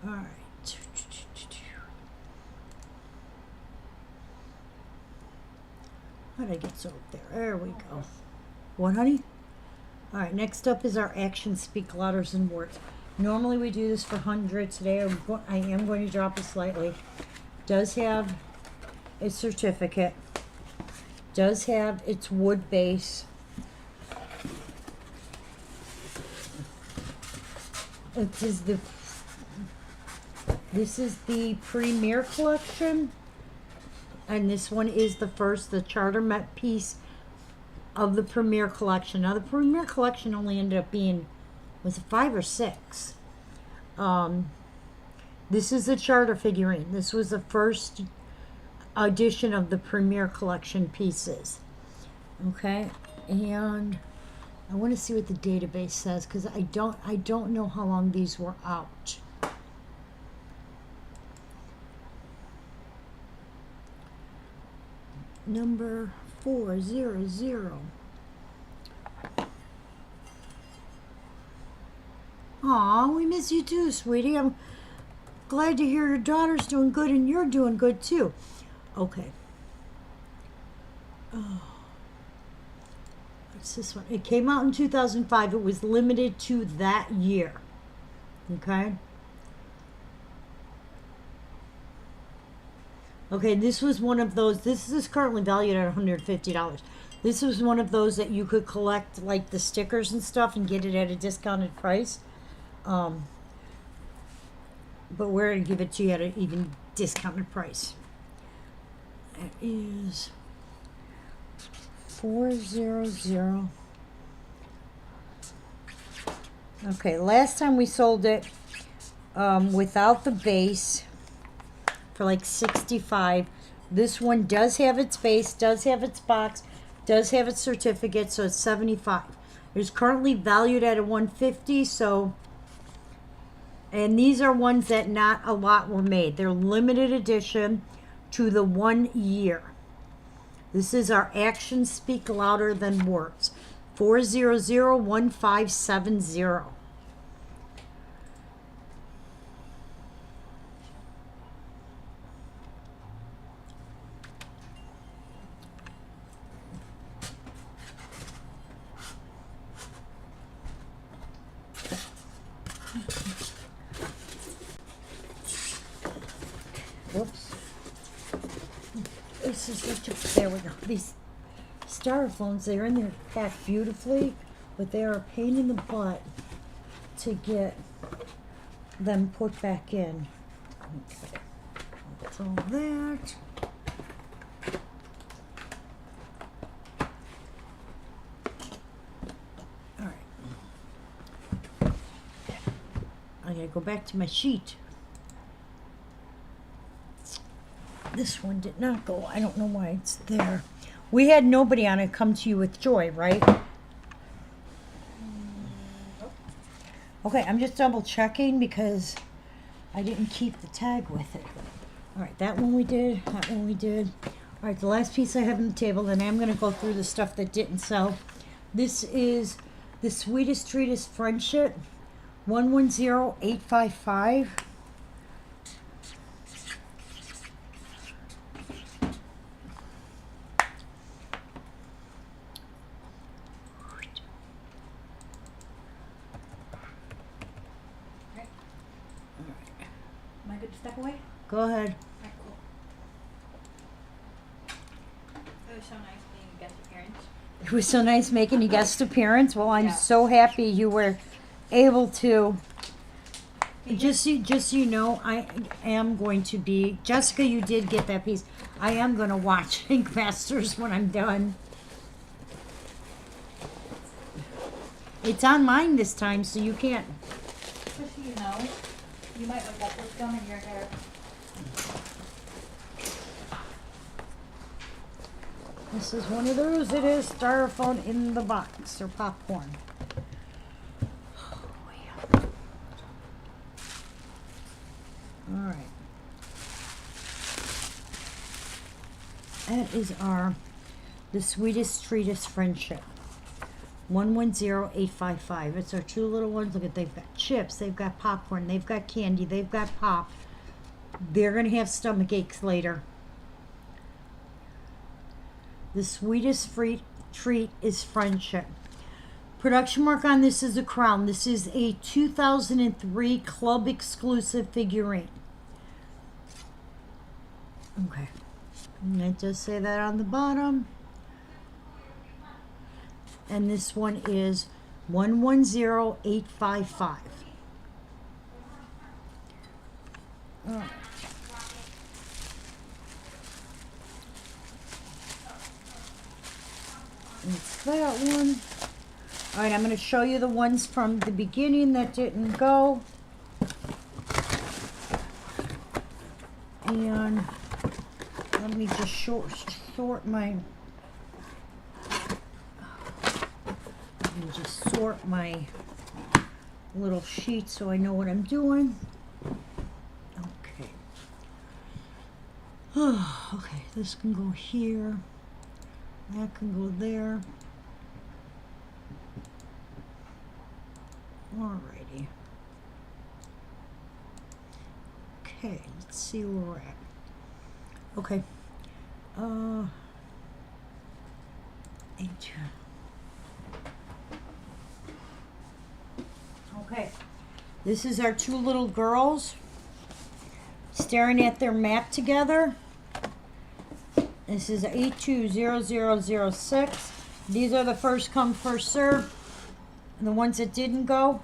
Speaker 1: All right. How did I get so up there? There we go. What, honey? All right, next up is our actions speak louder than words. Normally we do this for 100. Today I am going to drop it slightly. Does have its certificate. Does have its wood base. This is the Premier Collection. And this one is the Charter Met piece of the Premier Collection. Now the Premier Collection only ended up being, was it 5 or 6? This is the Charter figurine. This was the first edition of the Premier Collection pieces. Okay, and I want to see what the database says because I don't know how long these were out. Number 400. Aw, we miss you too, sweetie. I'm glad to hear your daughter's doing good and you're doing good too. Okay. Oh. What's this one? It came out in 2005. It was limited to that year. Okay. Okay, this was one of those. This is currently valued at $150. This was one of those that you could collect, like the stickers and stuff, and get it at a discounted price. But we're going to give it to you at an even discounted price. It is 400. Okay, last time we sold it without the base for like $65. This one does have its base, does have its box, does have its certificate, so it's $75. It's currently valued at a $150, so, and these are ones that not a lot were made. They're limited edition to the 1 year. This is our actions speak louder than words. 4001570. Whoops. This is such a, there we go. These styrofoams, they're in there packed beautifully, but they are a pain in the butt to get them put back in. Okay. That's all that. All right. I gotta go back to my sheet. This one did not go. I don't know why it's there. We had nobody on it come to you with joy, right? Okay, I'm just double checking because I didn't keep the tag with it. All right, that one we did. That one we did. All right, the last piece I have on the table, then I'm going to go through the stuff that didn't sell. This is the Sweetest Treatist Friendship, 110855.
Speaker 2: Am I good to step away?
Speaker 1: Go ahead.
Speaker 2: Alright, cool. It was so nice being a guest appearance.
Speaker 1: It was so nice making your guest appearance. Well, I'm
Speaker 2: Yeah.
Speaker 1: so happy you were able to.
Speaker 2: Be
Speaker 1: Just so you know, I am going to be. Jessica, you did get that piece. I am going to watch Ink Masters when I'm done. It's on mine this time, so you can't.
Speaker 2: Just so you know, you might have got this gum in your hair.
Speaker 1: This is one of those. It is styrofoam in the box or popcorn. Oh, yeah. All right. That is the sweetest treatise friendship. 110855. It's our two little ones. Look at, they've got chips, they've got popcorn, they've got candy, they've got pop. They're gonna have stomach aches later. The sweetest treat is friendship. Production mark on this is a crown. This is a 2003 club exclusive figurine. Okay. And it does say that on the bottom. And this one is 110855. All right. It's that one. All right, I'm going to show you the ones from the beginning that didn't go. And let me just sort my... Let me just sort my little sheet so I know what I'm doing. Okay. Okay, this can go here. That can go there. Alrighty. Okay, let's see where we're at. Okay. H. Okay. This is our two little girls staring at their map together. This is 820006. These are the first come, first serve. And the ones that didn't go.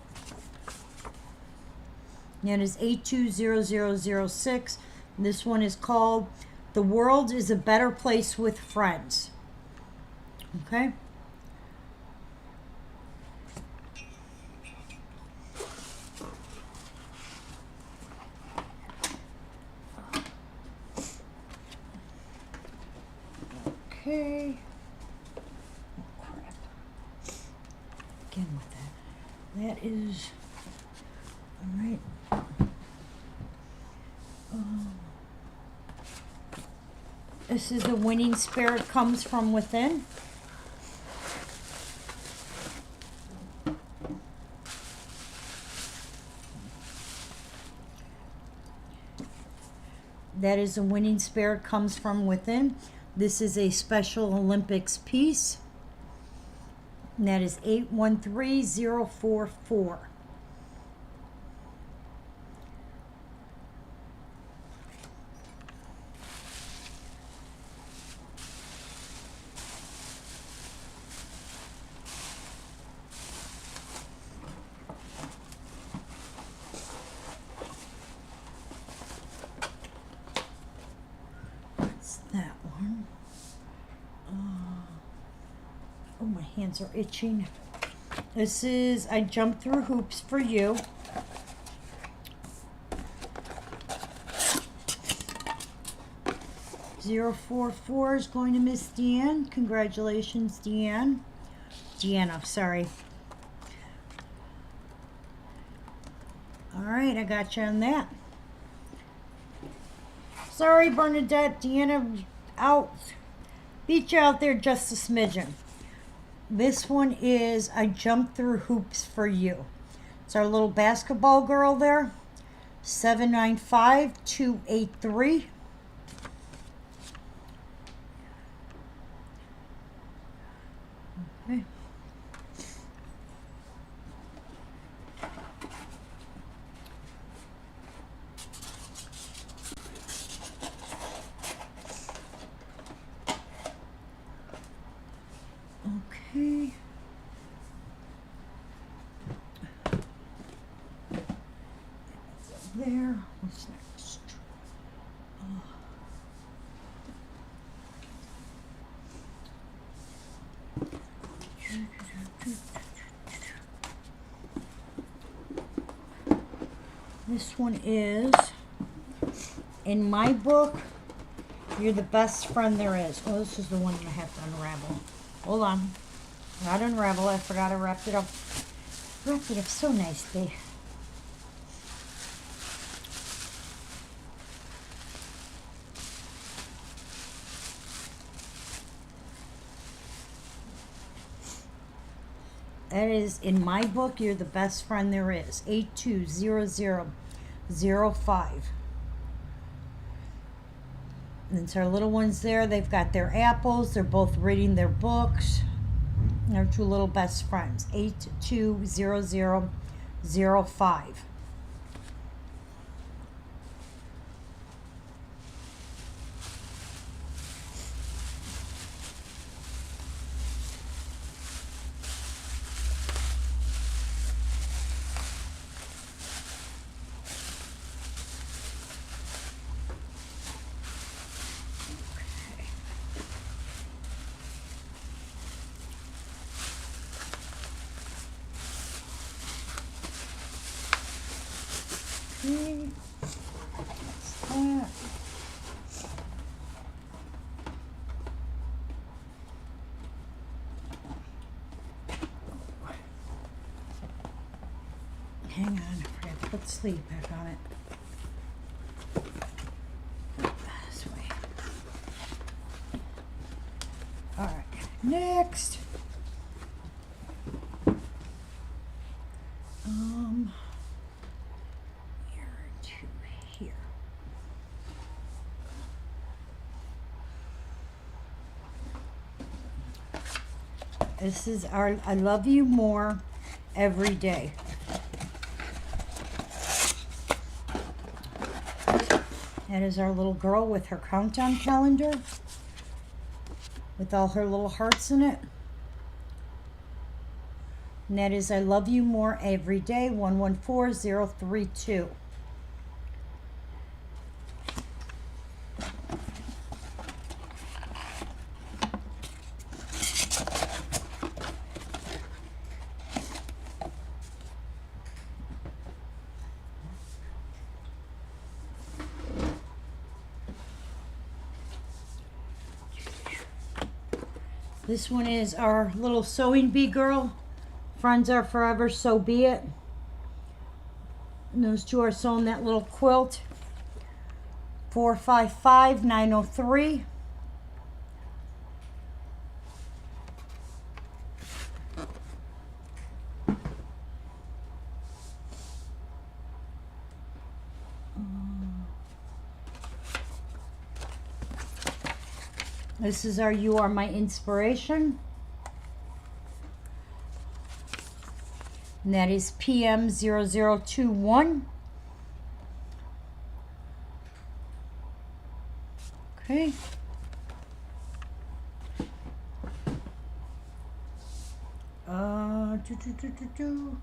Speaker 1: That is 820006. This one is called The World is a Better Place with Friends. Okay. Okay. Oh, crap. Again with that. That is... Alright. This is the winning spirit comes from within. That is the winning spirit comes from within. This is a Special Olympics piece. And that is 813044. That's that one. Oh, my hands are itching. This is I Jumped Through Hoops for You. .044 is going to Miss Deanne. Congratulations, Deanne. Deanna, sorry. All right, I got you on that. Sorry, Bernadette. Deanna out. Beat you out there just a smidgen. This one is I Jumped Through Hoops for You. It's our little basketball girl there. 795283. Okay. there. What's next? This one is, in my book, you're the best friend there is. Oh, this is the one I have to unravel. Hold on. Not unravel. I forgot I wrapped it up. Wrapped it up so nicely. That is, in my book, you're the best friend there is. 820005. And it's our little ones there. They've got their apples. They're both reading their books. They're two little best friends. 820005. Okay. That's that. Hang on, I forgot to put the sleeve back on it. This way. Alright, next. Here to here. This is our I Love You More Every Day. That is our little girl with her countdown calendar with all her little hearts in it. And that is I Love You More Every Day, 114032. This one is our little sewing bee girl. Friends are forever, so be it. And those two are sewing that little quilt. 455903. This is our You Are My Inspiration. And that is PM0021. Okay. Uh, do, do, do, do, do.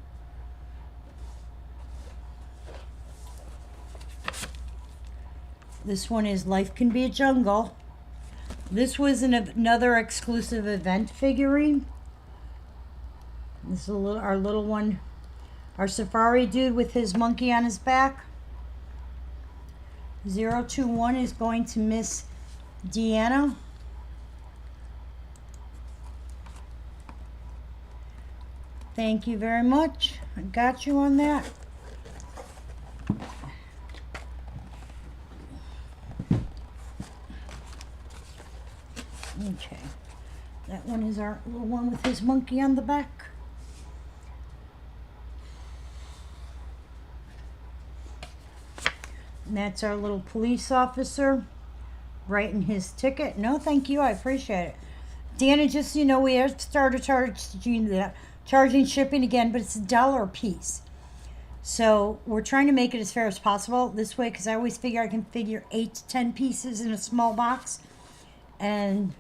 Speaker 1: This one is Life Can Be a Jungle. This was another exclusive event figurine. This is our little one, our safari dude with his monkey on his back. 021 is going to Miss Deanna. Thank you very much. I got you on that. Okay, that one is our little one with his monkey on the back. And that's our little police officer writing his ticket. No, thank you, I appreciate it. Deanna, just so you know, we have started charging shipping again, but it's $1 a piece. So we're trying to make it as fair as possible this way, because I always figure I can figure 8 to 10 pieces in a small box. And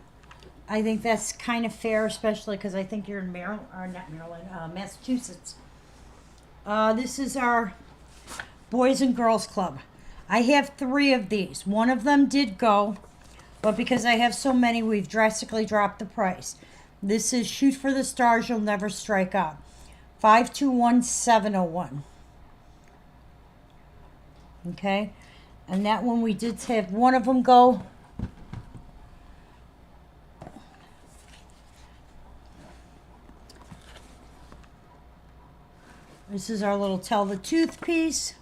Speaker 1: I think that's kind of fair, especially because I think you're in Massachusetts. This is our Boys and Girls Club. I have 3 of these. One of them did go, but because I have so many, we've drastically dropped the price. This is Shoot for the Stars, You'll Never Strike Out. 521701. Okay? And that one we did have one of them go. This is our little Tell the Tooth piece.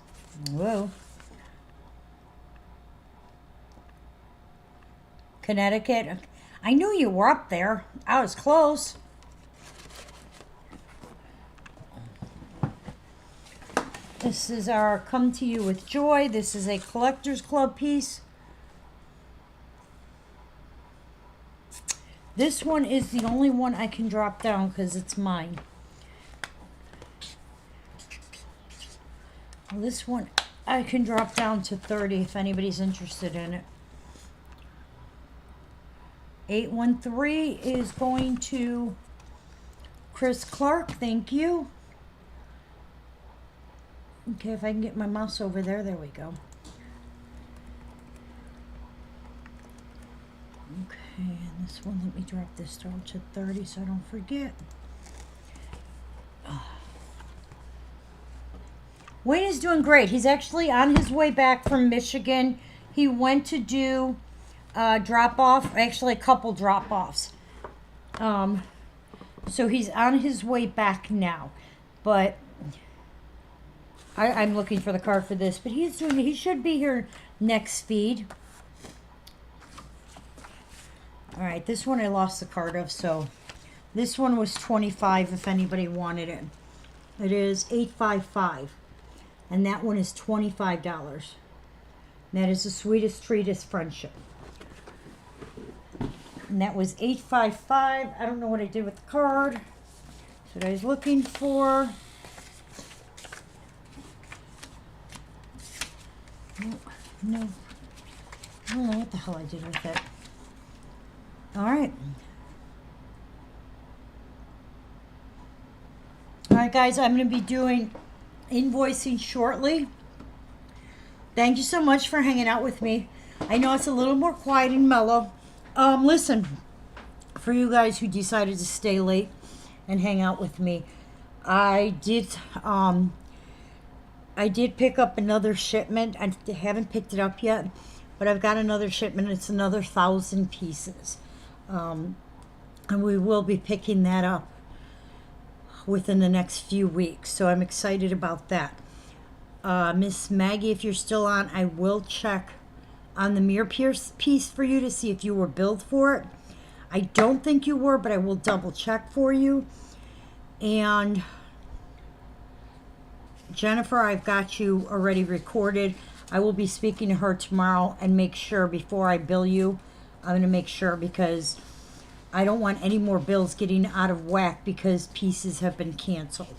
Speaker 1: Whoa. Connecticut. I knew you were up there. I was close. This is our Come to You with Joy. This is a Collector's Club piece. This one is the only one I can drop down because it's mine. This one I can drop down to 30 if anybody's interested in it. 813 is going to Chris Clark. Thank you. Okay, if I can get my mouse over there. There we go. Okay, and this one, let me drop this down to 30 so I don't forget. Wayne is doing great. He's actually on his way back from Michigan. He went to do drop-off, actually a couple drop-offs. So he's on his way back now. But I'm looking for the card for this. But he should be here next feed. All right, this one I lost the card of, so this one was $25 if anybody wanted it. It is $855. And that one is $25. That is the Sweetest Treatist Friendship. And that was $855. I don't know what I did with the card. That's what I was looking for. No. I don't know what the hell I did with it. All right. All right, guys, I'm going to be doing invoicing shortly. Thank you so much for hanging out with me. I know it's a little more quiet and mellow. Listen, for you guys who decided to stay late and hang out with me, I did pick up another shipment. I haven't picked it up yet, but I've got another shipment. It's another 1,000 pieces. And we will be picking that up within the next few weeks. So I'm excited about that. Miss Maggie, if you're still on, I will check on the mirror piece for you to see if you were billed for it. I don't think you were, but I will double check for you. And Jennifer, I've got you already recorded. I will be speaking to her tomorrow and make sure before I bill you. I'm going to make sure because I don't want any more bills getting out of whack because pieces have been canceled.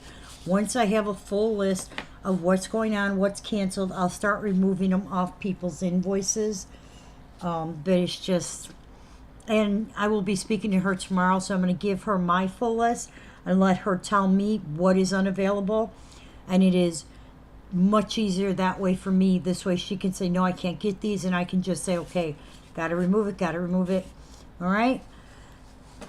Speaker 1: Once I have a full list of what's going on, what's canceled, I'll start removing them off people's invoices. But it's just, and I will be speaking to her tomorrow, so I'm going to give her my full list and let her tell me what is unavailable. And it is much easier that way for me. This way she can say, no, I can't get these, and I can just say, okay, gotta remove it. All right?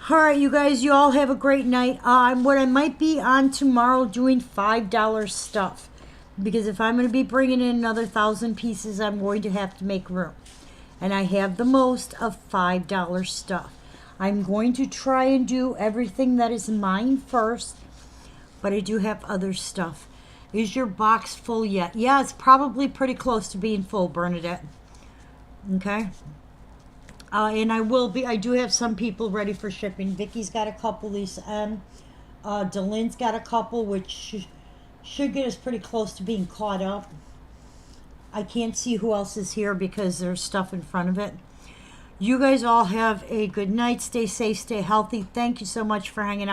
Speaker 1: All right, you guys, you all have a great night. What I might be on tomorrow doing $5 stuff. Because if I'm going to be bringing in another 1,000 pieces, I'm going to have to make room. And I have the most of $5 stuff. I'm going to try and do everything that is mine first. But I do have other stuff. Is your box full yet? Yeah, it's probably pretty close to being full, Bernadette. Okay? And I do have some people ready for shipping. Vicky's got a couple, Lisa M. Delyn's got a couple, which should get us pretty close to being caught up. I can't see who else is here because there's stuff in front of it. You guys all have a good night. Stay safe, stay healthy. Thank you so much for hanging out.